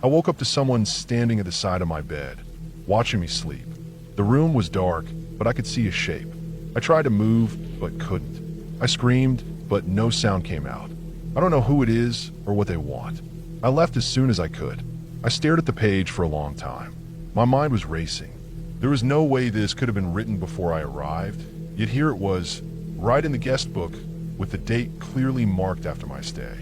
Speaker 1: I woke up to someone standing at the side of my bed, watching me sleep. The room was dark, but I could see a shape. I tried to move, but couldn't. I screamed, but no sound came out. I don't know who it is or what they want. I left as soon as I could. I stared at the page for a long time. My mind was racing. There was no way this could have been written before I arrived, yet here it was, right in the guest book, with the date clearly marked after my stay.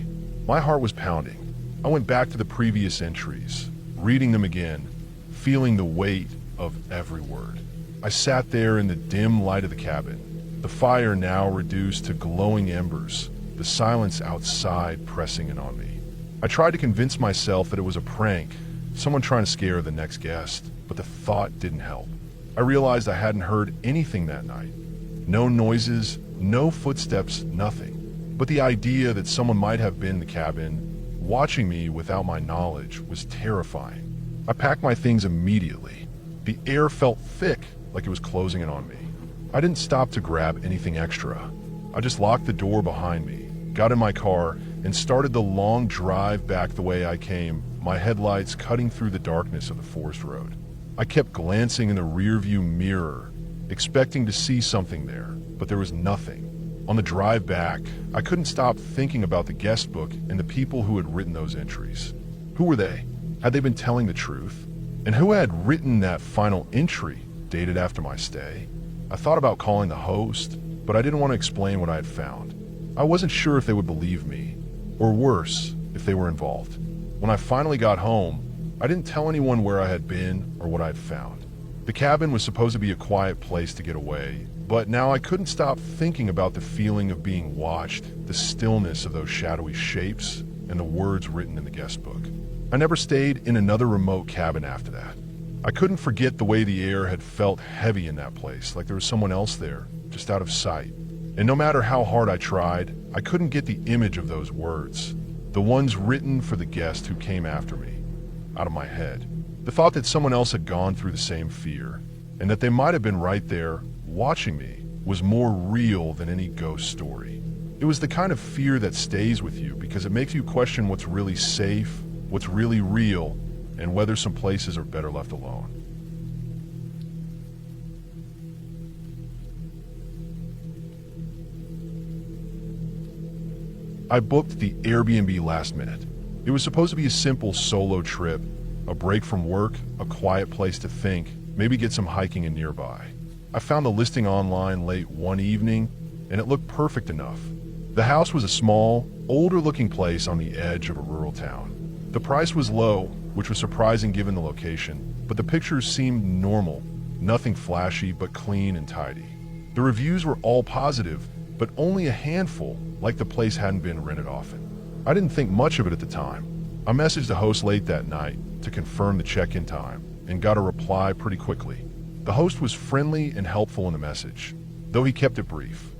Speaker 1: My heart was pounding. I went back to the previous entries, reading them again, feeling the weight of every word. I sat there in the dim light of the cabin, the fire now reduced to glowing embers, the silence outside pressing in on me. I tried to convince myself that it was a prank, someone trying to scare the next guest, but the thought didn't help. I realized I hadn't heard anything that night. No noises, no footsteps, nothing. But the idea that someone might have been in the cabin, watching me without my knowledge, was terrifying. I packed my things immediately. The air felt thick, like it was closing in on me. I didn't stop to grab anything extra. I just locked the door behind me, got in my car, and started the long drive back the way I came, my headlights cutting through the darkness of the forest road. I kept glancing in the rearview mirror, expecting to see something there, but there was nothing. On the drive back, I couldn't stop thinking about the guest book and the people who had written those entries. Who were they? Had they been telling the truth? And who had written that final entry, dated after my stay? I thought about calling the host, but I didn't want to explain what I had found. I wasn't sure if they would believe me, or worse, if they were involved. When I finally got home, I didn't tell anyone where I had been or what I had found. The cabin was supposed to be a quiet place to get away, but now I couldn't stop thinking about the feeling of being watched, the stillness of those shadowy shapes, and the words written in the guest book. I never stayed in another remote cabin after that. I couldn't forget the way the air had felt heavy in that place, like there was someone else there, just out of sight. And no matter how hard I tried, I couldn't get the image of those words, the ones written for the guest who came after me, out of my head. The thought that someone else had gone through the same fear, and that they might have been right there, watching me, was more real than any ghost story. It was the kind of fear that stays with you because it makes you question what's really safe, what's really real, and whether some places are better left alone. I booked the Airbnb last minute. It was supposed to be a simple solo trip, a break from work, a quiet place to think, maybe get some hiking in nearby. I found the listing online late one evening, and it looked perfect enough. The house was a small, older-looking place on the edge of a rural town. The price was low, which was surprising given the location, but the pictures seemed normal, nothing flashy but clean and tidy. The reviews were all positive, but only a handful, like the place hadn't been rented often. I didn't think much of it at the time. I messaged the host late that night to confirm the check-in time and got a reply pretty quickly. The host was friendly and helpful in the message, though he kept it brief.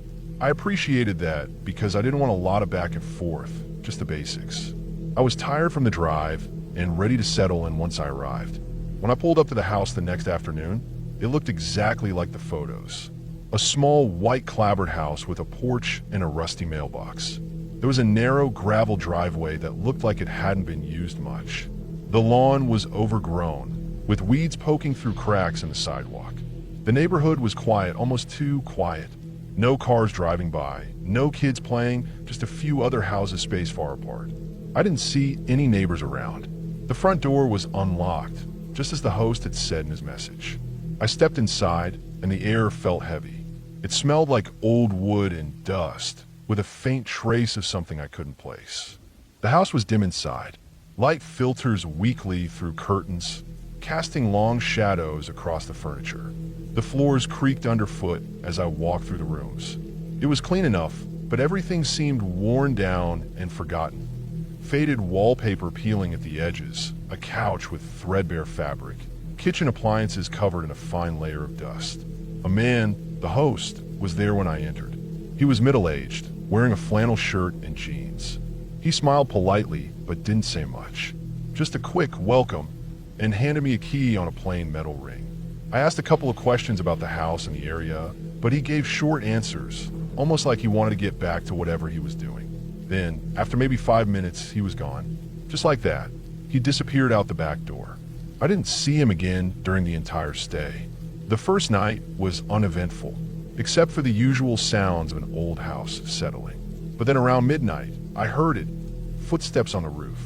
Speaker 1: I appreciated that because I didn't want a lot of back and forth, just the basics. I was tired from the drive and ready to settle in once I arrived. When I pulled up to the house the next afternoon, it looked exactly like the photos. A small white clapboard house with a porch and a rusty mailbox. There was a narrow gravel driveway that looked like it hadn't been used much. The lawn was overgrown, with weeds poking through cracks in the sidewalk. The neighborhood was quiet, almost too quiet. No cars driving by, no kids playing, just a few other houses spaced far apart. I didn't see any neighbors around. The front door was unlocked, just as the host had said in his message. I stepped inside, and the air felt heavy. It smelled like old wood and dust, with a faint trace of something I couldn't place. The house was dim inside. Light filters weakly through curtains, casting long shadows across the furniture. The floors creaked underfoot as I walked through the rooms. It was clean enough, but everything seemed worn down and forgotten. Faded wallpaper peeling at the edges, a couch with threadbare fabric, kitchen appliances covered in a fine layer of dust. A man, the host, was there when I entered. He was middle-aged, wearing a flannel shirt and jeans. He smiled politely, but didn't say much. Just a quick welcome, and handed me a key on a plain metal ring. I asked a couple of questions about the house and the area, but he gave short answers, almost like he wanted to get back to whatever he was doing. Then, after maybe 5 minutes, he was gone. Just like that, he disappeared out the back door. I didn't see him again during the entire stay. The first night was uneventful, except for the usual sounds of an old house settling. But then around midnight, I heard it, footsteps on the roof.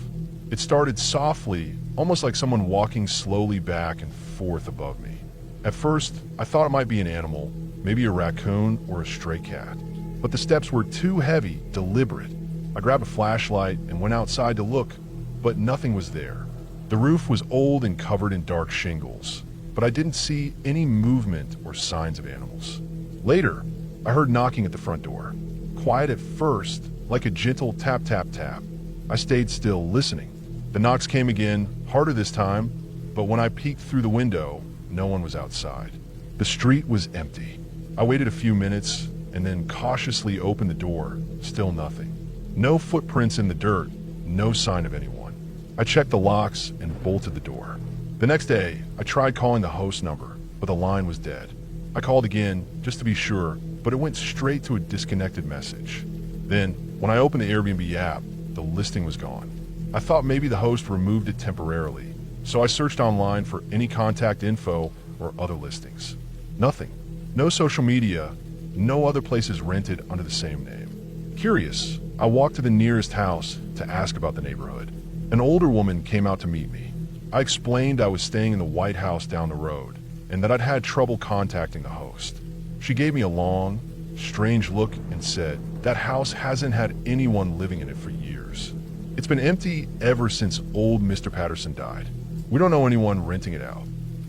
Speaker 1: It started softly, almost like someone walking slowly back and forth above me. At first, I thought it might be an animal, maybe a raccoon or a stray cat. But the steps were too heavy, deliberate. I grabbed a flashlight and went outside to look, but nothing was there. The roof was old and covered in dark shingles, but I didn't see any movement or signs of animals. Later, I heard knocking at the front door. Quiet at first, like a gentle tap, tap, tap. I stayed still, listening. The knocks came again, harder this time, but when I peeked through the window, no one was outside. The street was empty. I waited a few minutes and then cautiously opened the door. Still nothing. No footprints in the dirt, no sign of anyone. I checked the locks and bolted the door. The next day, I tried calling the host number, but the line was dead. I called again, just to be sure, but it went straight to a disconnected message. Then, when I opened the Airbnb app, the listing was gone. I thought maybe the host removed it temporarily, so I searched online for any contact info or other listings. Nothing. No social media, no other places rented under the same name. Curious, I walked to the nearest house to ask about the neighborhood. An older woman came out to meet me. I explained I was staying in the White House down the road and that I'd had trouble contacting the host. She gave me a long, strange look and said, "That house hasn't had anyone living in it for years. It's been empty ever since old Mr. Patterson died. We don't know anyone renting it out."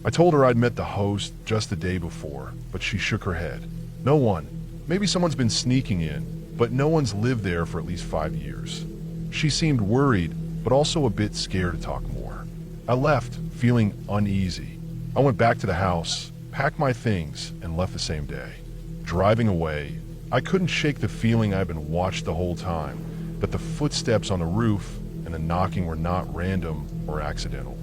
Speaker 1: I told her I'd met the host just the day before, but she shook her head. "No one. Maybe someone's been sneaking in, but no one's lived there for at least 5 years." She seemed worried, but also a bit scared to talk more. I left, feeling uneasy. I went back to the house, packed my things, and left the same day. Driving away, I couldn't shake the feeling I'd been watched the whole time, that the footsteps on the roof and the knocking were not random or accidental.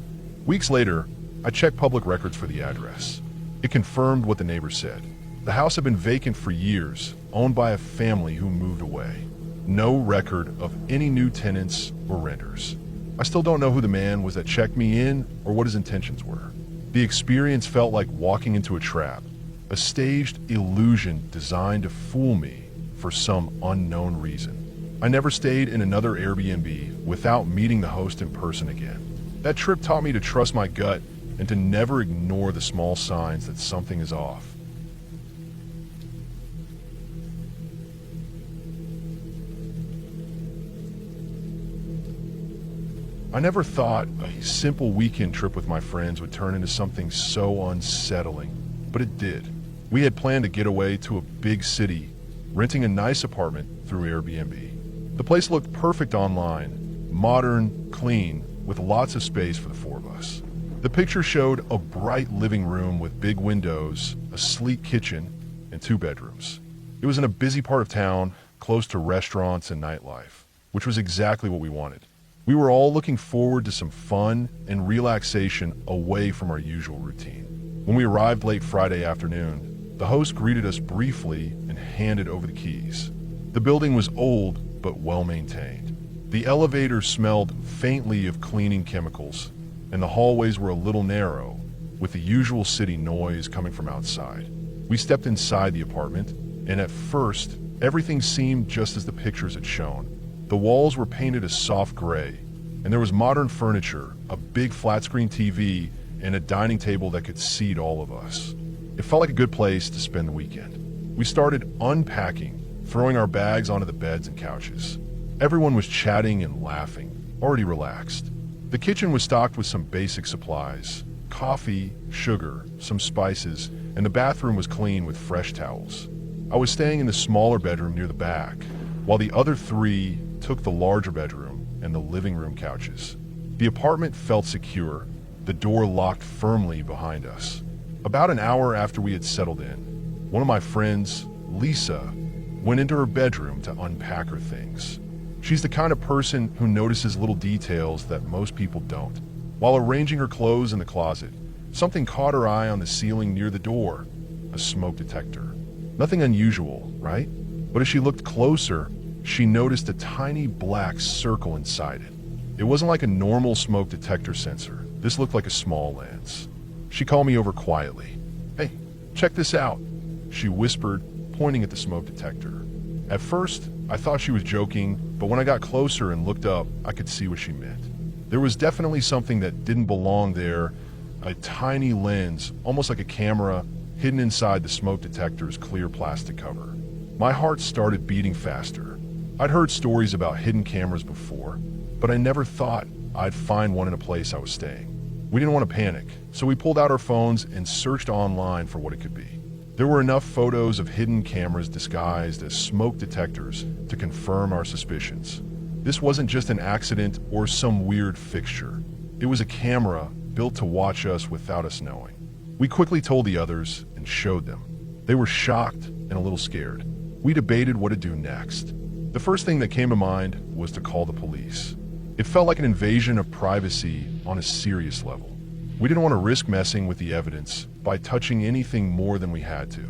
Speaker 1: Weeks later, I checked public records for the address. It confirmed what the neighbors said. The house had been vacant for years, owned by a family who moved away. No record of any new tenants or renters. I still don't know who the man was that checked me in or what his intentions were. The experience felt like walking into a trap, a staged illusion designed to fool me for some unknown reason. I never stayed in another Airbnb without meeting the host in person again. That trip taught me to trust my gut and to never ignore the small signs that something is off. I never thought a simple weekend trip with my friends would turn into something so unsettling, but it did. We had planned a getaway to a big city, renting a nice apartment through Airbnb. The place looked perfect online, modern, clean, with lots of space for the four of us. The picture showed a bright living room with big windows, a sleek kitchen, and 2 bedrooms. It was in a busy part of town, close to restaurants and nightlife, which was exactly what we wanted. We were all looking forward to some fun and relaxation away from our usual routine. When we arrived late Friday afternoon, the host greeted us briefly and handed over the keys. The building was old but well maintained. The elevator smelled faintly of cleaning chemicals, and the hallways were a little narrow, with the usual city noise coming from outside. We stepped inside the apartment, and at first, everything seemed just as the pictures had shown. The walls were painted a soft gray, and there was modern furniture, a big flat-screen TV, and a dining table that could seat all of us. It felt like a good place to spend the weekend. We started unpacking, throwing our bags onto the beds and couches. Everyone was chatting and laughing, already relaxed. The kitchen was stocked with some basic supplies, coffee, sugar, some spices, and the bathroom was clean with fresh towels. I was staying in the smaller bedroom near the back, while the other 3 took the larger bedroom and the living room couches. The apartment felt secure, the door locked firmly behind us. About an hour after we had settled in, one of my friends, Lisa, went into her bedroom to unpack her things. She's the kind of person who notices little details that most people don't. While arranging her clothes in the closet, something caught her eye on the ceiling near the door, a smoke detector. Nothing unusual, right? But as she looked closer, she noticed a tiny black circle inside it. It wasn't like a normal smoke detector sensor. This looked like a small lens. She called me over quietly. "Hey, check this out," she whispered, pointing at the smoke detector. At first, I thought she was joking, but when I got closer and looked up, I could see what she meant. There was definitely something that didn't belong there, a tiny lens, almost like a camera, hidden inside the smoke detector's clear plastic cover. My heart started beating faster. I'd heard stories about hidden cameras before, but I never thought I'd find one in a place I was staying. We didn't want to panic, so we pulled out our phones and searched online for what it could be. There were enough photos of hidden cameras disguised as smoke detectors to confirm our suspicions. This wasn't just an accident or some weird fixture. It was a camera built to watch us without us knowing. We quickly told the others and showed them. They were shocked and a little scared. We debated what to do next. The first thing that came to mind was to call the police. It felt like an invasion of privacy on a serious level. We didn't want to risk messing with the evidence by touching anything more than we had to.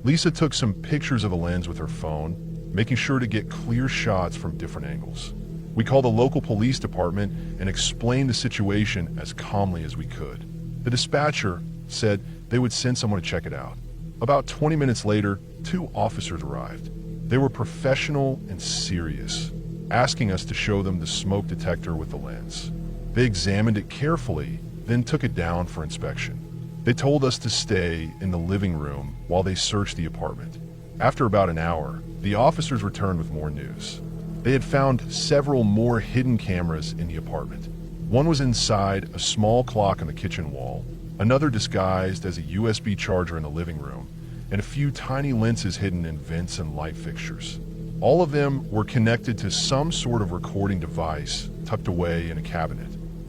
Speaker 1: Lisa took some pictures of the lens with her phone, making sure to get clear shots from different angles. We called the local police department and explained the situation as calmly as we could. The dispatcher said they would send someone to check it out. About 20 minutes later, 2 officers arrived. They were professional and serious, asking us to show them the smoke detector with the lens. They examined it carefully, then took it down for inspection. They told us to stay in the living room while they searched the apartment. After about an hour, the officers returned with more news. They had found several more hidden cameras in the apartment. One was inside a small clock on the kitchen wall, another disguised as a USB charger in the living room, and a few tiny lenses hidden in vents and light fixtures. All of them were connected to some sort of recording device tucked away in a cabinet.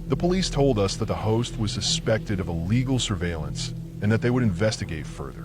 Speaker 1: The police told us that the host was suspected of illegal surveillance and that they would investigate further.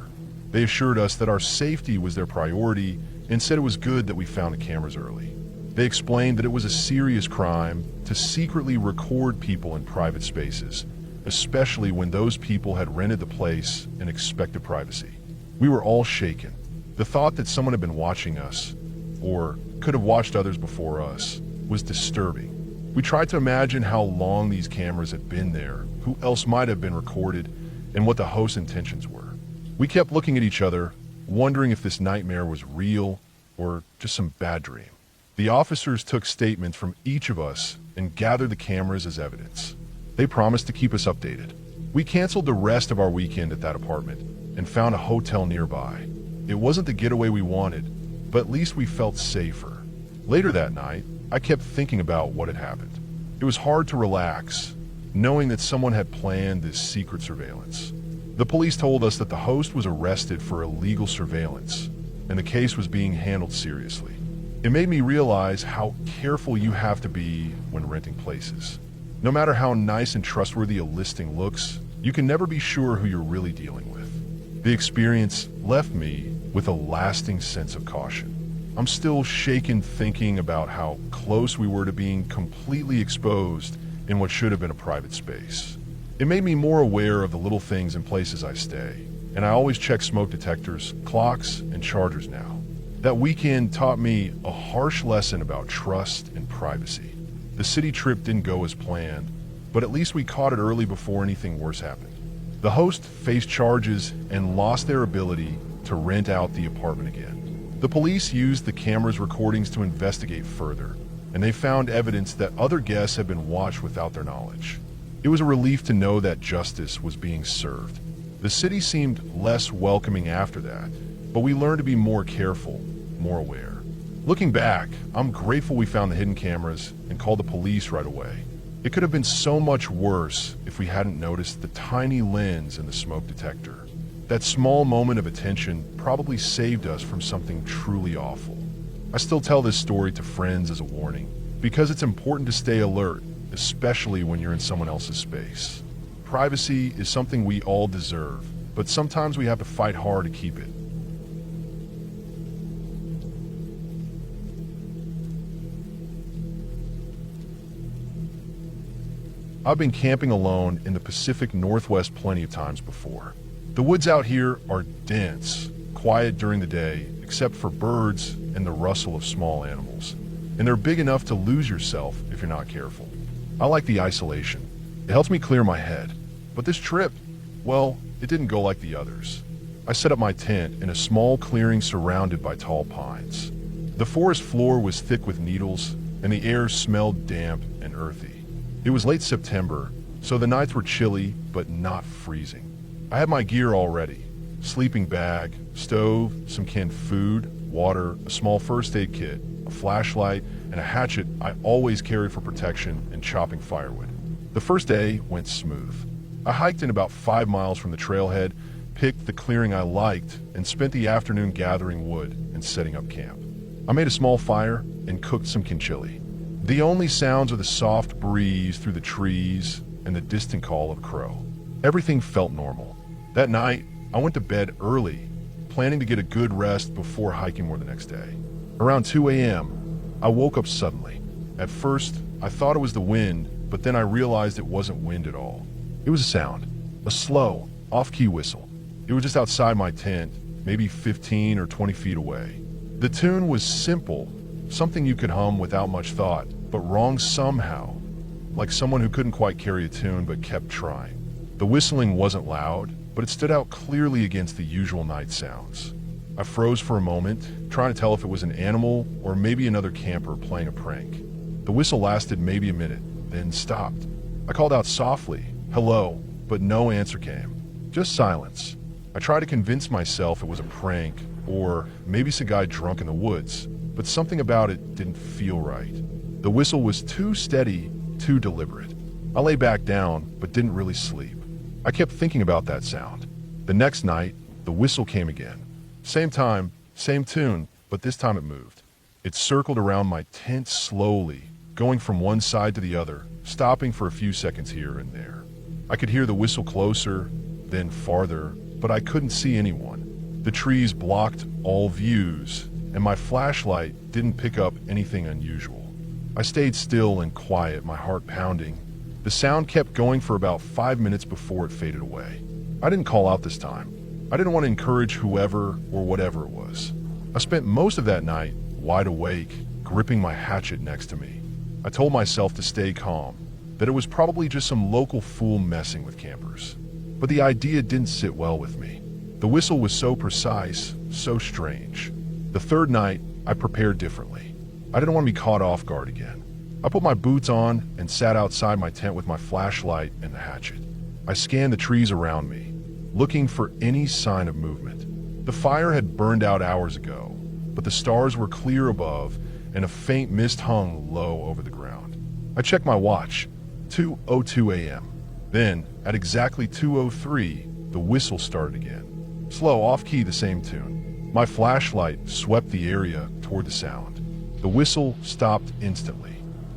Speaker 1: They assured us that our safety was their priority and said it was good that we found the cameras early. They explained that it was a serious crime to secretly record people in private spaces, especially when those people had rented the place and expected privacy. We were all shaken. The thought that someone had been watching us, or could have watched others before us, was disturbing. We tried to imagine how long these cameras had been there, who else might have been recorded, and what the host's intentions were. We kept looking at each other, wondering if this nightmare was real or just some bad dream. The officers took statements from each of us and gathered the cameras as evidence. They promised to keep us updated. We canceled the rest of our weekend at that apartment and found a hotel nearby. It wasn't the getaway we wanted, but at least we felt safer. Later that night, I kept thinking about what had happened. It was hard to relax, knowing that someone had planned this secret surveillance. The police told us that the host was arrested for illegal surveillance, and the case was being handled seriously. It made me realize how careful you have to be when renting places. No matter how nice and trustworthy a listing looks, you can never be sure who you're really dealing with. The experience left me with a lasting sense of caution. I'm still shaken thinking about how close we were to being completely exposed in what should have been a private space. It made me more aware of the little things in places I stay, and I always check smoke detectors, clocks, and chargers now. That weekend taught me a harsh lesson about trust and privacy. The city trip didn't go as planned, but at least we caught it early before anything worse happened. The host faced charges and lost their ability to rent out the apartment again. The police used the camera's recordings to investigate further, and they found evidence that other guests had been watched without their knowledge. It was a relief to know that justice was being served. The city seemed less welcoming after that, but we learned to be more careful, more aware. Looking back, I'm grateful we found the hidden cameras and called the police right away. It could have been so much worse if we hadn't noticed the tiny lens in the smoke detector. That small moment of attention probably saved us from something truly awful. I still tell this story to friends as a warning, because it's important to stay alert, especially when you're in someone else's space. Privacy is something we all deserve, but sometimes we have to fight hard to keep it. I've been camping alone in the Pacific Northwest plenty of times before. The woods out here are dense, quiet during the day, except for birds and the rustle of small animals. And they're big enough to lose yourself if you're not careful. I like the isolation. It helps me clear my head. But this trip, well, it didn't go like the others. I set up my tent in a small clearing surrounded by tall pines. The forest floor was thick with needles, and the air smelled damp and earthy. It was late September, so the nights were chilly, but not freezing. I had my gear all ready: sleeping bag, stove, some canned food, water, a small first aid kit, a flashlight, and a hatchet I always carried for protection and chopping firewood. The first day went smooth. I hiked in about 5 miles from the trailhead, picked the clearing I liked, and spent the afternoon gathering wood and setting up camp. I made a small fire and cooked some kinchili. The only sounds are the soft breeze through the trees and the distant call of a crow. Everything felt normal. That night, I went to bed early, planning to get a good rest before hiking more the next day. Around 2 a.m., I woke up suddenly. At first, I thought it was the wind, but then I realized it wasn't wind at all. It was a sound, a slow, off-key whistle. It was just outside my tent, maybe 15 or 20 feet away. The tune was simple, something you could hum without much thought, but wrong somehow, like someone who couldn't quite carry a tune but kept trying. The whistling wasn't loud, but it stood out clearly against the usual night sounds. I froze for a moment, trying to tell if it was an animal or maybe another camper playing a prank. The whistle lasted maybe a minute, then stopped. I called out softly, "Hello," but no answer came. Just silence. I tried to convince myself it was a prank, or maybe some guy drunk in the woods, but something about it didn't feel right. The whistle was too steady, too deliberate. I lay back down, but didn't really sleep. I kept thinking about that sound. The next night, the whistle came again. Same time, same tune, but this time it moved. It circled around my tent slowly, going from one side to the other, stopping for a few seconds here and there. I could hear the whistle closer, then farther, but I couldn't see anyone. The trees blocked all views, and my flashlight didn't pick up anything unusual. I stayed still and quiet, my heart pounding, The sound kept going for about 5 minutes before it faded away. I didn't call out this time. I didn't want to encourage whoever or whatever it was. I spent most of that night wide awake, gripping my hatchet next to me. I told myself to stay calm, that it was probably just some local fool messing with campers. But the idea didn't sit well with me. The whistle was so precise, so strange. The third night, I prepared differently. I didn't want to be caught off guard again. I put my boots on and sat outside my tent with my flashlight and the hatchet. I scanned the trees around me, looking for any sign of movement. The fire had burned out hours ago, but the stars were clear above and a faint mist hung low over the ground. I checked my watch, 2:02 a.m. Then, at exactly 2:03, the whistle started again. Slow, off-key, the same tune. My flashlight swept the area toward the sound. The whistle stopped instantly.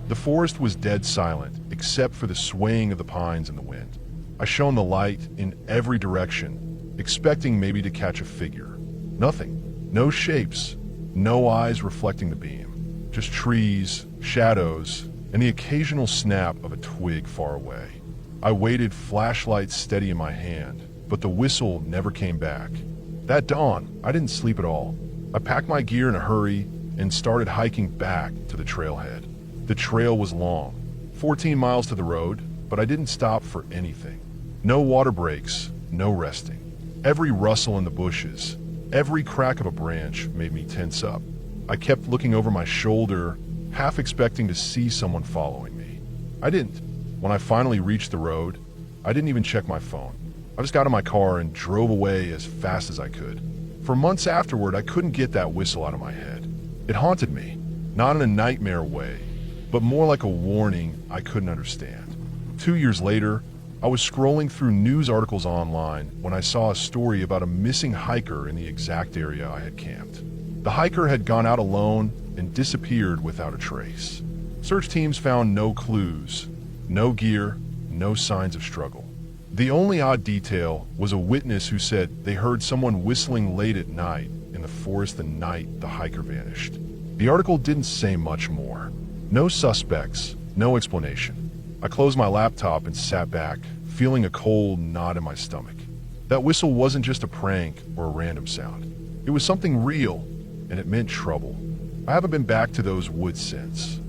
Speaker 1: The forest was dead silent, except for the swaying of the pines in the wind. I shone the light in every direction, expecting maybe to catch a figure. Nothing. No shapes. No eyes reflecting the beam. Just trees, shadows, and the occasional snap of a twig far away. I waited, flashlight steady in my hand, but the whistle never came back. That dawn, I didn't sleep at all. I packed my gear in a hurry and started hiking back to the trailhead. The trail was long, 14 miles to the road, but I didn't stop for anything. No water breaks, no resting. Every rustle in the bushes, every crack of a branch made me tense up. I kept looking over my shoulder, half expecting to see someone following me. I didn't. When I finally reached the road, I didn't even check my phone. I just got in my car and drove away as fast as I could. For months afterward, I couldn't get that whistle out of my head. It haunted me, not in a nightmare way, but more like a warning I couldn't understand. 2 years later, I was scrolling through news articles online when I saw a story about a missing hiker in the exact area I had camped. The hiker had gone out alone and disappeared without a trace. Search teams found no clues, no gear, no signs of struggle. The only odd detail was a witness who said they heard someone whistling late at night in the forest the night the hiker vanished. The article didn't say much more. No suspects, no explanation. I closed my laptop and sat back, feeling a cold knot in my stomach. That whistle wasn't just a prank or a random sound. It was something real, and it meant trouble. I haven't been back to those woods since.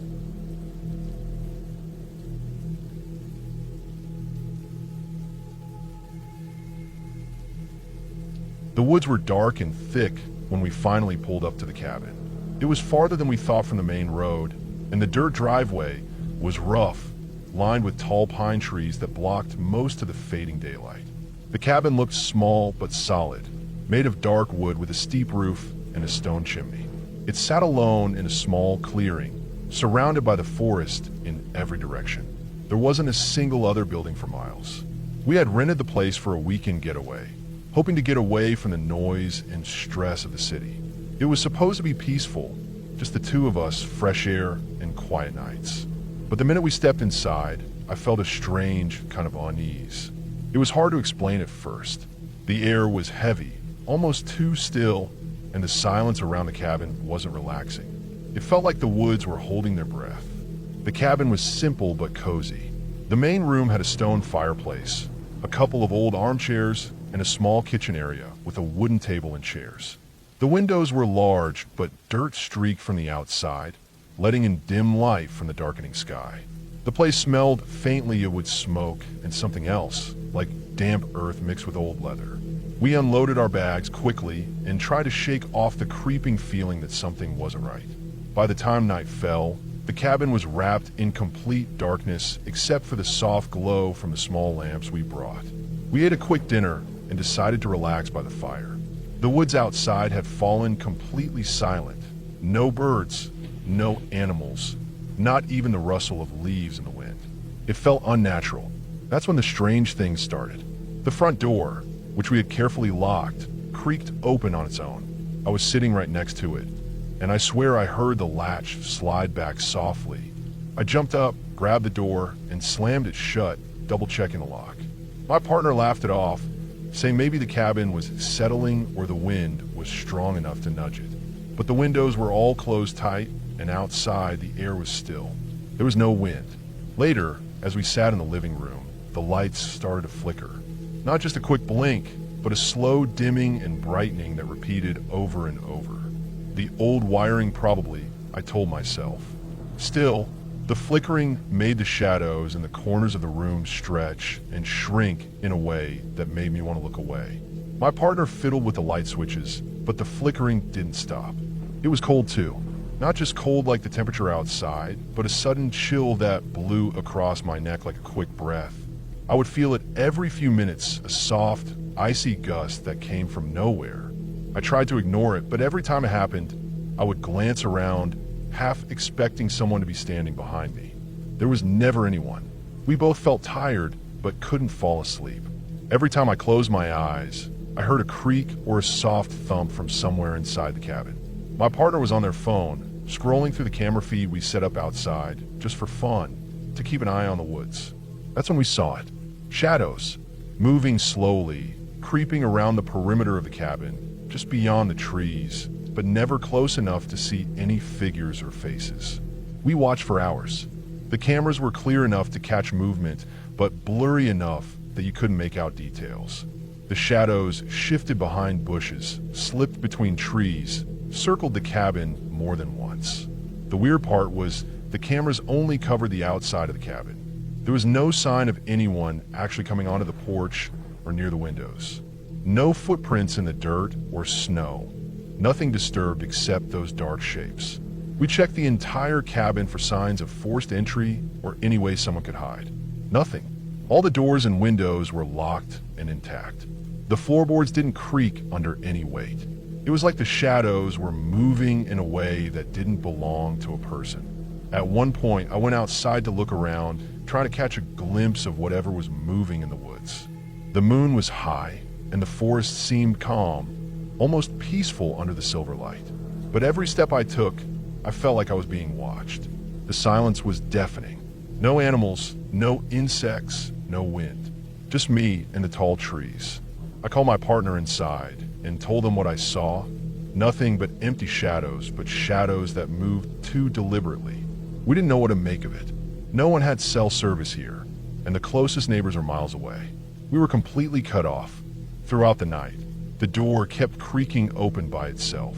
Speaker 1: The woods were dark and thick when we finally pulled up to the cabin. It was farther than we thought from the main road, and the dirt driveway was rough, lined with tall pine trees that blocked most of the fading daylight. The cabin looked small but solid, made of dark wood with a steep roof and a stone chimney. It sat alone in a small clearing, surrounded by the forest in every direction. There wasn't a single other building for miles. We had rented the place for a weekend getaway, hoping to get away from the noise and stress of the city. It was supposed to be peaceful, just the two of us, fresh air and quiet nights. But the minute we stepped inside, I felt a strange kind of unease. It was hard to explain at first. The air was heavy, almost too still, and the silence around the cabin wasn't relaxing. It felt like the woods were holding their breath. The cabin was simple but cozy. The main room had a stone fireplace, a couple of old armchairs, and a small kitchen area with a wooden table and chairs. The windows were large but dirt-streaked from the outside, letting in dim light from the darkening sky. The place smelled faintly of wood smoke and something else, like damp earth mixed with old leather. We unloaded our bags quickly and tried to shake off the creeping feeling that something wasn't right. By the time night fell, the cabin was wrapped in complete darkness except for the soft glow from the small lamps we brought. We ate a quick dinner and decided to relax by the fire. The woods outside had fallen completely silent. No birds, no animals, not even the rustle of leaves in the wind. It felt unnatural. That's when the strange things started. The front door, which we had carefully locked, creaked open on its own. I was sitting right next to it, and I swear I heard the latch slide back softly. I jumped up, grabbed the door, and slammed it shut, double-checking the lock. My partner laughed it off, saying maybe the cabin was settling or the wind was strong enough to nudge it. But the windows were all closed tight, and outside the air was still. There was no wind. Later, as we sat in the living room, the lights started to flicker. Not just a quick blink, but a slow dimming and brightening that repeated over and over. The old wiring probably, I told myself. Still, the flickering made the shadows in the corners of the room stretch and shrink in a way that made me want to look away. My partner fiddled with the light switches, but the flickering didn't stop. It was cold too. Not just cold like the temperature outside, but a sudden chill that blew across my neck like a quick breath. I would feel it every few minutes, a soft, icy gust that came from nowhere. I tried to ignore it, but every time it happened, I would glance around, half expecting someone to be standing behind me. There was never anyone. We both felt tired, but couldn't fall asleep. Every time I closed my eyes, I heard a creak or a soft thump from somewhere inside the cabin. My partner was on their phone, scrolling through the camera feed we set up outside, just for fun, to keep an eye on the woods. That's when we saw it. Shadows, moving slowly, creeping around the perimeter of the cabin, just beyond the trees, but never close enough to see any figures or faces. We watched for hours. The cameras were clear enough to catch movement, but blurry enough that you couldn't make out details. The shadows shifted behind bushes, slipped between trees, circled the cabin more than once. The weird part was the cameras only covered the outside of the cabin. There was no sign of anyone actually coming onto the porch or near the windows. No footprints in the dirt or snow. Nothing disturbed except those dark shapes. We checked the entire cabin for signs of forced entry or any way someone could hide. Nothing. All the doors and windows were locked and intact. The floorboards didn't creak under any weight. It was like the shadows were moving in a way that didn't belong to a person. At one point, I went outside to look around, trying to catch a glimpse of whatever was moving in the woods. The moon was high, and the forest seemed calm, almost peaceful under the silver light. But every step I took, I felt like I was being watched. The silence was deafening. No animals, no insects, no wind. Just me and the tall trees. I called my partner inside and told him what I saw. Nothing but empty shadows, but shadows that moved too deliberately. We didn't know what to make of it. No one had cell service here, and the closest neighbors are miles away. We were completely cut off. Throughout the night, the door kept creaking open by itself.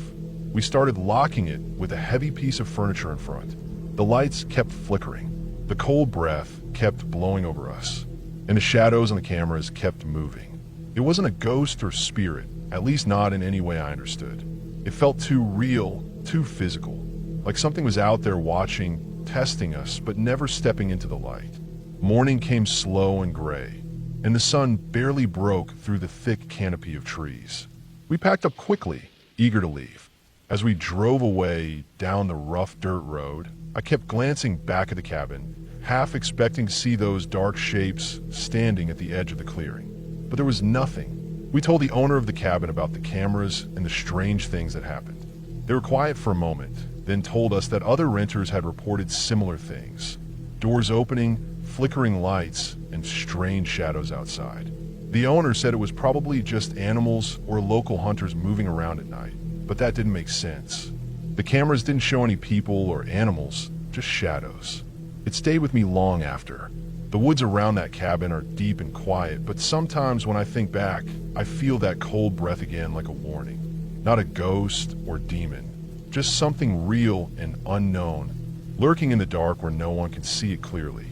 Speaker 1: We started locking it with a heavy piece of furniture in front. The lights kept flickering. The cold breath kept blowing over us, and the shadows on the cameras kept moving. It wasn't a ghost or spirit, at least not in any way I understood. It felt too real, too physical, like something was out there watching, testing us, but never stepping into the light. Morning came slow and gray, and the sun barely broke through the thick canopy of trees. We packed up quickly, eager to leave. As we drove away down the rough dirt road, I kept glancing back at the cabin, half expecting to see those dark shapes standing at the edge of the clearing. But there was nothing. We told the owner of the cabin about the cameras and the strange things that happened. They were quiet for a moment, then told us that other renters had reported similar things. Doors opening, flickering lights, and strange shadows outside. The owner said it was probably just animals or local hunters moving around at night, but that didn't make sense. The cameras didn't show any people or animals, just shadows. It stayed with me long after. The woods around that cabin are deep and quiet, but sometimes when I think back, I feel that cold breath again like a warning. Not a ghost or demon, just something real and unknown, lurking in the dark where no one can see it clearly.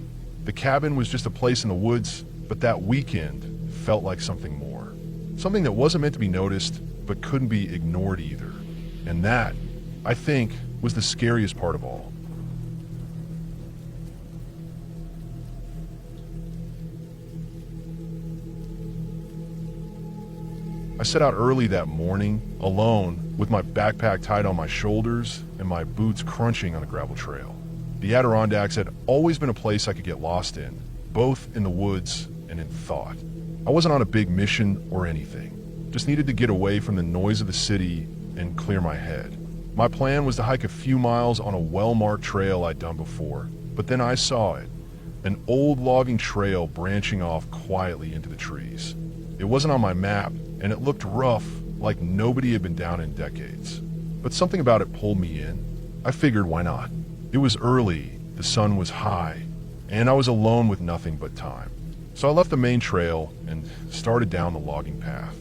Speaker 1: The cabin was just a place in the woods, but that weekend felt like something more. Something that wasn't meant to be noticed, but couldn't be ignored either. And that, I think, was the scariest part of all. I set out early that morning, alone, with my backpack tied on my shoulders and my boots crunching on a gravel trail. The Adirondacks had always been a place I could get lost in, both in the woods and in thought. I wasn't on a big mission or anything, just needed to get away from the noise of the city and clear my head. My plan was to hike a few miles on a well-marked trail I'd done before, but then I saw it, an old logging trail branching off quietly into the trees. It wasn't on my map, and it looked rough, like nobody had been down in decades. But something about it pulled me in. I figured, why not? It was early, the sun was high, and I was alone with nothing but time. So I left the main trail and started down the logging path.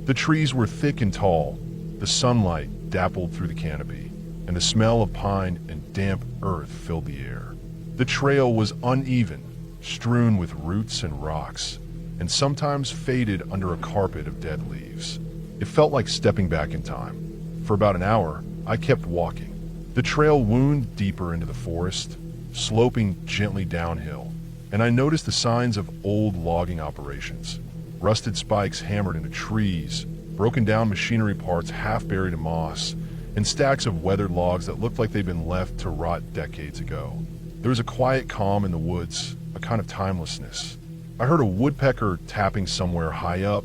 Speaker 1: The trees were thick and tall, the sunlight dappled through the canopy, and the smell of pine and damp earth filled the air. The trail was uneven, strewn with roots and rocks, and sometimes faded under a carpet of dead leaves. It felt like stepping back in time. For about an hour, I kept walking. The trail wound deeper into the forest, sloping gently downhill, and I noticed the signs of old logging operations. Rusted spikes hammered into trees, broken down machinery parts half buried in moss, and stacks of weathered logs that looked like they'd been left to rot decades ago. There was a quiet calm in the woods, a kind of timelessness. I heard a woodpecker tapping somewhere high up,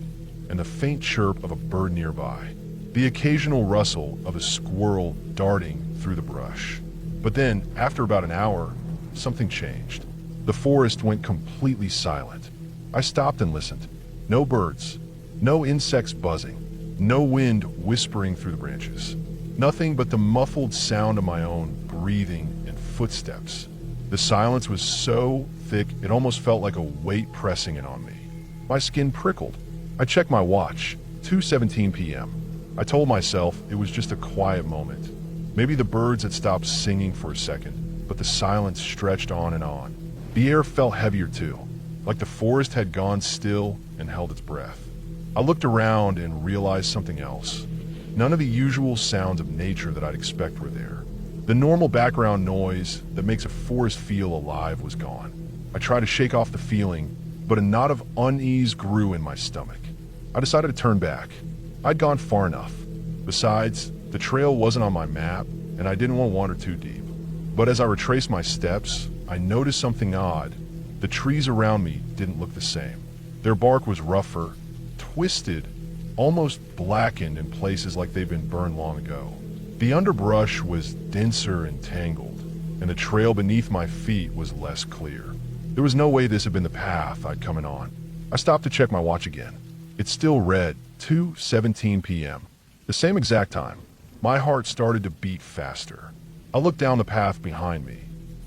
Speaker 1: and the faint chirp of a bird nearby, the occasional rustle of a squirrel darting through the brush. But then, after about an hour, something changed. The forest went completely silent. I stopped and listened. No birds, no insects buzzing, no wind whispering through the branches. Nothing but the muffled sound of my own breathing and footsteps. The silence was so thick it almost felt like a weight pressing in on me. My skin prickled. I checked my watch, 2:17 p.m. I told myself it was just a quiet moment. Maybe the birds had stopped singing for a second, but the silence stretched on and on. The air felt heavier too, like the forest had gone still and held its breath. I looked around and realized something else. None of the usual sounds of nature that I'd expect were there. The normal background noise that makes a forest feel alive was gone. I tried to shake off the feeling, but a knot of unease grew in my stomach. I decided to turn back. I'd gone far enough. Besides, the trail wasn't on my map, and I didn't want to wander too deep. But as I retraced my steps, I noticed something odd. The trees around me didn't look the same. Their bark was rougher, twisted, almost blackened in places like they'd been burned long ago. The underbrush was denser and tangled, and the trail beneath my feet was less clear. There was no way this had been the path I'd come in on. I stopped to check my watch again. It still read 2:17 p.m., the same exact time. My heart started to beat faster. I looked down the path behind me,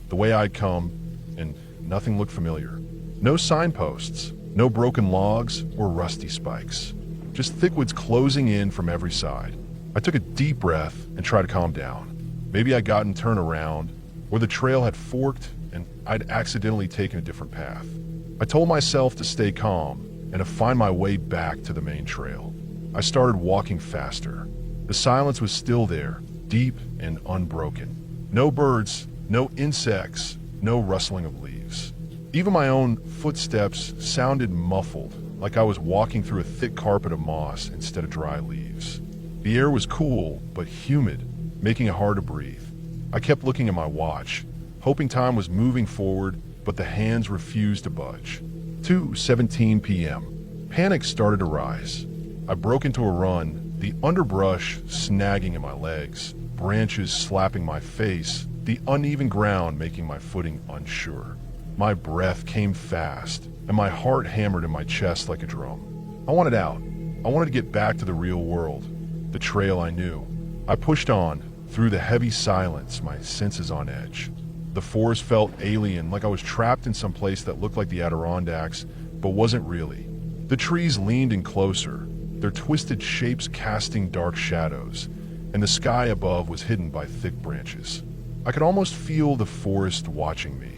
Speaker 1: the way I'd come, and nothing looked familiar. No signposts, no broken logs or rusty spikes. Just thick woods closing in from every side. I took a deep breath and tried to calm down. Maybe I'd gotten turned around, or the trail had forked and I'd accidentally taken a different path. I told myself to stay calm and to find my way back to the main trail. I started walking faster. The silence was still there, deep and unbroken. No birds, no insects, no rustling of leaves. Even my own footsteps sounded muffled, like I was walking through a thick carpet of moss instead of dry leaves. The air was cool, but humid, making it hard to breathe. I kept looking at my watch, hoping time was moving forward, but the hands refused to budge. 2:17 p.m. Panic started to rise. I broke into a run, the underbrush snagging in my legs, branches slapping my face, the uneven ground making my footing unsure. My breath came fast, and my heart hammered in my chest like a drum. I wanted out. I wanted to get back to the real world, the trail I knew. I pushed on, through the heavy silence, my senses on edge. The forest felt alien, like I was trapped in some place that looked like the Adirondacks, but wasn't really. The trees leaned in closer, their twisted shapes casting dark shadows, and the sky above was hidden by thick branches. I could almost feel the forest watching me,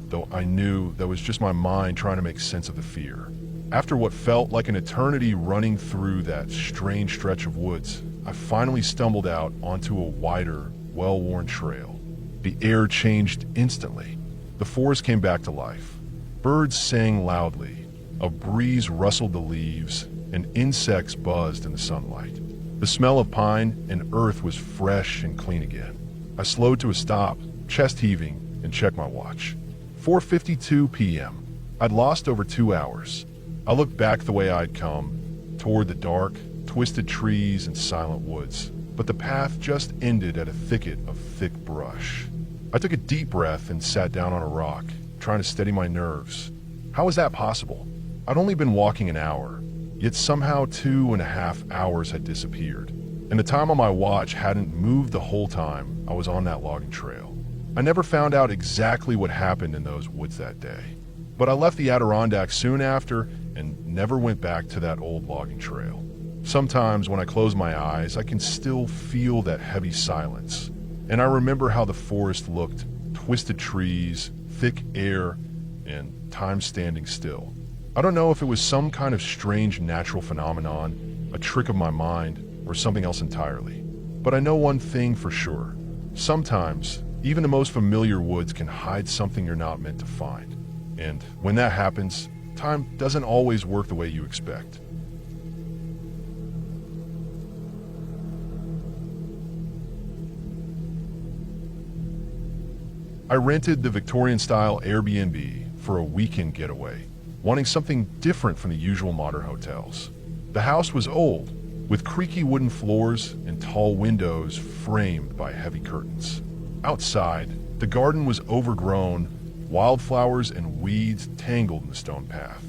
Speaker 1: though I knew that was just my mind trying to make sense of the fear. After what felt like an eternity running through that strange stretch of woods, I finally stumbled out onto a wider, well-worn trail. The air changed instantly. The forest came back to life. Birds sang loudly, a breeze rustled the leaves, and insects buzzed in the sunlight. The smell of pine and earth was fresh and clean again. I slowed to a stop, chest heaving, and checked my watch. 4:52 p.m. I'd lost over 2 hours. I looked back the way I'd come, toward the dark, twisted trees and silent woods, but the path just ended at a thicket of thick brush. I took a deep breath and sat down on a rock, trying to steady my nerves. How was that possible? I'd only been walking an hour, yet somehow 2.5 hours had disappeared, and the time on my watch hadn't moved the whole time I was on that logging trail. I never found out exactly what happened in those woods that day, but I left the Adirondacks soon after and never went back to that old logging trail. Sometimes when I close my eyes, I can still feel that heavy silence, and I remember how the forest looked: twisted trees, thick air, and time standing still. I don't know if it was some kind of strange natural phenomenon, a trick of my mind, or something else entirely. But I know one thing for sure. Sometimes, even the most familiar woods can hide something you're not meant to find. And when that happens, time doesn't always work the way you expect. I rented the Victorian-style Airbnb for a weekend getaway, wanting something different from the usual modern hotels. The house was old, with creaky wooden floors and tall windows framed by heavy curtains. Outside, the garden was overgrown, wildflowers and weeds tangled in the stone path.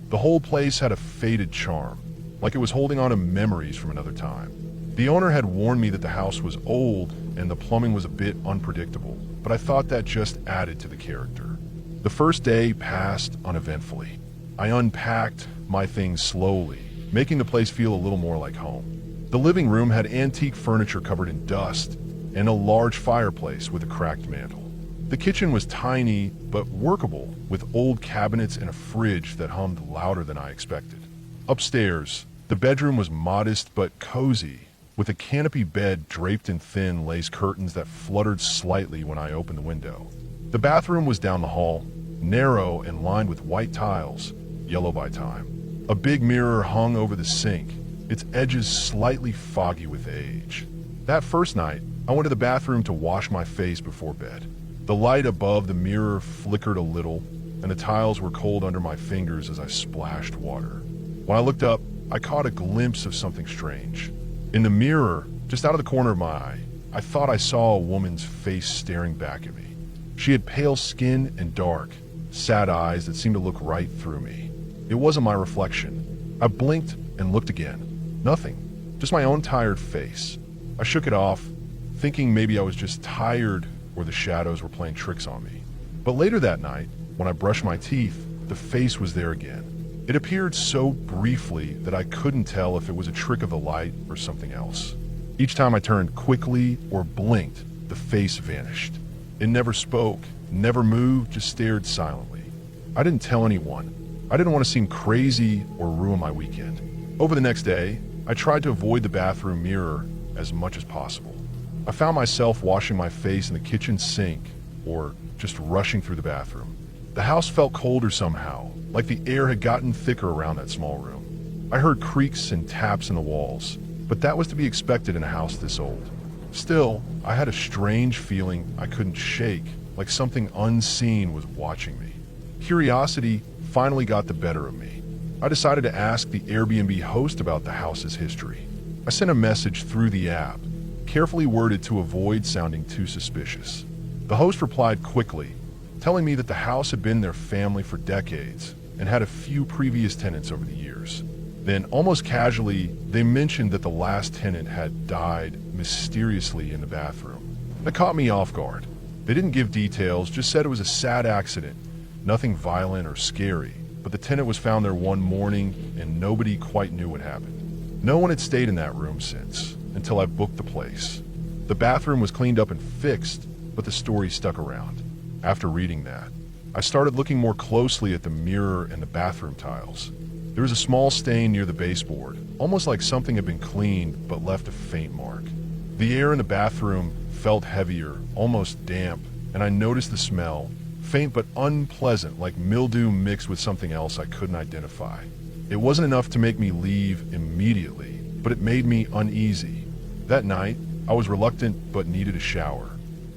Speaker 1: The whole place had a faded charm, like it was holding on to memories from another time. The owner had warned me that the house was old and the plumbing was a bit unpredictable, but I thought that just added to the character. The first day passed uneventfully. I unpacked my things slowly, making the place feel a little more like home. The living room had antique furniture covered in dust and a large fireplace with a cracked mantel. The kitchen was tiny but workable, with old cabinets and a fridge that hummed louder than I expected. Upstairs, the bedroom was modest but cozy, with a canopy bed draped in thin lace curtains that fluttered slightly when I opened the window. The bathroom was down the hall, narrow and lined with white tiles, yellow by time. A big mirror hung over the sink, its edges slightly foggy with age. That first night, I went to the bathroom to wash my face before bed. The light above the mirror flickered a little, and the tiles were cold under my fingers as I splashed water. When I looked up, I caught a glimpse of something strange. In the mirror, just out of the corner of my eye, I thought I saw a woman's face staring back at me. She had pale skin and dark, sad eyes that seemed to look right through me. It wasn't my reflection. I blinked and looked again. Nothing, just my own tired face. I shook it off, thinking maybe I was just tired or the shadows were playing tricks on me. But later that night, when I brushed my teeth, the face was there again. It appeared so briefly that I couldn't tell if it was a trick of the light or something else. Each time I turned quickly or blinked, the face vanished. It never spoke, never moved, just stared silently. I didn't tell anyone. I didn't want to seem crazy or ruin my weekend. Over the next day, I tried to avoid the bathroom mirror as much as possible. I found myself washing my face in the kitchen sink or just rushing through the bathroom. The house felt colder somehow, like the air had gotten thicker around that small room. I heard creaks and taps in the walls, but that was to be expected in a house this old. Still, I had a strange feeling I couldn't shake, like something unseen was watching me. Curiosity finally got the better of me. I decided to ask the Airbnb host about the house's history. I sent a message through the app, carefully worded to avoid sounding too suspicious. The host replied quickly, telling me that the house had been their family for decades and had a few previous tenants over the years. Then, almost casually, they mentioned that the last tenant had died mysteriously in the bathroom. That caught me off guard. They didn't give details, just said it was a sad accident, nothing violent or scary, but the tenant was found there one morning and nobody quite knew what happened. No one had stayed in that room since, until I booked the place. The bathroom was cleaned up and fixed, but the story stuck around. After reading that, I started looking more closely at the mirror and the bathroom tiles. There was a small stain near the baseboard, almost like something had been cleaned but left a faint mark. The air in the bathroom felt heavier, almost damp, and I noticed the smell, faint but unpleasant, like mildew mixed with something else I couldn't identify. It wasn't enough to make me leave immediately, but it made me uneasy. That night, I was reluctant but needed a shower.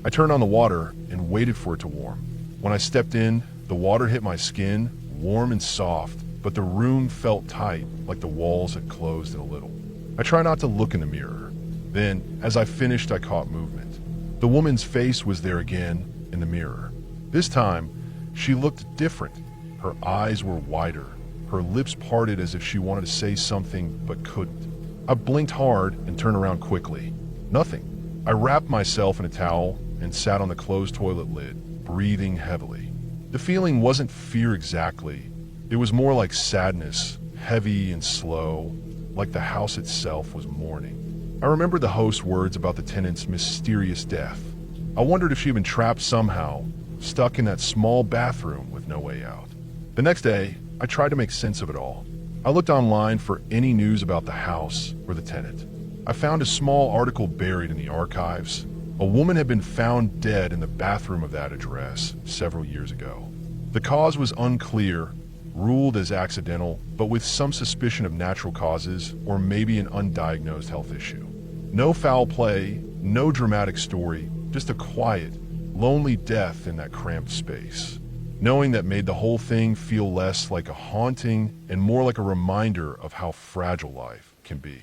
Speaker 1: I turned on the water and waited for it to warm. When I stepped in, the water hit my skin, warm and soft, but the room felt tight, like the walls had closed in a little. I tried not to look in the mirror. Then, as I finished, I caught movement. The woman's face was there again, in the mirror. This time, she looked different. Her eyes were wider, her lips parted as if she wanted to say something but couldn't. I blinked hard and turned around quickly. Nothing. I wrapped myself in a towel, and sat on the closed toilet lid, breathing heavily. The feeling wasn't fear exactly. It was more like sadness, heavy and slow, like the house itself was mourning. I remembered the host's words about the tenant's mysterious death. I wondered if she'd been trapped somehow, stuck in that small bathroom with no way out. The next day, I tried to make sense of it all. I looked online for any news about the house or the tenant. I found a small article buried in the archives. A woman had been found dead in the bathroom of that address several years ago. The cause was unclear, ruled as accidental, but with some suspicion of natural causes or maybe an undiagnosed health issue. No foul play, no dramatic story, just a quiet, lonely death in that cramped space. Knowing that made the whole thing feel less like a haunting and more like a reminder of how fragile life can be.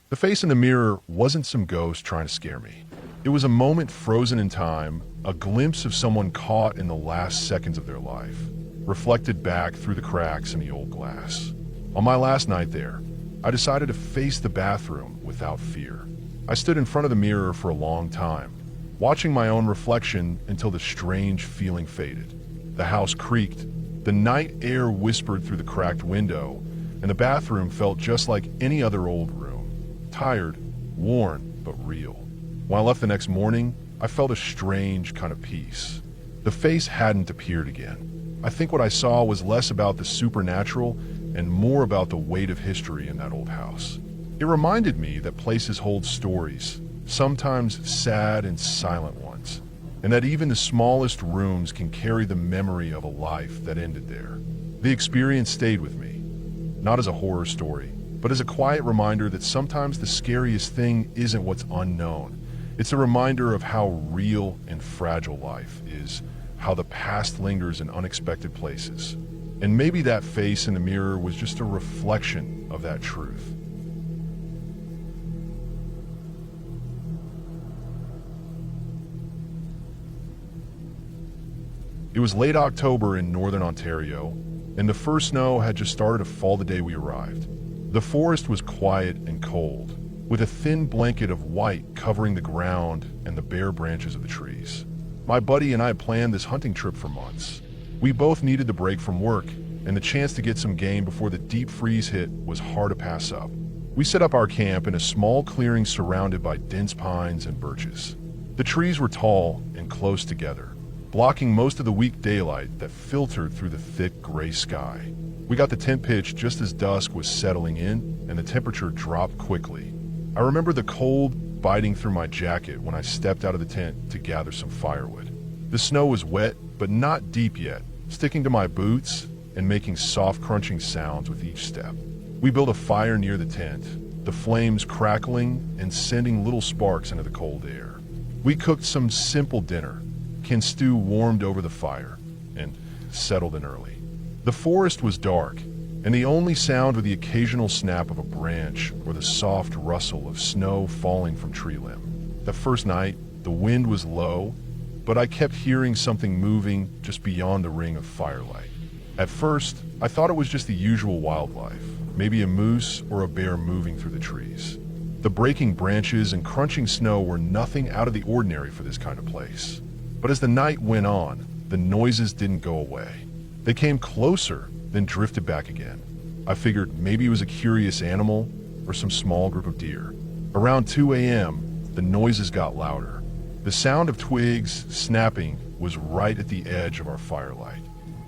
Speaker 1: The face in the mirror wasn't some ghost trying to scare me. It was a moment frozen in time, a glimpse of someone caught in the last seconds of their life, reflected back through the cracks in the old glass. On my last night there, I decided to face the bathroom without fear. I stood in front of the mirror for a long time, watching my own reflection until the strange feeling faded. The house creaked, the night air whispered through the cracked window, and the bathroom felt just like any other old room. Tired, worn, but real. When I left the next morning, I felt a strange kind of peace. The face hadn't appeared again. I think what I saw was less about the supernatural and more about the weight of history in that old house. It reminded me that places hold stories, sometimes sad and silent ones, and that even the smallest rooms can carry the memory of a life that ended there. The experience stayed with me, not as a horror story, but as a quiet reminder that sometimes the scariest thing isn't what's unknown. It's a reminder of how real and fragile life is, how the past lingers in unexpected places. And maybe that face in the mirror was just a reflection of that truth. It was late October in northern Ontario, and the first snow had just started to fall the day we arrived. The forest was quiet and cold, with a thin blanket of white covering the ground and the bare branches of the trees. My buddy and I had planned this hunting trip for months. We both needed the break from work, and the chance to get some game before the deep freeze hit was hard to pass up. We set up our camp in a small clearing surrounded by dense pines and birches. The trees were tall and close together, blocking most of the weak daylight that filtered through the thick gray sky. We got the tent pitched just as dusk was settling in and the temperature dropped quickly. I remember the cold biting through my jacket when I stepped out of the tent to gather some firewood. The snow was wet, but not deep yet, sticking to my boots and making soft crunching sounds with each step. We built a fire near the tent, the flames crackling and sending little sparks into the cold air. We cooked some simple dinner, canned stew warmed over the fire, and settled in early. The forest was dark, and the only sound was the occasional snap of a branch or the soft rustle of snow falling from tree limb. The first night, the wind was low, but I kept hearing something moving just beyond the ring of firelight. At first, I thought it was just the usual wildlife, maybe a moose or a bear moving through the trees. The breaking branches and crunching snow were nothing out of the ordinary for this kind of place. But as the night went on, the noises didn't go away. They came closer, then drifted back again. I figured maybe it was a curious animal or some small group of deer. Around 2 a.m., the noises got louder. The sound of twigs snapping was right at the edge of our firelight.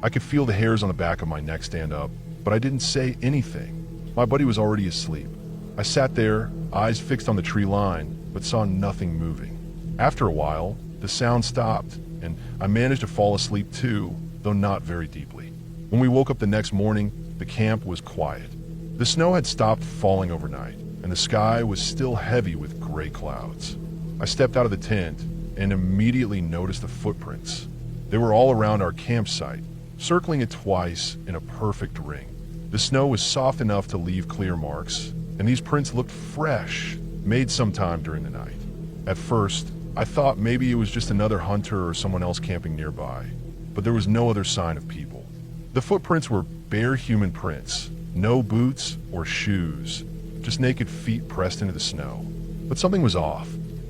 Speaker 1: I could feel the hairs on the back of my neck stand up, but I didn't say anything. My buddy was already asleep. I sat there, eyes fixed on the tree line, but saw nothing moving. After a while, the sound stopped, and I managed to fall asleep too, though not very deeply. When we woke up the next morning, the camp was quiet. The snow had stopped falling overnight, and the sky was still heavy with gray clouds. I stepped out of the tent and immediately noticed the footprints. They were all around our campsite, circling it twice in a perfect ring. The snow was soft enough to leave clear marks, and these prints looked fresh, made sometime during the night. At first, I thought maybe it was just another hunter or someone else camping nearby, but there was no other sign of people. The footprints were bare human prints, no boots or shoes, just naked feet pressed into the snow. But something was off.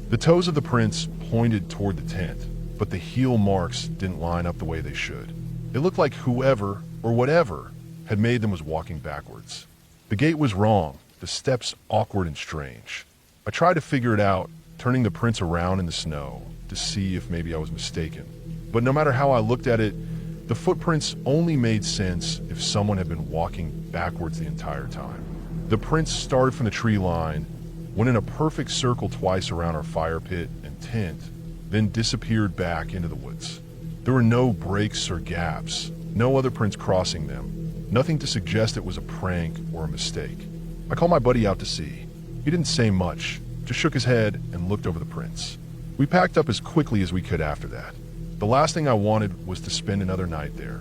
Speaker 1: The toes of the prints pointed toward the tent, but the heel marks didn't line up the way they should. It looked like whoever, or whatever, had made them was walking backwards. The gait was wrong, the steps awkward and strange. I tried to figure it out, turning the prints around in the snow to see if maybe I was mistaken. But no matter how I looked at it, the footprints only made sense if someone had been walking backwards the entire time. The prints started from the tree line, went in a perfect circle twice around our fire pit and tent, then disappeared back into the woods. There were no breaks or gaps, no other prints crossing them, nothing to suggest it was a prank or a mistake. I called my buddy out to see. He didn't say much, just shook his head and looked over the prints. We packed up as quickly as we could after that. The last thing I wanted was to spend another night there.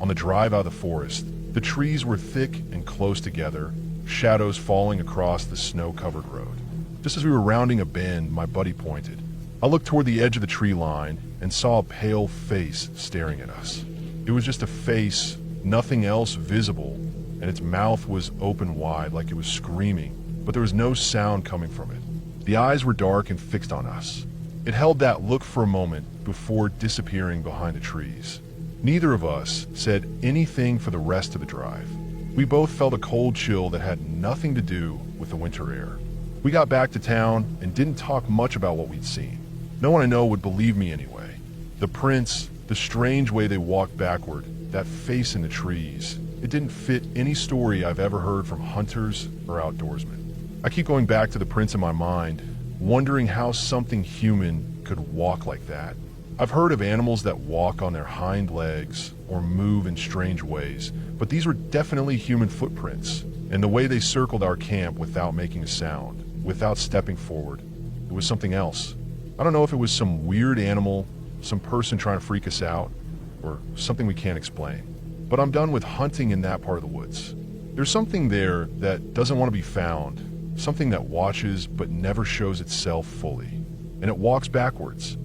Speaker 1: On the drive out of the forest, the trees were thick and close together, shadows falling across the snow-covered road. Just as we were rounding a bend, my buddy pointed. I looked toward the edge of the tree line and saw a pale face staring at us. It was just a face, nothing else visible, and its mouth was open wide like it was screaming, but there was no sound coming from it. The eyes were dark and fixed on us. It held that look for a moment before disappearing behind the trees. Neither of us said anything for the rest of the drive. We both felt a cold chill that had nothing to do with the winter air. We got back to town and didn't talk much about what we'd seen. No one I know would believe me anyway. The prints, the strange way they walked backward, that face in the trees, it didn't fit any story I've ever heard from hunters or outdoorsmen. I keep going back to the prints in my mind, wondering how something human could walk like that. I've heard of animals that walk on their hind legs or move in strange ways, but these were definitely human footprints, and the way they circled our camp without making a sound, without stepping forward, it was something else. I don't know if it was some weird animal, some person trying to freak us out, or something we can't explain. But I'm done with hunting in that part of the woods. There's something there that doesn't want to be found, something that watches but never shows itself fully, and it walks backwards.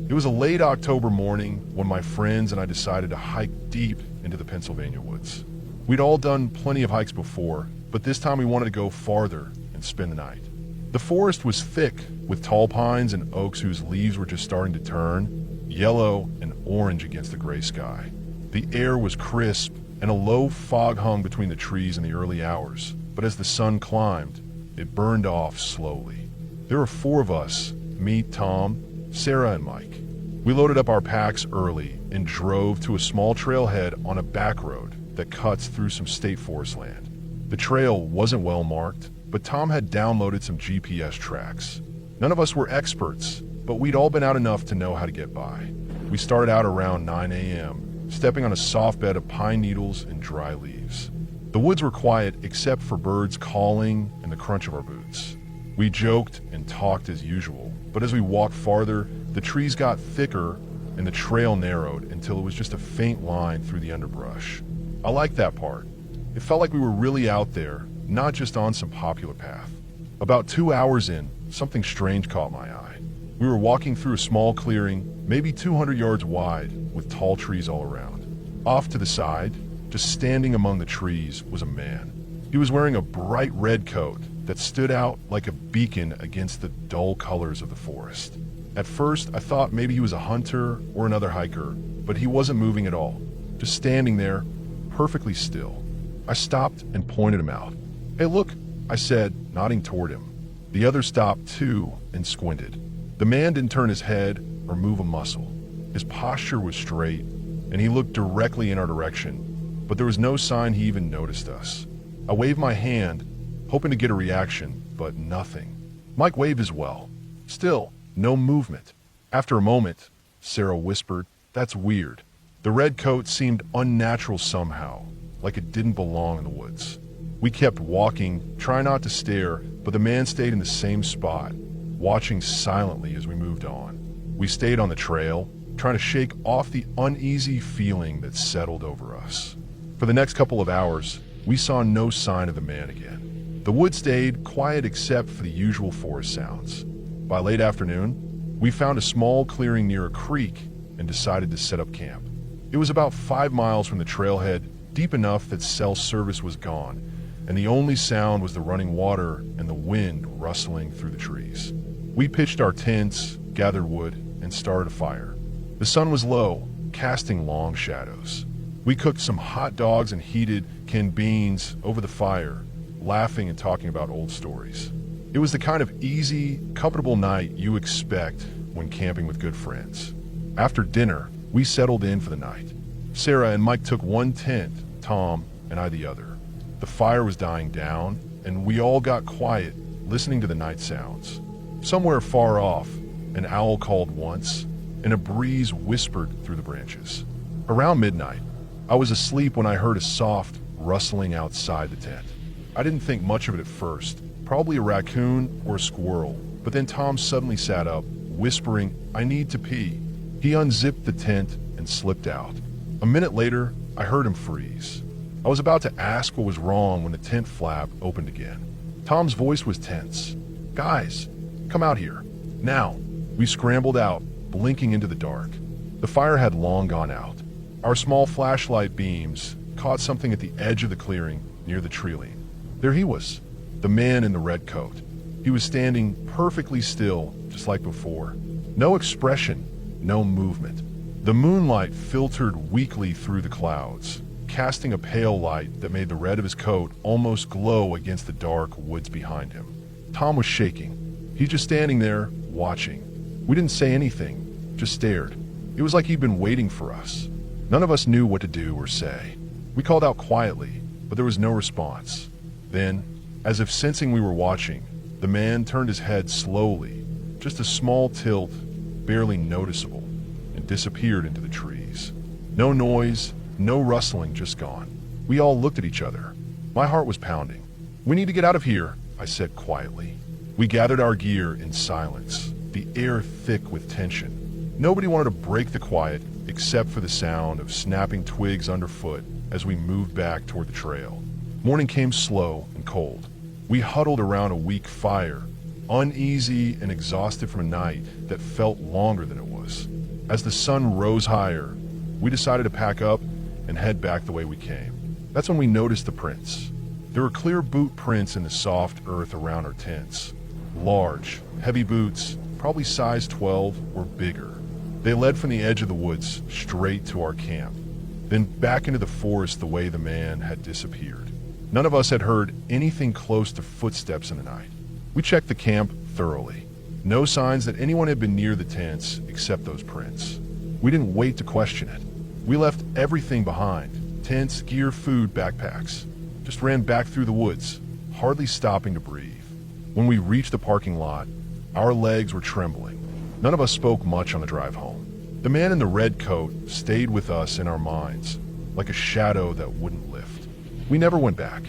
Speaker 1: It was a late October morning when my friends and I decided to hike deep into the Pennsylvania woods. We'd all done plenty of hikes before, but this time we wanted to go farther and spend the night. The forest was thick with tall pines and oaks whose leaves were just starting to turn, yellow and orange against the gray sky. The air was crisp and a low fog hung between the trees in the early hours, but as the sun climbed, it burned off slowly. There were 4 of us, me, Tom, Sarah, and Mike. We loaded up our packs early and drove to a small trailhead on a back road that cuts through some state forest land. The trail wasn't well marked, but Tom had downloaded some GPS tracks. None of us were experts, but we'd all been out enough to know how to get by. We started out around 9 a.m., stepping on a soft bed of pine needles and dry leaves. The woods were quiet except for birds calling and the crunch of our boots. We joked and talked as usual, but as we walked farther, the trees got thicker and the trail narrowed until it was just a faint line through the underbrush. I liked that part. It felt like we were really out there, not just on some popular path. About 2 hours in, something strange caught my eye. We were walking through a small clearing, maybe 200 yards wide, with tall trees all around. Off to the side, just standing among the trees, was a man. He was wearing a bright red coat that stood out like a beacon against the dull colors of the forest. At first, I thought maybe he was a hunter or another hiker, but he wasn't moving at all, just standing there, perfectly still. I stopped and pointed him out. "Hey, look," I said, nodding toward him. The other stopped too and squinted. The man didn't turn his head or move a muscle. His posture was straight, and he looked directly in our direction, but there was no sign he even noticed us. I waved my hand, hoping to get a reaction, but nothing. Mike waved as well. Still, no movement. After a moment, Sarah whispered, "That's weird." The red coat seemed unnatural somehow, like it didn't belong in the woods. We kept walking, trying not to stare, but the man stayed in the same spot, watching silently as we moved on. We stayed on the trail, trying to shake off the uneasy feeling that settled over us. For the next couple of hours, we saw no sign of the man again. The woods stayed quiet except for the usual forest sounds. By late afternoon, we found a small clearing near a creek and decided to set up camp. It was about 5 miles from the trailhead deep enough that cell service was gone, and the only sound was the running water and the wind rustling through the trees. We pitched our tents, gathered wood, and started a fire. The sun was low, casting long shadows. We cooked some hot dogs and heated canned beans over the fire, laughing and talking about old stories. It was the kind of easy, comfortable night you expect when camping with good friends. After dinner, we settled in for the night. Sarah and Mike took one tent, Tom and I the other. The fire was dying down, and we all got quiet, listening to the night sounds. Somewhere far off, an owl called once, and a breeze whispered through the branches. Around midnight, I was asleep when I heard a soft rustling outside the tent. I didn't think much of it at first, probably a raccoon or a squirrel, but then Tom suddenly sat up, whispering, "I need to pee." He unzipped the tent and slipped out. A minute later, I heard him freeze. I was about to ask what was wrong when the tent flap opened again. Tom's voice was tense. "Guys, come out here. Now." We scrambled out, blinking into the dark. The fire had long gone out. Our small flashlight beams caught something at the edge of the clearing near the tree line. There he was, the man in the red coat. He was standing perfectly still, just like before. No expression, no movement. The moonlight filtered weakly through the clouds, casting a pale light that made the red of his coat almost glow against the dark woods behind him. Tom was shaking. He's just standing there, watching. We didn't say anything, just stared. It was like he'd been waiting for us. None of us knew what to do or say. We called out quietly, but there was no response. Then, as if sensing we were watching, the man turned his head slowly, just a small tilt, barely noticeable, and disappeared into the trees. No noise, no rustling, just gone. We all looked at each other. My heart was pounding. "We need to get out of here," I said quietly. We gathered our gear in silence, the air thick with tension. Nobody wanted to break the quiet except for the sound of snapping twigs underfoot as we moved back toward the trail. Morning came slow and cold. We huddled around a weak fire, uneasy and exhausted from a night that felt longer than it was. As the sun rose higher, we decided to pack up and head back the way we came. That's when we noticed the prints. There were clear boot prints in the soft earth around our tents. Large, heavy boots, probably size 12 or bigger. They led from the edge of the woods straight to our camp, then back into the forest the way the man had disappeared. None of us had heard anything close to footsteps in the night. We checked the camp thoroughly. No signs that anyone had been near the tents except those prints. We didn't wait to question it. We left everything behind: tents, gear, food, backpacks. Just ran back through the woods, hardly stopping to breathe. When we reached the parking lot, our legs were trembling. None of us spoke much on the drive home. The man in the red coat stayed with us in our minds, like a shadow that wouldn't lift. We never went back.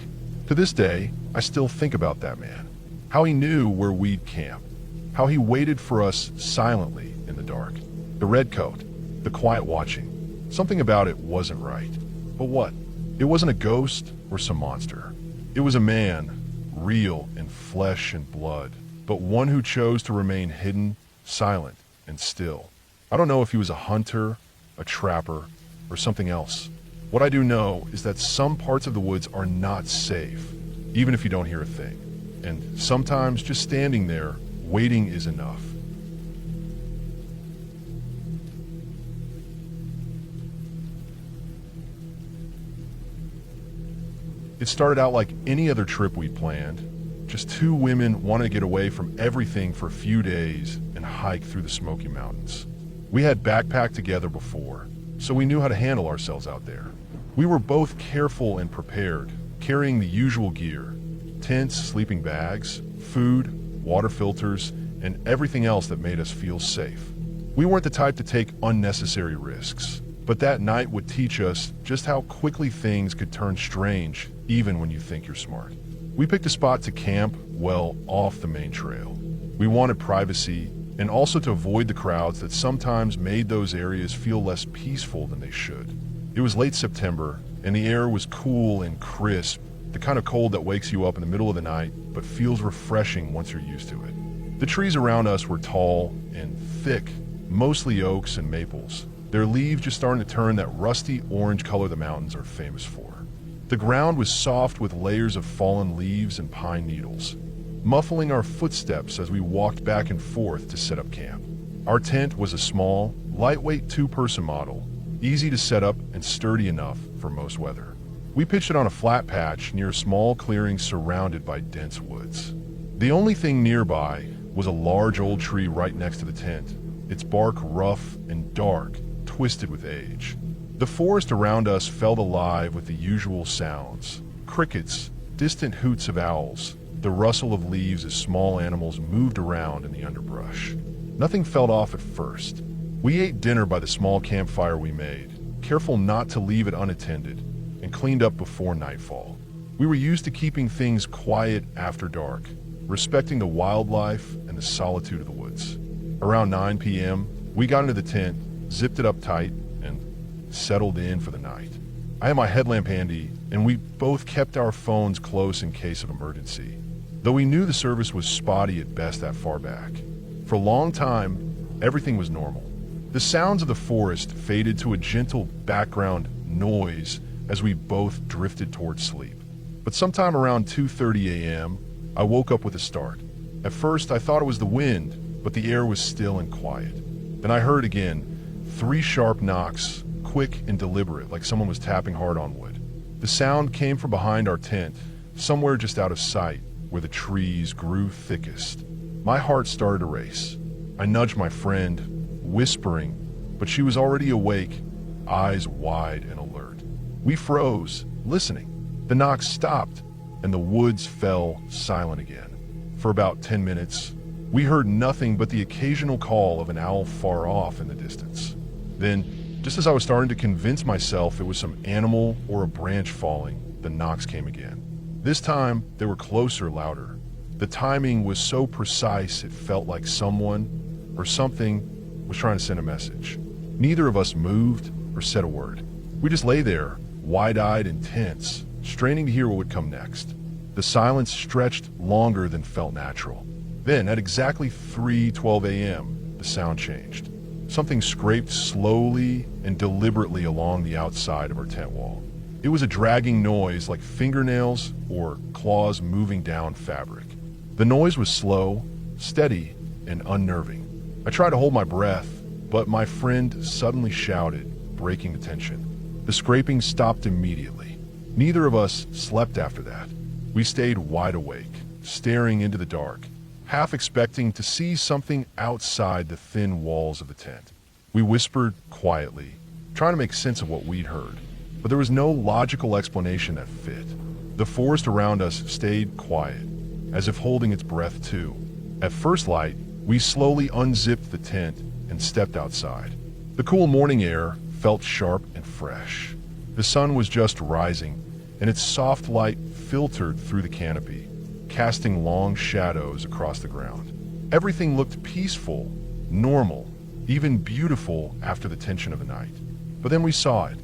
Speaker 1: To this day, I still think about that man. How he knew where we'd camp. How he waited for us silently in the dark. The red coat, the quiet watching. Something about it wasn't right. But what? It wasn't a ghost or some monster. It was a man, real in flesh and blood, but one who chose to remain hidden, silent, and still. I don't know if he was a hunter, a trapper, or something else. What I do know is that some parts of the woods are not safe, even if you don't hear a thing. And sometimes just standing there, waiting is enough. It started out like any other trip we'd planned. Just two women wanted to get away from everything for a few days and hike through the Smoky Mountains. We had backpacked together before, so we knew how to handle ourselves out there. We were both careful and prepared, carrying the usual gear: tents, sleeping bags, food, water filters, and everything else that made us feel safe. We weren't the type to take unnecessary risks, but that night would teach us just how quickly things could turn strange even when you think you're smart. We picked a spot to camp well off the main trail. We wanted privacy and also to avoid the crowds that sometimes made those areas feel less peaceful than they should. It was late September and the air was cool and crisp, the kind of cold that wakes you up in the middle of the night but feels refreshing once you're used to it. The trees around us were tall and thick, mostly oaks and maples, their leaves just starting to turn that rusty orange color the mountains are famous for. The ground was soft with layers of fallen leaves and pine needles, muffling our footsteps as we walked back and forth to set up camp. Our tent was a small, lightweight two-person model, easy to set up and sturdy enough for most weather. We pitched it on a flat patch near a small clearing surrounded by dense woods. The only thing nearby was a large old tree right next to the tent, its bark rough and dark, twisted with age. The forest around us felt alive with the usual sounds: crickets, distant hoots of owls, the rustle of leaves as small animals moved around in the underbrush. Nothing felt off at first. We ate dinner by the small campfire we made, careful not to leave it unattended, and cleaned up before nightfall. We were used to keeping things quiet after dark, respecting the wildlife and the solitude of the woods. Around 9 p.m., we got into the tent, zipped it up tight, and settled in for the night. I had my headlamp handy, and we both kept our phones close in case of emergency, though we knew the service was spotty at best that far back. For a long time, everything was normal. The sounds of the forest faded to a gentle background noise as we both drifted towards sleep. But sometime around 2:30 a.m., I woke up with a start. At first, I thought it was the wind, but the air was still and quiet. Then I heard again 3 sharp knocks, quick and deliberate, like someone was tapping hard on wood. The sound came from behind our tent, somewhere just out of sight, where the trees grew thickest. My heart started to race. I nudged my friend, whispering, but she was already awake, eyes wide and alert. We froze, listening. The knocks stopped, and the woods fell silent again. For about 10 minutes, we heard nothing but the occasional call of an owl far off in the distance. Then, just as I was starting to convince myself it was some animal or a branch falling, the knocks came again. This time, they were closer, louder. The timing was so precise it felt like someone or something was trying to send a message. Neither of us moved or said a word. We just lay there, wide-eyed and tense, straining to hear what would come next. The silence stretched longer than felt natural. Then, at exactly 3:12 a.m., the sound changed. Something scraped slowly and deliberately along the outside of our tent wall. It was a dragging noise like fingernails or claws moving down fabric. The noise was slow, steady, and unnerving. I tried to hold my breath, but my friend suddenly shouted, breaking the tension. The scraping stopped immediately. Neither of us slept after that. We stayed wide awake, staring into the dark, half expecting to see something outside the thin walls of the tent. We whispered quietly, trying to make sense of what we'd heard, but there was no logical explanation that fit. The forest around us stayed quiet, as if holding its breath too. At first light, we slowly unzipped the tent and stepped outside. The cool morning air felt sharp and fresh. The sun was just rising, and its soft light filtered through the canopy, casting long shadows across the ground. Everything looked peaceful, normal, even beautiful after the tension of the night. But then we saw it.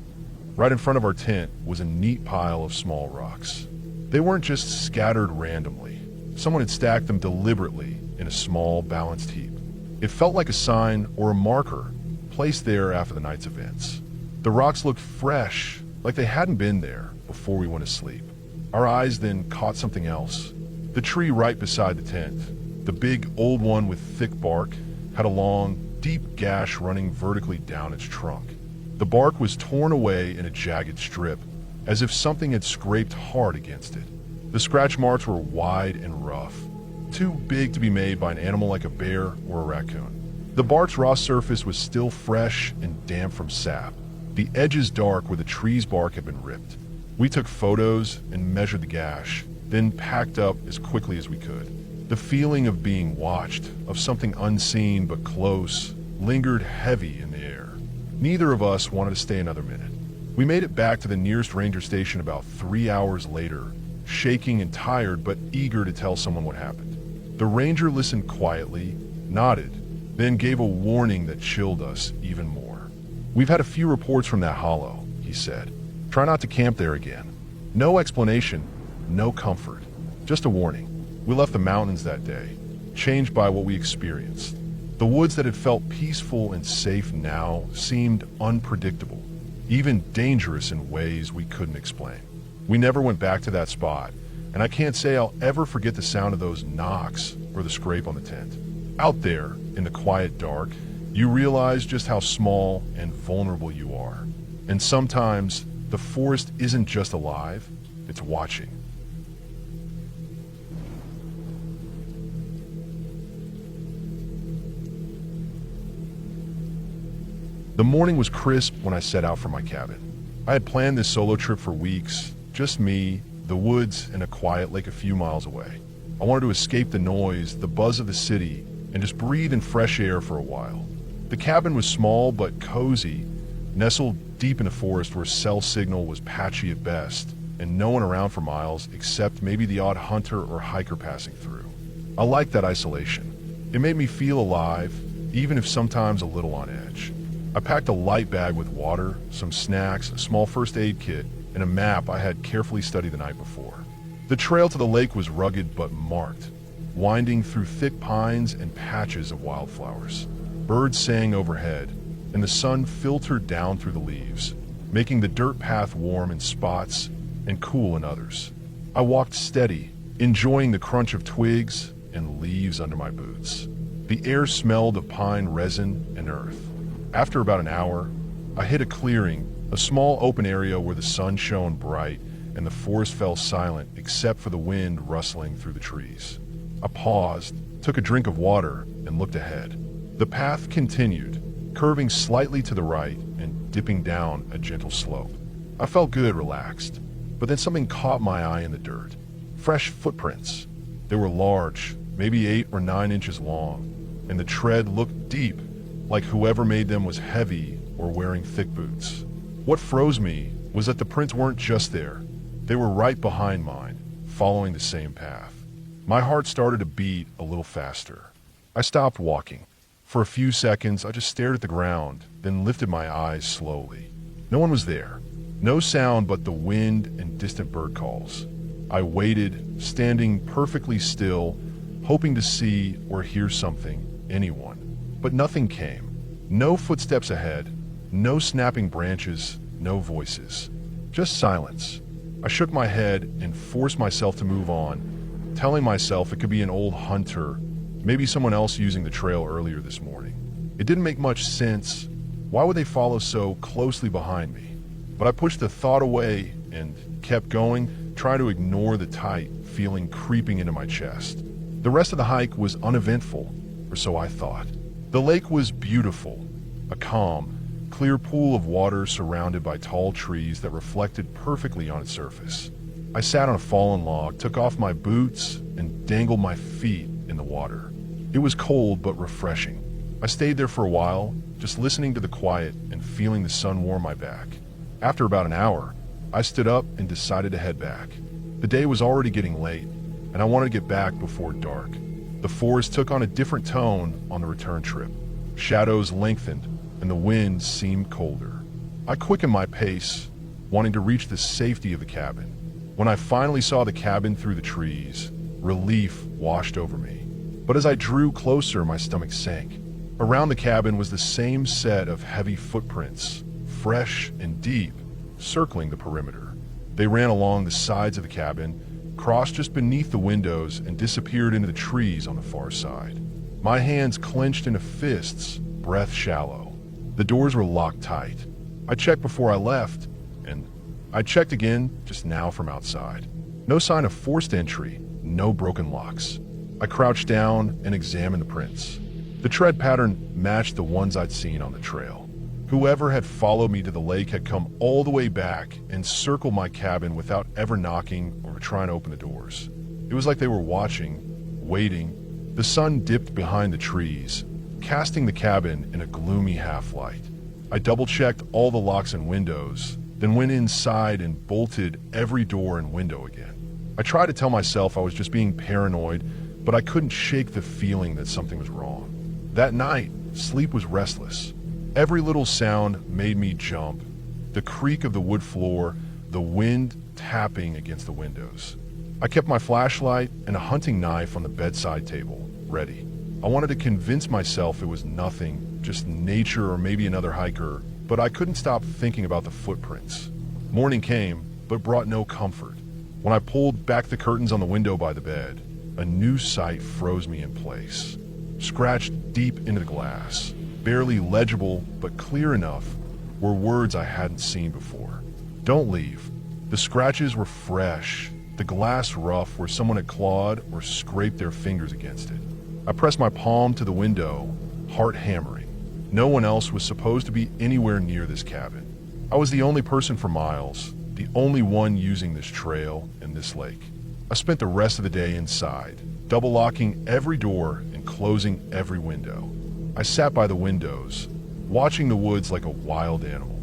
Speaker 1: Right in front of our tent was a neat pile of small rocks. They weren't just scattered randomly. Someone had stacked them deliberately in a small, balanced heap. It felt like a sign or a marker placed there after the night's events. The rocks looked fresh, like they hadn't been there before we went to sleep. Our eyes then caught something else. The tree right beside the tent, the big old one with thick bark, had a long, deep gash running vertically down its trunk. The bark was torn away in a jagged strip, as if something had scraped hard against it. The scratch marks were wide and rough, too big to be made by an animal like a bear or a raccoon. The bark's raw surface was still fresh and damp from sap, the edges dark where the tree's bark had been ripped. We took photos and measured the gash, then packed up as quickly as we could. The feeling of being watched, of something unseen but close, lingered heavy in the air. Neither of us wanted to stay another minute. We made it back to the nearest ranger station about 3 hours later, shaking and tired but eager to tell someone what happened. The ranger listened quietly, nodded, then gave a warning that chilled us even more. "We've had a few reports from that hollow," he said. "Try not to camp there again. No explanation, no comfort, just a warning. We left the mountains that day, changed by what we experienced. The woods that had felt peaceful and safe now seemed unpredictable, even dangerous in ways we couldn't explain." We never went back to that spot, and I can't say I'll ever forget the sound of those knocks or the scrape on the tent. Out there, in the quiet dark, you realize just how small and vulnerable you are. And sometimes, the forest isn't just alive, it's watching. The morning was crisp when I set out for my cabin. I had planned this solo trip for weeks, just me, the woods, and a quiet lake a few miles away. I wanted to escape the noise, the buzz of the city, and just breathe in fresh air for a while. The cabin was small but cozy, nestled deep in a forest where cell signal was patchy at best, and no one around for miles except maybe the odd hunter or hiker passing through. I liked that isolation. It made me feel alive, even if sometimes a little on edge. I packed a light bag with water, some snacks, a small first aid kit, and a map I had carefully studied the night before. The trail to the lake was rugged but marked, winding through thick pines and patches of wildflowers. Birds sang overhead, and the sun filtered down through the leaves, making the dirt path warm in spots and cool in others. I walked steady, enjoying the crunch of twigs and leaves under my boots. The air smelled of pine resin and earth. After about an hour, I hit a clearing, a small open area where the sun shone bright and the forest fell silent except for the wind rustling through the trees. I paused, took a drink of water, and looked ahead. The path continued, curving slightly to the right and dipping down a gentle slope. I felt good, relaxed, but then something caught my eye in the dirt. Fresh footprints. They were large, maybe 8 or 9 inches long, and the tread looked deep, like whoever made them was heavy or wearing thick boots. What froze me was that the prints weren't just there. They were right behind mine, following the same path. My heart started to beat a little faster. I stopped walking. For a few seconds, I just stared at the ground, then lifted my eyes slowly. No one was there. No sound but the wind and distant bird calls. I waited, standing perfectly still, hoping to see or hear something, anyone. But nothing came. No footsteps ahead, no snapping branches, no voices. Just silence. I shook my head and forced myself to move on, telling myself it could be an old hunter, maybe someone else using the trail earlier this morning. It didn't make much sense. Why would they follow so closely behind me? But I pushed the thought away and kept going, trying to ignore the tight feeling creeping into my chest. The rest of the hike was uneventful, or so I thought. The lake was beautiful, a calm, clear pool of water surrounded by tall trees that reflected perfectly on its surface. I sat on a fallen log, took off my boots, and dangled my feet in the water. It was cold but refreshing. I stayed there for a while, just listening to the quiet and feeling the sun warm my back. After about an hour, I stood up and decided to head back. The day was already getting late, and I wanted to get back before dark. The forest took on a different tone on the return trip. Shadows lengthened, and the wind seemed colder. I quickened my pace, wanting to reach the safety of the cabin. When I finally saw the cabin through the trees, relief washed over me. But as I drew closer, my stomach sank. Around the cabin was the same set of heavy footprints, fresh and deep, circling the perimeter. They ran along the sides of the cabin, crossed just beneath the windows, and disappeared into the trees on the far side. My hands clenched into fists, breath shallow. The doors were locked tight. I checked before I left, and I checked again just now from outside. No sign of forced entry, no broken locks. I crouched down and examined the prints. The tread pattern matched the ones I'd seen on the trail. Whoever had followed me to the lake had come all the way back and circled my cabin without ever knocking or trying to open the doors. It was like they were watching, waiting. The sun dipped behind the trees, casting the cabin in a gloomy half-light. I double-checked all the locks and windows, then went inside and bolted every door and window again. I tried to tell myself I was just being paranoid, but I couldn't shake the feeling that something was wrong. That night, sleep was restless. Every little sound made me jump. The creak of the wood floor, the wind tapping against the windows. I kept my flashlight and a hunting knife on the bedside table, ready. I wanted to convince myself it was nothing, just nature or maybe another hiker, but I couldn't stop thinking about the footprints. Morning came, but brought no comfort. When I pulled back the curtains on the window by the bed, a new sight froze me in place. Scratched deep into the glass, barely legible but clear enough, were words I hadn't seen before. "Don't leave." The scratches were fresh, the glass rough where someone had clawed or scraped their fingers against it. I pressed my palm to the window, heart hammering. No one else was supposed to be anywhere near this cabin. I was the only person for miles, the only one using this trail and this lake. I spent the rest of the day inside, double locking every door and closing every window. I sat by the windows, watching the woods like a wild animal.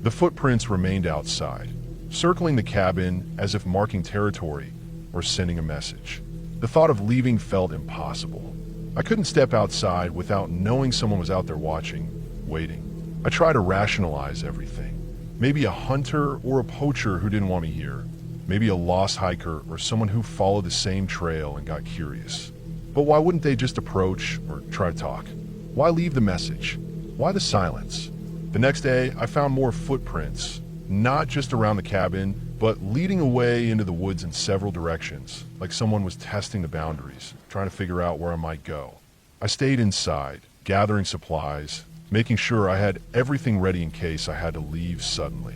Speaker 1: The footprints remained outside, circling the cabin as if marking territory or sending a message. The thought of leaving felt impossible. I couldn't step outside without knowing someone was out there watching, waiting. I tried to rationalize everything. Maybe a hunter or a poacher who didn't want me here. Maybe a lost hiker or someone who followed the same trail and got curious. But why wouldn't they just approach or try to talk? Why leave the message? Why the silence? The next day, I found more footprints, not just around the cabin, but leading away into the woods in several directions, like someone was testing the boundaries, trying to figure out where I might go. I stayed inside, gathering supplies, making sure I had everything ready in case I had to leave suddenly.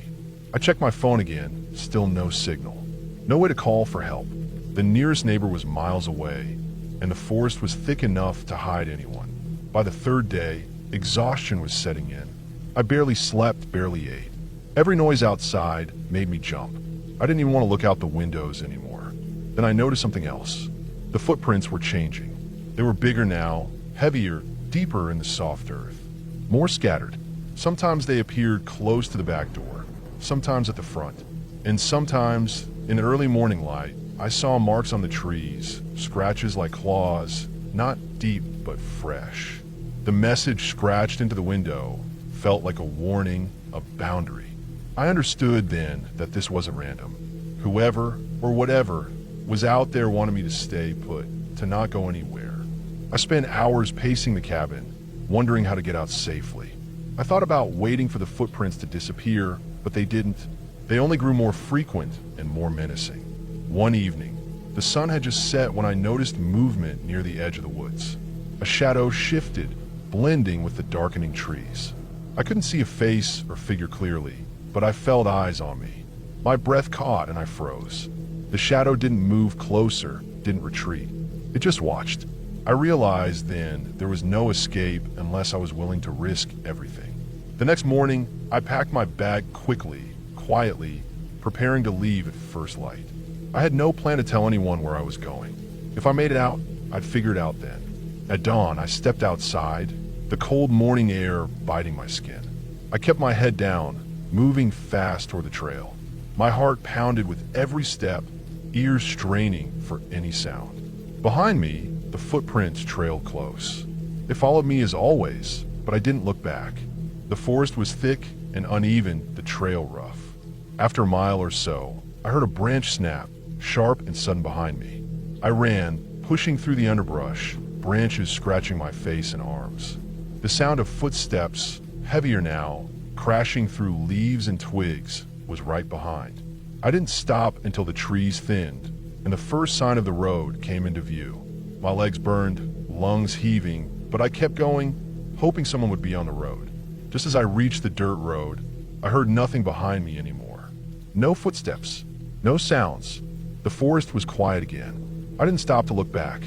Speaker 1: I checked my phone again, still no signal. No way to call for help. The nearest neighbor was miles away, and the forest was thick enough to hide anyone. By the third day, exhaustion was setting in. I barely slept, barely ate. Every noise outside made me jump. I didn't even want to look out the windows anymore. Then I noticed something else. The footprints were changing. They were bigger now, heavier, deeper in the soft earth. More scattered. Sometimes they appeared close to the back door, sometimes at the front, and sometimes, in the early morning light, I saw marks on the trees, scratches like claws, not deep but fresh. The message scratched into the window felt like a warning, a boundary. I understood then that this wasn't random. Whoever or whatever was out there wanted me to stay put, to not go anywhere. I spent hours pacing the cabin, wondering how to get out safely. I thought about waiting for the footprints to disappear, but they didn't. They only grew more frequent and more menacing. One evening, the sun had just set when I noticed movement near the edge of the woods. A shadow shifted, blending with the darkening trees. I couldn't see a face or figure clearly, but I felt eyes on me. My breath caught and I froze. The shadow didn't move closer, didn't retreat. It just watched. I realized then there was no escape unless I was willing to risk everything. The next morning, I packed my bag quickly, quietly, preparing to leave at first light. I had no plan to tell anyone where I was going. If I made it out, I'd figure it out then. At dawn, I stepped outside, the cold morning air biting my skin. I kept my head down, moving fast toward the trail. My heart pounded with every step, ears straining for any sound. Behind me, the footprints trailed close. They followed me as always, but I didn't look back. The forest was thick and uneven, the trail rough. After a mile or so, I heard a branch snap, sharp and sudden behind me. I ran, pushing through the underbrush, branches scratching my face and arms. The sound of footsteps, heavier now, crashing through leaves and twigs, was right behind. I didn't stop until the trees thinned, and the first sign of the road came into view. My legs burned, lungs heaving, but I kept going, hoping someone would be on the road. Just as I reached the dirt road, I heard nothing behind me anymore. No footsteps, no sounds. The forest was quiet again. I didn't stop to look back.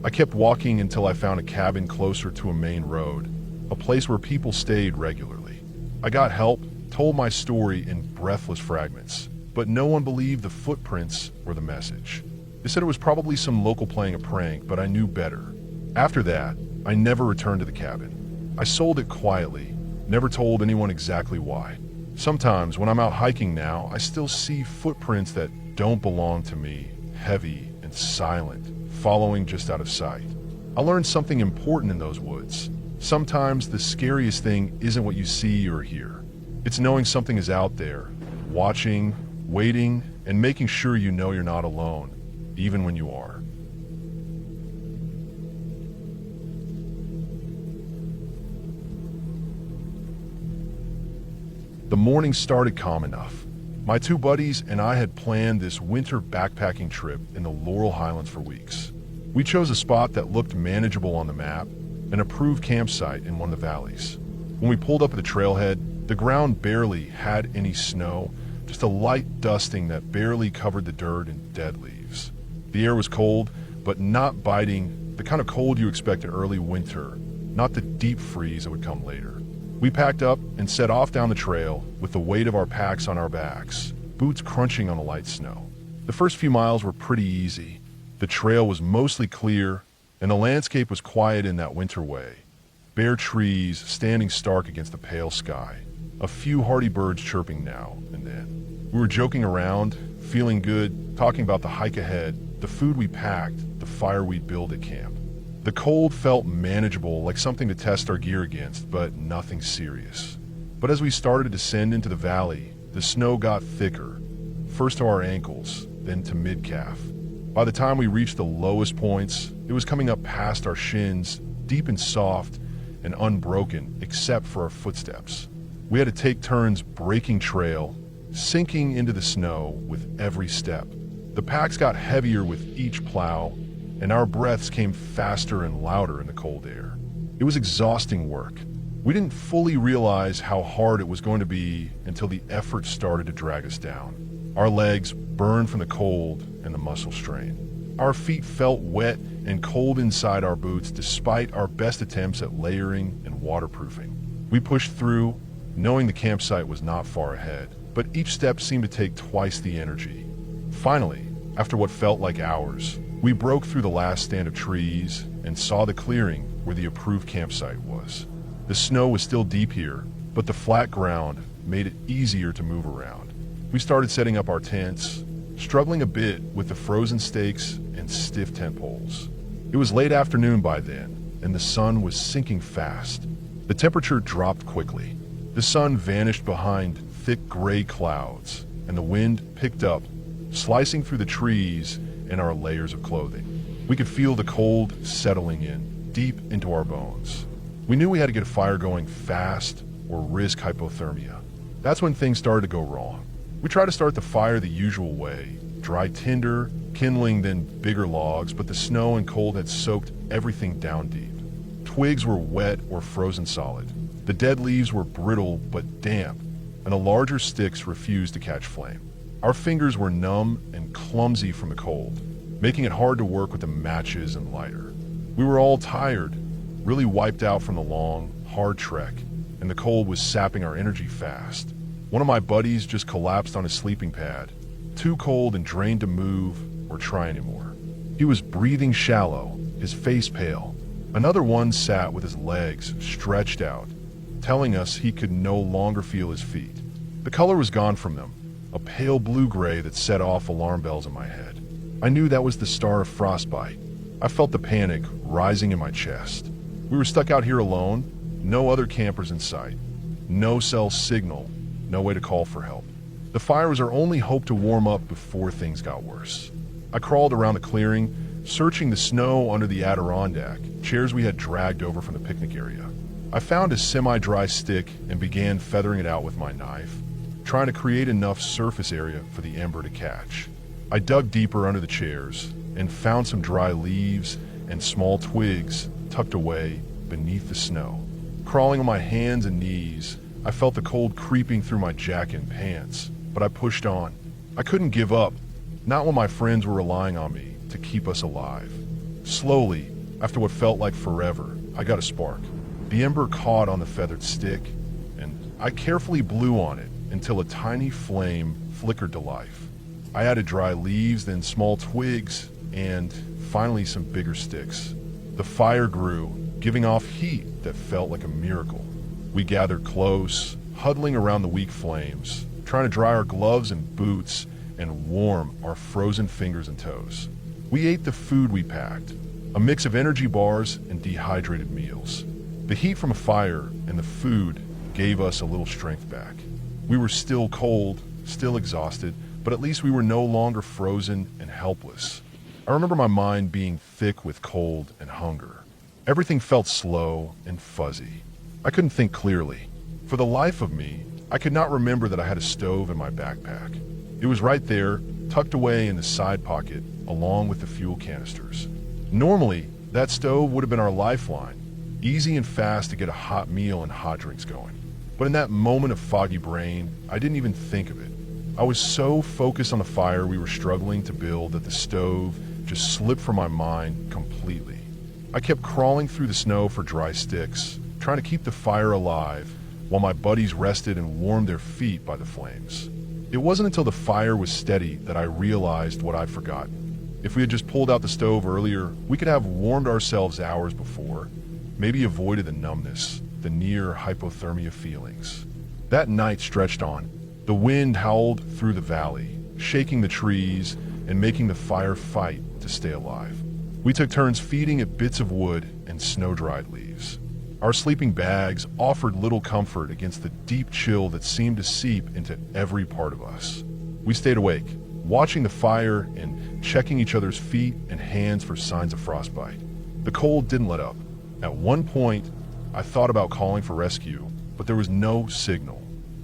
Speaker 1: I kept walking until I found a cabin closer to a main road, a place where people stayed regularly. I got help, told my story in breathless fragments, but no one believed the footprints or the message. They said it was probably some local playing a prank, but I knew better. After that, I never returned to the cabin. I sold it quietly, never told anyone exactly why. Sometimes when I'm out hiking now, I still see footprints that don't belong to me, heavy and silent, following just out of sight. I learned something important in those woods. Sometimes the scariest thing isn't what you see or hear. It's knowing something is out there, watching, waiting, and making sure you know you're not alone, even when you are. The morning started calm enough. My two buddies and I had planned this winter backpacking trip in the Laurel Highlands for weeks. We chose a spot that looked manageable on the map, an approved campsite in one of the valleys. When we pulled up at the trailhead, the ground barely had any snow, just a light dusting that barely covered the dirt and dead leaves. The air was cold, but not biting, the kind of cold you expect in early winter, not the deep freeze that would come later. We packed up and set off down the trail with the weight of our packs on our backs, boots crunching on the light snow. The first few miles were pretty easy. The trail was mostly clear, and the landscape was quiet in that winter way. Bare trees standing stark against the pale sky, a few hardy birds chirping now and then. We were joking around, feeling good, talking about the hike ahead, the food we packed, the fire we'd build at camp. The cold felt manageable, like something to test our gear against, but nothing serious. But as we started to descend into the valley, the snow got thicker, first to our ankles, then to mid-calf. By the time we reached the lowest points, it was coming up past our shins, deep and soft and unbroken except for our footsteps. We had to take turns breaking trail, sinking into the snow with every step. The packs got heavier with each plow, and our breaths came faster and louder in the cold air. It was exhausting work. We didn't fully realize how hard it was going to be until the effort started to drag us down. Our legs burned from the cold and the muscle strain. Our feet felt wet and cold inside our boots despite our best attempts at layering and waterproofing. We pushed through, knowing the campsite was not far ahead, but each step seemed to take twice the energy. Finally, after what felt like hours, we broke through the last stand of trees and saw the clearing where the approved campsite was. The snow was still deep here, but the flat ground made it easier to move around. We started setting up our tents, struggling a bit with the frozen stakes and stiff tent poles. It was late afternoon by then, and the sun was sinking fast. The temperature dropped quickly. The sun vanished behind thick gray clouds, and the wind picked up, slicing through the trees and our layers of clothing. We could feel the cold settling in, deep into our bones. We knew we had to get a fire going fast or risk hypothermia. That's when things started to go wrong. We tried to start the fire the usual way, dry tinder, kindling, then bigger logs, but the snow and cold had soaked everything down deep. Twigs were wet or frozen solid. The dead leaves were brittle but damp, and the larger sticks refused to catch flame. Our fingers were numb and clumsy from the cold, making it hard to work with the matches and lighter. We were all tired, really wiped out from the long, hard trek, and the cold was sapping our energy fast. One of my buddies just collapsed on his sleeping pad, too cold and drained to move or try anymore. He was breathing shallow, his face pale. Another one sat with his legs stretched out, telling us he could no longer feel his feet. The color was gone from them, a pale blue-gray that set off alarm bells in my head. I knew that was the start of frostbite. I felt the panic rising in my chest. We were stuck out here alone, no other campers in sight, no cell signal, no way to call for help. The fire was our only hope to warm up before things got worse. I crawled around the clearing, searching the snow under the Adirondack, chairs we had dragged over from the picnic area. I found a semi-dry stick and began feathering it out with my knife, trying to create enough surface area for the ember to catch. I dug deeper under the chairs and found some dry leaves and small twigs tucked away beneath the snow. Crawling on my hands and knees, I felt the cold creeping through my jacket and pants, but I pushed on. I couldn't give up, not when my friends were relying on me to keep us alive. Slowly, after what felt like forever, I got a spark. The ember caught on the feathered stick, and I carefully blew on it until a tiny flame flickered to life. I added dry leaves, then small twigs, and finally some bigger sticks. The fire grew, giving off heat that felt like a miracle. We gathered close, huddling around the weak flames, trying to dry our gloves and boots and warm our frozen fingers and toes. We ate the food we packed, a mix of energy bars and dehydrated meals. The heat from a fire and the food gave us a little strength back. We were still cold, still exhausted, but at least we were no longer frozen and helpless. I remember my mind being thick with cold and hunger. Everything felt slow and fuzzy. I couldn't think clearly. For the life of me, I could not remember that I had a stove in my backpack. It was right there, tucked away in the side pocket, along with the fuel canisters. Normally, that stove would have been our lifeline, easy and fast to get a hot meal and hot drinks going. But in that moment of foggy brain, I didn't even think of it. I was so focused on the fire we were struggling to build that the stove just slipped from my mind completely. I kept crawling through the snow for dry sticks, trying to keep the fire alive, while my buddies rested and warmed their feet by the flames. It wasn't until the fire was steady that I realized what I'd forgotten. If we had just pulled out the stove earlier, we could have warmed ourselves hours before, maybe avoided the numbness, the near hypothermia feelings. That night stretched on. The wind howled through the valley, shaking the trees and making the fire fight to stay alive. We took turns feeding it bits of wood and snow-dried leaves. Our sleeping bags offered little comfort against the deep chill that seemed to seep into every part of us. We stayed awake, watching the fire and checking each other's feet and hands for signs of frostbite. The cold didn't let up. At one point, I thought about calling for rescue, but there was no signal.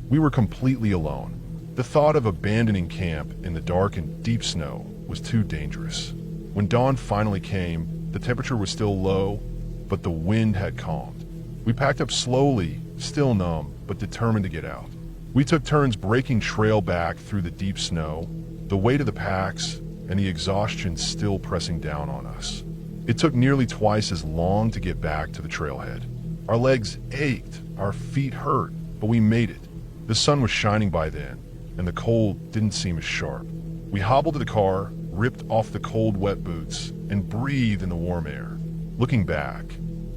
Speaker 1: We were completely alone. The thought of abandoning camp in the dark and deep snow was too dangerous. When dawn finally came, the temperature was still low, but the wind had calmed. We packed up slowly, still numb, but determined to get out. We took turns breaking trail back through the deep snow, the weight of the packs, and the exhaustion still pressing down on us. It took nearly twice as long to get back to the trailhead. Our legs ached, our feet hurt, but we made it. The sun was shining by then, and the cold didn't seem as sharp. We hobbled to the car, ripped off the cold, wet boots, and breathed in the warm air. Looking back,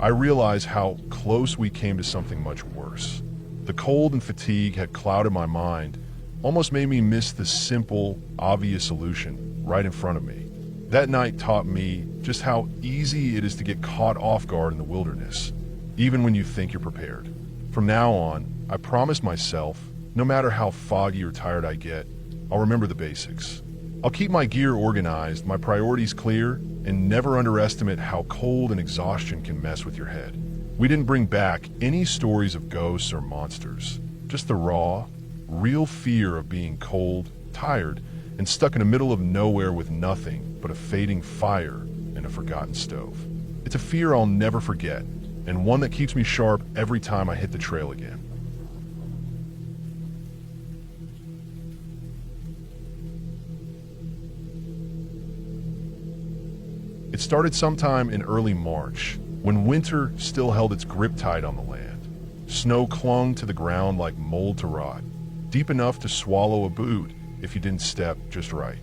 Speaker 1: I realized how close we came to something much worse. The cold and fatigue had clouded my mind, almost made me miss the simple, obvious solution right in front of me. That night taught me just how easy it is to get caught off guard in the wilderness, even when you think you're prepared. From now on, I promised myself, no matter how foggy or tired I get, I'll remember the basics. I'll keep my gear organized, my priorities clear, and never underestimate how cold and exhaustion can mess with your head. We didn't bring back any stories of ghosts or monsters, just the raw, real fear of being cold, tired, and stuck in the middle of nowhere with nothing but a fading fire and a forgotten stove. It's a fear I'll never forget, and one that keeps me sharp every time I hit the trail again. It started sometime in early March, when winter still held its grip tight on the land. Snow clung to the ground like mold to rot, deep enough to swallow a boot if you didn't step just right.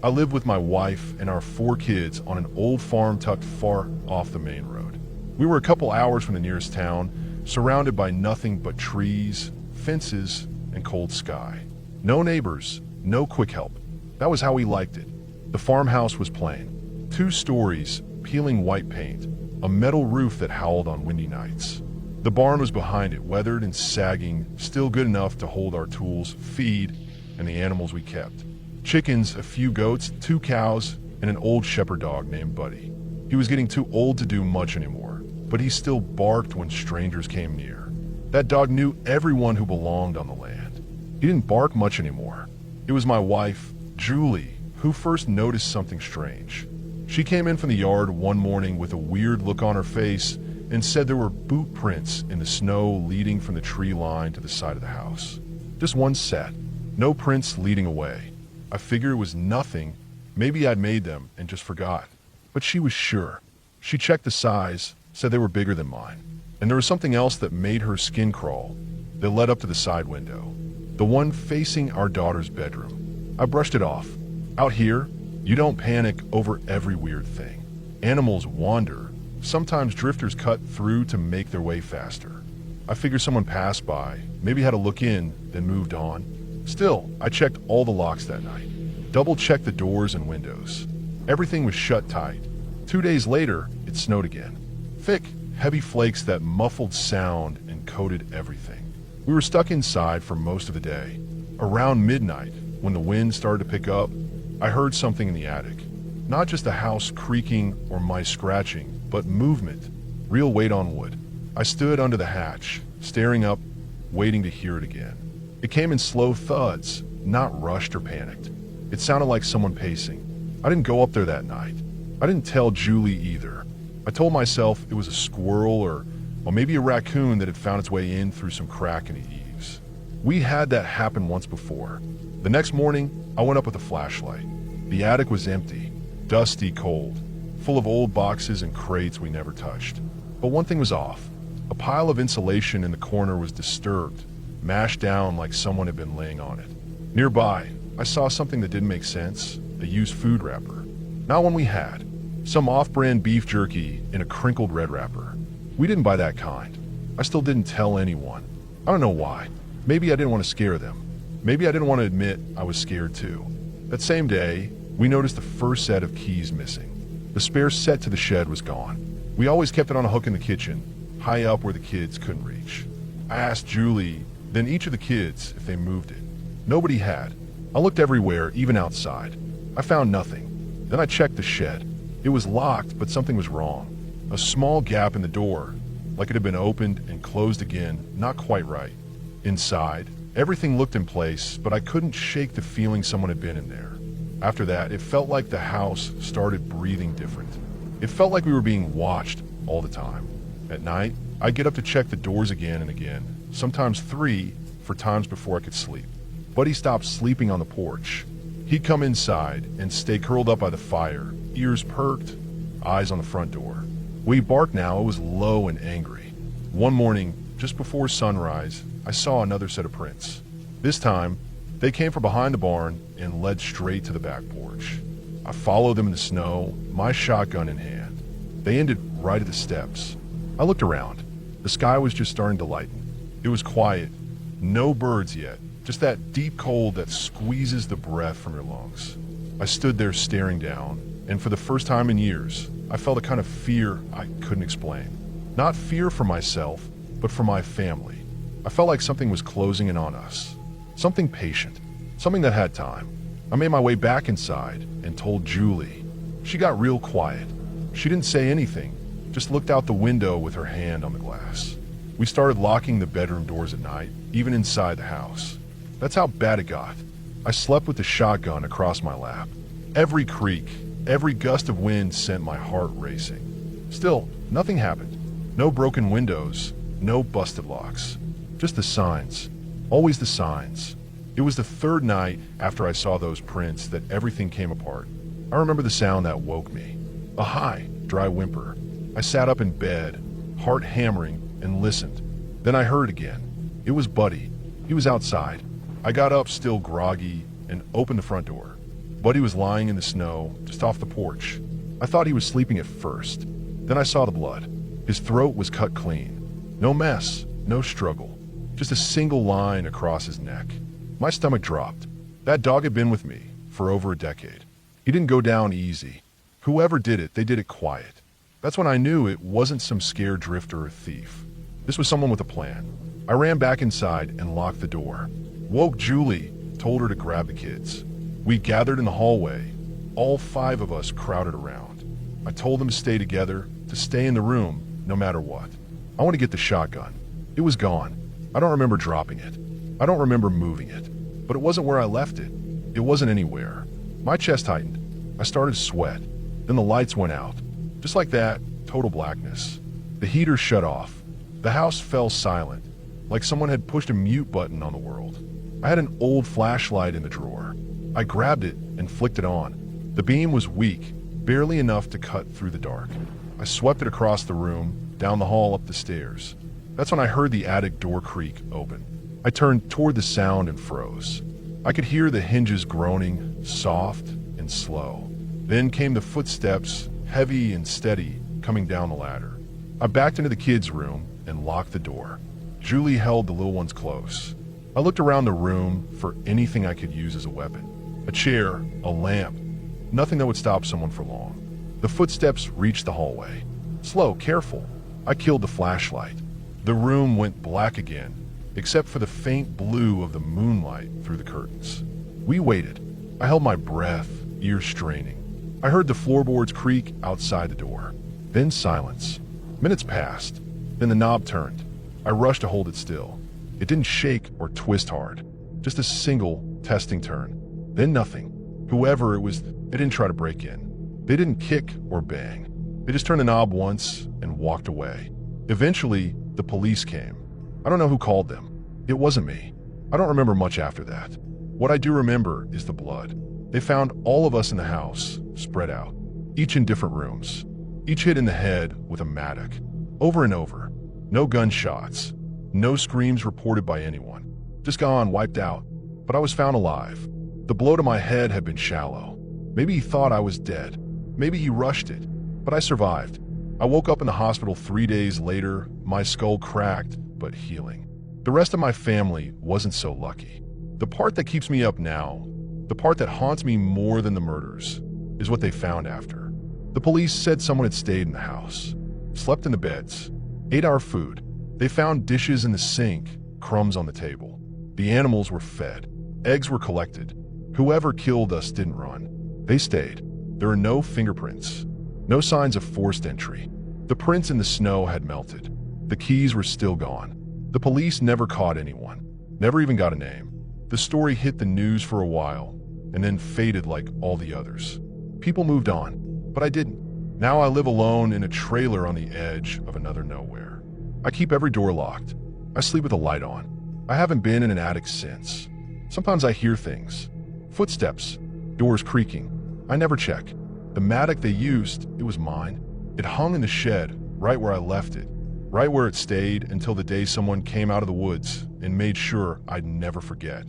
Speaker 1: I lived with my wife and our 4 kids on an old farm tucked far off the main road. We were a couple hours from the nearest town, surrounded by nothing but trees, fences, and cold sky. No neighbors, no quick help. That was how we liked it. The farmhouse was plain. 2 stories, peeling white paint, a metal roof that howled on windy nights. The barn was behind it, weathered and sagging, still good enough to hold our tools, feed, and the animals we kept. Chickens, a few goats, 2 cows, and an old shepherd dog named Buddy. He was getting too old to do much anymore, but he still barked when strangers came near. That dog knew everyone who belonged on the land. He didn't bark much anymore. It was my wife, Julie, who first noticed something strange. She came in from the yard one morning with a weird look on her face and said there were boot prints in the snow leading from the tree line to the side of the house. Just one set, no prints leading away. I figured it was nothing, maybe I'd made them and just forgot. But she was sure. She checked the size, said they were bigger than mine. And there was something else that made her skin crawl. They led up to the side window, the one facing our daughter's bedroom. I brushed it off. Out here, you don't panic over every weird thing. Animals wander. Sometimes drifters cut through to make their way faster. I figured someone passed by, maybe had a look in, then moved on. Still, I checked all the locks that night. Double-checked the doors and windows. Everything was shut tight. 2 days later, it snowed again. Thick, heavy flakes that muffled sound and coated everything. We were stuck inside for most of the day. Around midnight, when the wind started to pick up, I heard something in the attic. Not just the house creaking or mice scratching, but movement, real weight on wood. I stood under the hatch, staring up, waiting to hear it again. It came in slow thuds, not rushed or panicked. It sounded like someone pacing. I didn't go up there that night. I didn't tell Julie either. I told myself it was a squirrel or maybe a raccoon that had found its way in through some crack in the eaves. We had that happen once before. The next morning, I went up with a flashlight. The attic was empty, dusty, cold, full of old boxes and crates we never touched. But one thing was off. A pile of insulation in the corner was disturbed, mashed down like someone had been laying on it. Nearby, I saw something that didn't make sense, a used food wrapper. Not one we had. Some off-brand beef jerky in a crinkled red wrapper. We didn't buy that kind. I still didn't tell anyone. I don't know why. Maybe I didn't want to scare them. Maybe I didn't want to admit I was scared too. That same day, we noticed the first set of keys missing. The spare set to the shed was gone. We always kept it on a hook in the kitchen, high up where the kids couldn't reach. I asked Julie, then each of the kids, if they moved it. Nobody had. I looked everywhere, even outside. I found nothing. Then I checked the shed. It was locked, but something was wrong. A small gap in the door, like it had been opened and closed again, not quite right. Inside, everything looked in place, but I couldn't shake the feeling someone had been in there. After that, it felt like the house started breathing different. It felt like we were being watched all the time. At night, I'd get up to check the doors again and again, sometimes 3 for times before I could sleep. Buddy stopped sleeping on the porch. He'd come inside and stay curled up by the fire, ears perked, eyes on the front door. We barked now, it was low and angry. One morning, just before sunrise, I saw another set of prints. This time, they came from behind the barn and led straight to the back porch. I followed them in the snow, my shotgun in hand. They ended right at the steps. I looked around. The sky was just starting to lighten. It was quiet, no birds yet, just that deep cold that squeezes the breath from your lungs. I stood there staring down, and for the first time in years, I felt a kind of fear I couldn't explain. Not fear for myself, but for my family. I felt like something was closing in on us. Something patient, something that had time. I made my way back inside and told Julie. She got real quiet. She didn't say anything, just looked out the window with her hand on the glass. We started locking the bedroom doors at night, even inside the house. That's how bad it got. I slept with the shotgun across my lap. Every creak, every gust of wind sent my heart racing. Still, nothing happened. No broken windows, no busted locks. Just the signs. Always the signs. It was the third night after I saw those prints that everything came apart. I remember the sound that woke me. A high, dry whimper. I sat up in bed, heart hammering, and listened. Then I heard again. It was Buddy. He was outside. I got up still groggy and opened the front door. Buddy was lying in the snow, just off the porch. I thought he was sleeping at first. Then I saw the blood. His throat was cut clean. No mess, no struggle. Just a single line across his neck. My stomach dropped. That dog had been with me for over a decade. He didn't go down easy. Whoever did it, they did it quiet. That's when I knew it wasn't some scared drifter or thief. This was someone with a plan. I ran back inside and locked the door. Woke Julie, told her to grab the kids. We gathered in the hallway. All 5 of us crowded around. I told them to stay together, to stay in the room, no matter what. I want to get the shotgun. It was gone. I don't remember dropping it. I don't remember moving it. But it wasn't where I left it. It wasn't anywhere. My chest tightened. I started to sweat. Then the lights went out. Just like that, total blackness. The heater shut off. The house fell silent, like someone had pushed a mute button on the world. I had an old flashlight in the drawer. I grabbed it and flicked it on. The beam was weak, barely enough to cut through the dark. I swept it across the room, down the hall, up the stairs. That's when I heard the attic door creak open. I turned toward the sound and froze. I could hear the hinges groaning, soft and slow. Then came the footsteps, heavy and steady, coming down the ladder. I backed into the kids' room and locked the door. Julie held the little ones close. I looked around the room for anything I could use as a weapon. A chair, a lamp, nothing that would stop someone for long. The footsteps reached the hallway. Slow, careful. I killed the flashlight. The room went black again, except for the faint blue of the moonlight through the curtains. We waited. I held my breath, ears straining. I heard the floorboards creak outside the door. Then silence. Minutes passed. Then the knob turned. I rushed to hold it still. It didn't shake or twist hard. Just a single testing turn. Then nothing. Whoever it was, they didn't try to break in. They didn't kick or bang. They just turned the knob once and walked away. Eventually, the police came. I don't know who called them. It wasn't me. I don't remember much after that. What I do remember is the blood. They found all of us in the house, spread out, each in different rooms, each hit in the head with a mattock, over and over. No gunshots, no screams reported by anyone. Just gone, wiped out. But I was found alive. The blow to my head had been shallow. Maybe he thought I was dead. Maybe he rushed it. But I survived. I woke up in the hospital 3 days later, my skull cracked, but healing. The rest of my family wasn't so lucky. The part that keeps me up now, the part that haunts me more than the murders, is what they found after. The police said someone had stayed in the house, slept in the beds, ate our food. They found dishes in the sink, crumbs on the table. The animals were fed. Eggs were collected. Whoever killed us didn't run. They stayed. There are no fingerprints. No signs of forced entry. The prints in the snow had melted. The keys were still gone. The police never caught anyone. Never even got a name. The story hit the news for a while, and then faded like all the others. People moved on, but I didn't. Now I live alone in a trailer on the edge of another nowhere. I keep every door locked. I sleep with a light on. I haven't been in an attic since. Sometimes I hear things. Footsteps, doors creaking. I never check. The mattock they used, it was mine. It hung in the shed, right where I left it. Right where it stayed until the day someone came out of the woods and made sure I'd never forget.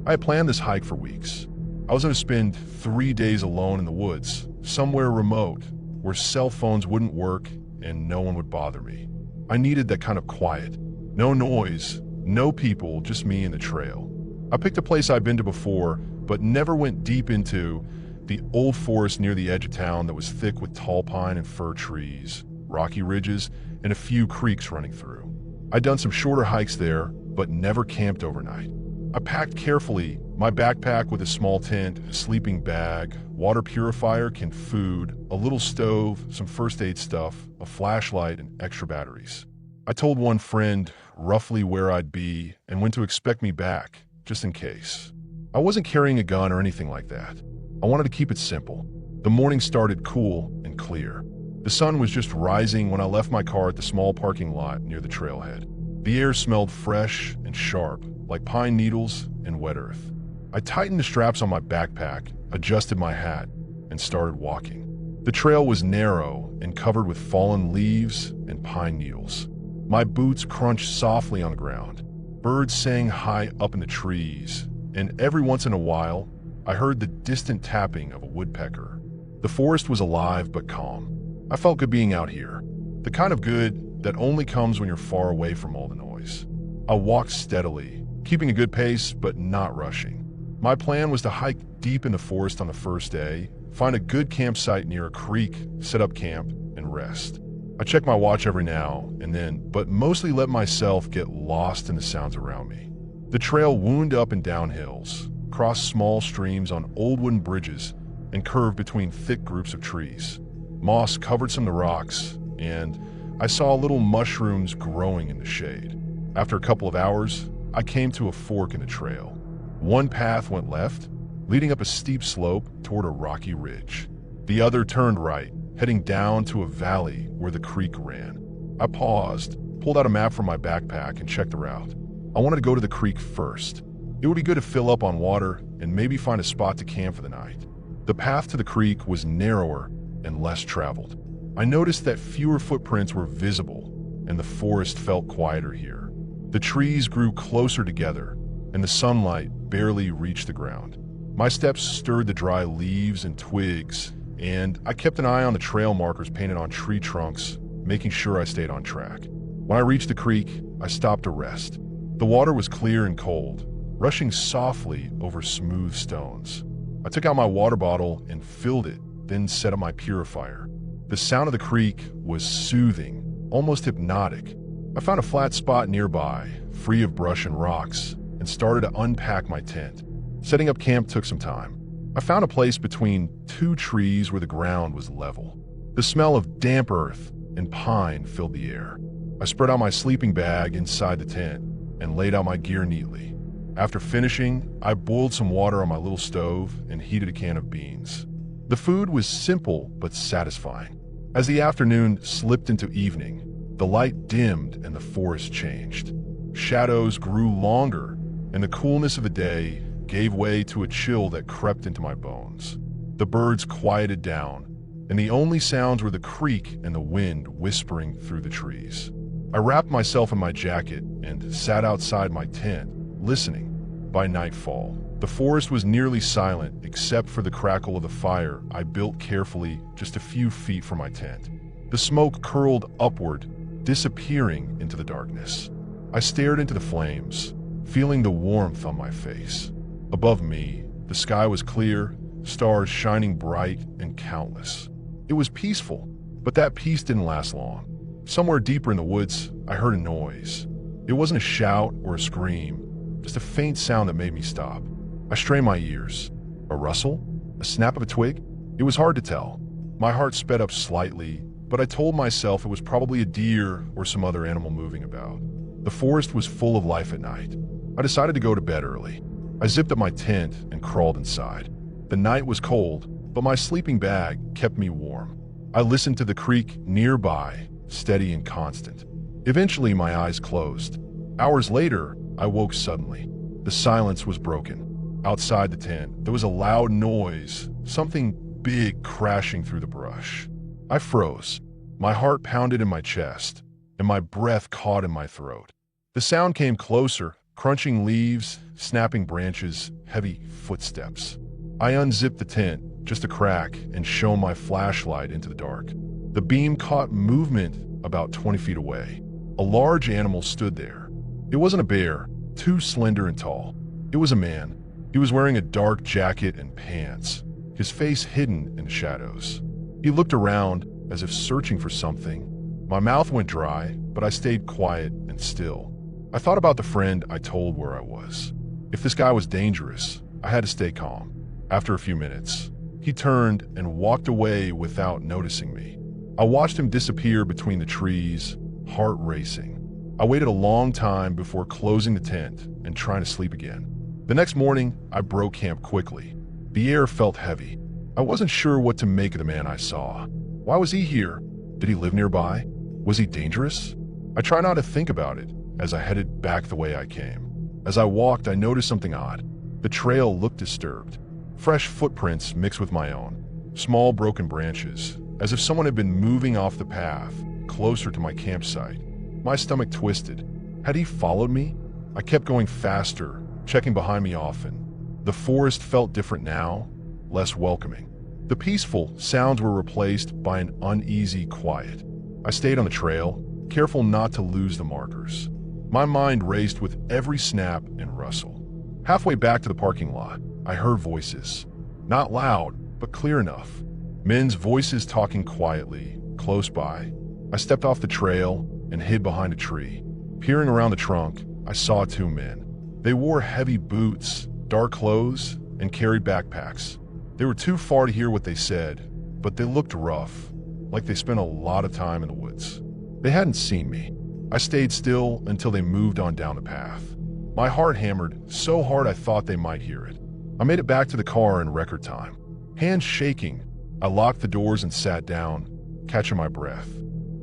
Speaker 1: I had planned this hike for weeks. I was going to spend 3 days alone in the woods, somewhere remote, where cell phones wouldn't work and no one would bother me. I needed that kind of quiet. No noise, no people, just me and the trail. I picked a place I'd been to before, but never went deep into the old forest near the edge of town that was thick with tall pine and fir trees, rocky ridges, and a few creeks running through. I'd done some shorter hikes there, but never camped overnight. I packed carefully, my backpack with a small tent, a sleeping bag, water purifier, canned food, a little stove, some first aid stuff, a flashlight, and extra batteries. I told one friend roughly where I'd be and when to expect me back, just in case. I wasn't carrying a gun or anything like that. I wanted to keep it simple. The morning started cool and clear. The sun was just rising when I left my car at the small parking lot near the trailhead. The air smelled fresh and sharp, like pine needles and wet earth. I tightened the straps on my backpack, adjusted my hat, and started walking. The trail was narrow and covered with fallen leaves and pine needles. My boots crunched softly on the ground. Birds sang high up in the trees, and every once in a while, I heard the distant tapping of a woodpecker. The forest was alive but calm. I felt good being out here, the kind of good that only comes when you're far away from all the noise. I walked steadily, keeping a good pace but not rushing. My plan was to hike deep in the forest on the first day, find a good campsite near a creek, set up camp, and rest. I checked my watch every now and then, but mostly let myself get lost in the sounds around me. The trail wound up and down hills, crossed small streams on old wooden bridges, and curved between thick groups of trees. Moss covered some of the rocks, and I saw little mushrooms growing in the shade. After a couple of hours, I came to a fork in the trail. One path went left, leading up a steep slope toward a rocky ridge. The other turned right, heading down to a valley where the creek ran. I paused, pulled out a map from my backpack, and checked the route. I wanted to go to the creek first. It would be good to fill up on water and maybe find a spot to camp for the night. The path to the creek was narrower and less traveled. I noticed that fewer footprints were visible, and the forest felt quieter here. The trees grew closer together, and the sunlight barely reached the ground. My steps stirred the dry leaves and twigs, and I kept an eye on the trail markers painted on tree trunks, making sure I stayed on track. When I reached the creek, I stopped to rest. The water was clear and cold, rushing softly over smooth stones. I took out my water bottle and filled it, then set up my purifier. The sound of the creek was soothing, almost hypnotic. I found a flat spot nearby, free of brush and rocks, and started to unpack my tent. Setting up camp took some time. I found a place between two trees where the ground was level. The smell of damp earth and pine filled the air. I spread out my sleeping bag inside the tent and laid out my gear neatly. After finishing, I boiled some water on my little stove and heated a can of beans. The food was simple but satisfying. As the afternoon slipped into evening, the light dimmed and the forest changed. Shadows grew longer, and the coolness of the day gave way to a chill that crept into my bones. The birds quieted down, and the only sounds were the creak and the wind whispering through the trees. I wrapped myself in my jacket and sat outside my tent, listening. By nightfall, the forest was nearly silent except for the crackle of the fire I built carefully just a few feet from my tent. The smoke curled upward, disappearing into the darkness. I stared into the flames, feeling the warmth on my face. Above me, the sky was clear, stars shining bright and countless. It was peaceful, but that peace didn't last long. Somewhere deeper in the woods, I heard a noise. It wasn't a shout or a scream, just a faint sound that made me stop. I strained my ears. A rustle? A snap of a twig? It was hard to tell. My heart sped up slightly, but I told myself it was probably a deer or some other animal moving about. The forest was full of life at night. I decided to go to bed early. I zipped up my tent and crawled inside. The night was cold, but my sleeping bag kept me warm. I listened to the creek nearby, steady and constant. Eventually, my eyes closed. Hours later, I woke suddenly. The silence was broken. Outside the tent, there was a loud noise, something big crashing through the brush. I froze. My heart pounded in my chest, and my breath caught in my throat. The sound came closer, crunching leaves, snapping branches, heavy footsteps. I unzipped the tent, just a crack, and shone my flashlight into the dark. The beam caught movement about 20 feet away. A large animal stood there. It wasn't a bear, too slender and tall. It was a man. He was wearing a dark jacket and pants, his face hidden in the shadows. He looked around as if searching for something. My mouth went dry, but I stayed quiet and still. I thought about the friend I told where I was. If this guy was dangerous, I had to stay calm. After a few minutes, he turned and walked away without noticing me. I watched him disappear between the trees, heart racing. I waited a long time before closing the tent and trying to sleep again. The next morning, I broke camp quickly. The air felt heavy. I wasn't sure what to make of the man I saw. Why was he here? Did he live nearby? Was he dangerous? I tried not to think about it as I headed back the way I came. As I walked, I noticed something odd. The trail looked disturbed. Fresh footprints mixed with my own. Small broken branches, as if someone had been moving off the path, closer to my campsite. My stomach twisted. Had he followed me? I kept going faster, checking behind me often. The forest felt different now, less welcoming. The peaceful sounds were replaced by an uneasy quiet. I stayed on the trail, careful not to lose the markers. My mind raced with every snap and rustle. Halfway back to the parking lot, I heard voices. Not loud, but clear enough. Men's voices talking quietly, close by. I stepped off the trail and hid behind a tree. Peering around the trunk, I saw two men. They wore heavy boots, dark clothes, and carried backpacks. They were too far to hear what they said, but they looked rough, like they spent a lot of time in the woods. They hadn't seen me. I stayed still until they moved on down the path. My heart hammered so hard I thought they might hear it. I made it back to the car in record time. Hands shaking, I locked the doors and sat down, catching my breath.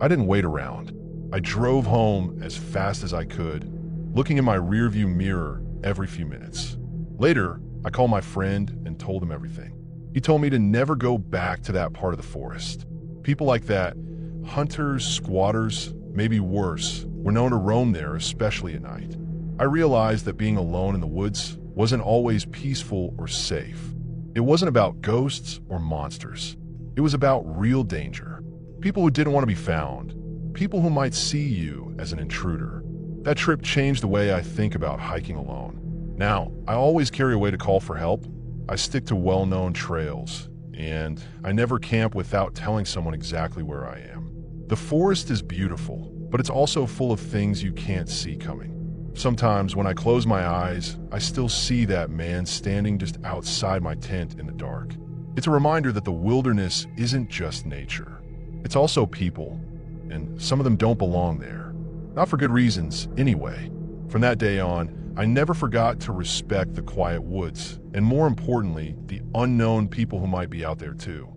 Speaker 1: I didn't wait around. I drove home as fast as I could, looking in my rearview mirror every few minutes. Later, I called my friend and told him everything. He told me to never go back to that part of the forest. People like that, hunters, squatters, maybe worse, were known to roam there, especially at night. I realized that being alone in the woods wasn't always peaceful or safe. It wasn't about ghosts or monsters. It was about real danger. People who didn't want to be found. People who might see you as an intruder. That trip changed the way I think about hiking alone. Now, I always carry a way to call for help. I stick to well-known trails, and I never camp without telling someone exactly where I am. The forest is beautiful, but it's also full of things you can't see coming. Sometimes when I close my eyes, I still see that man standing just outside my tent in the dark. It's a reminder that the wilderness isn't just nature. It's also people, and some of them don't belong there. Not for good reasons, anyway. From that day on, I never forgot to respect the quiet woods, and more importantly, the unknown people who might be out there too.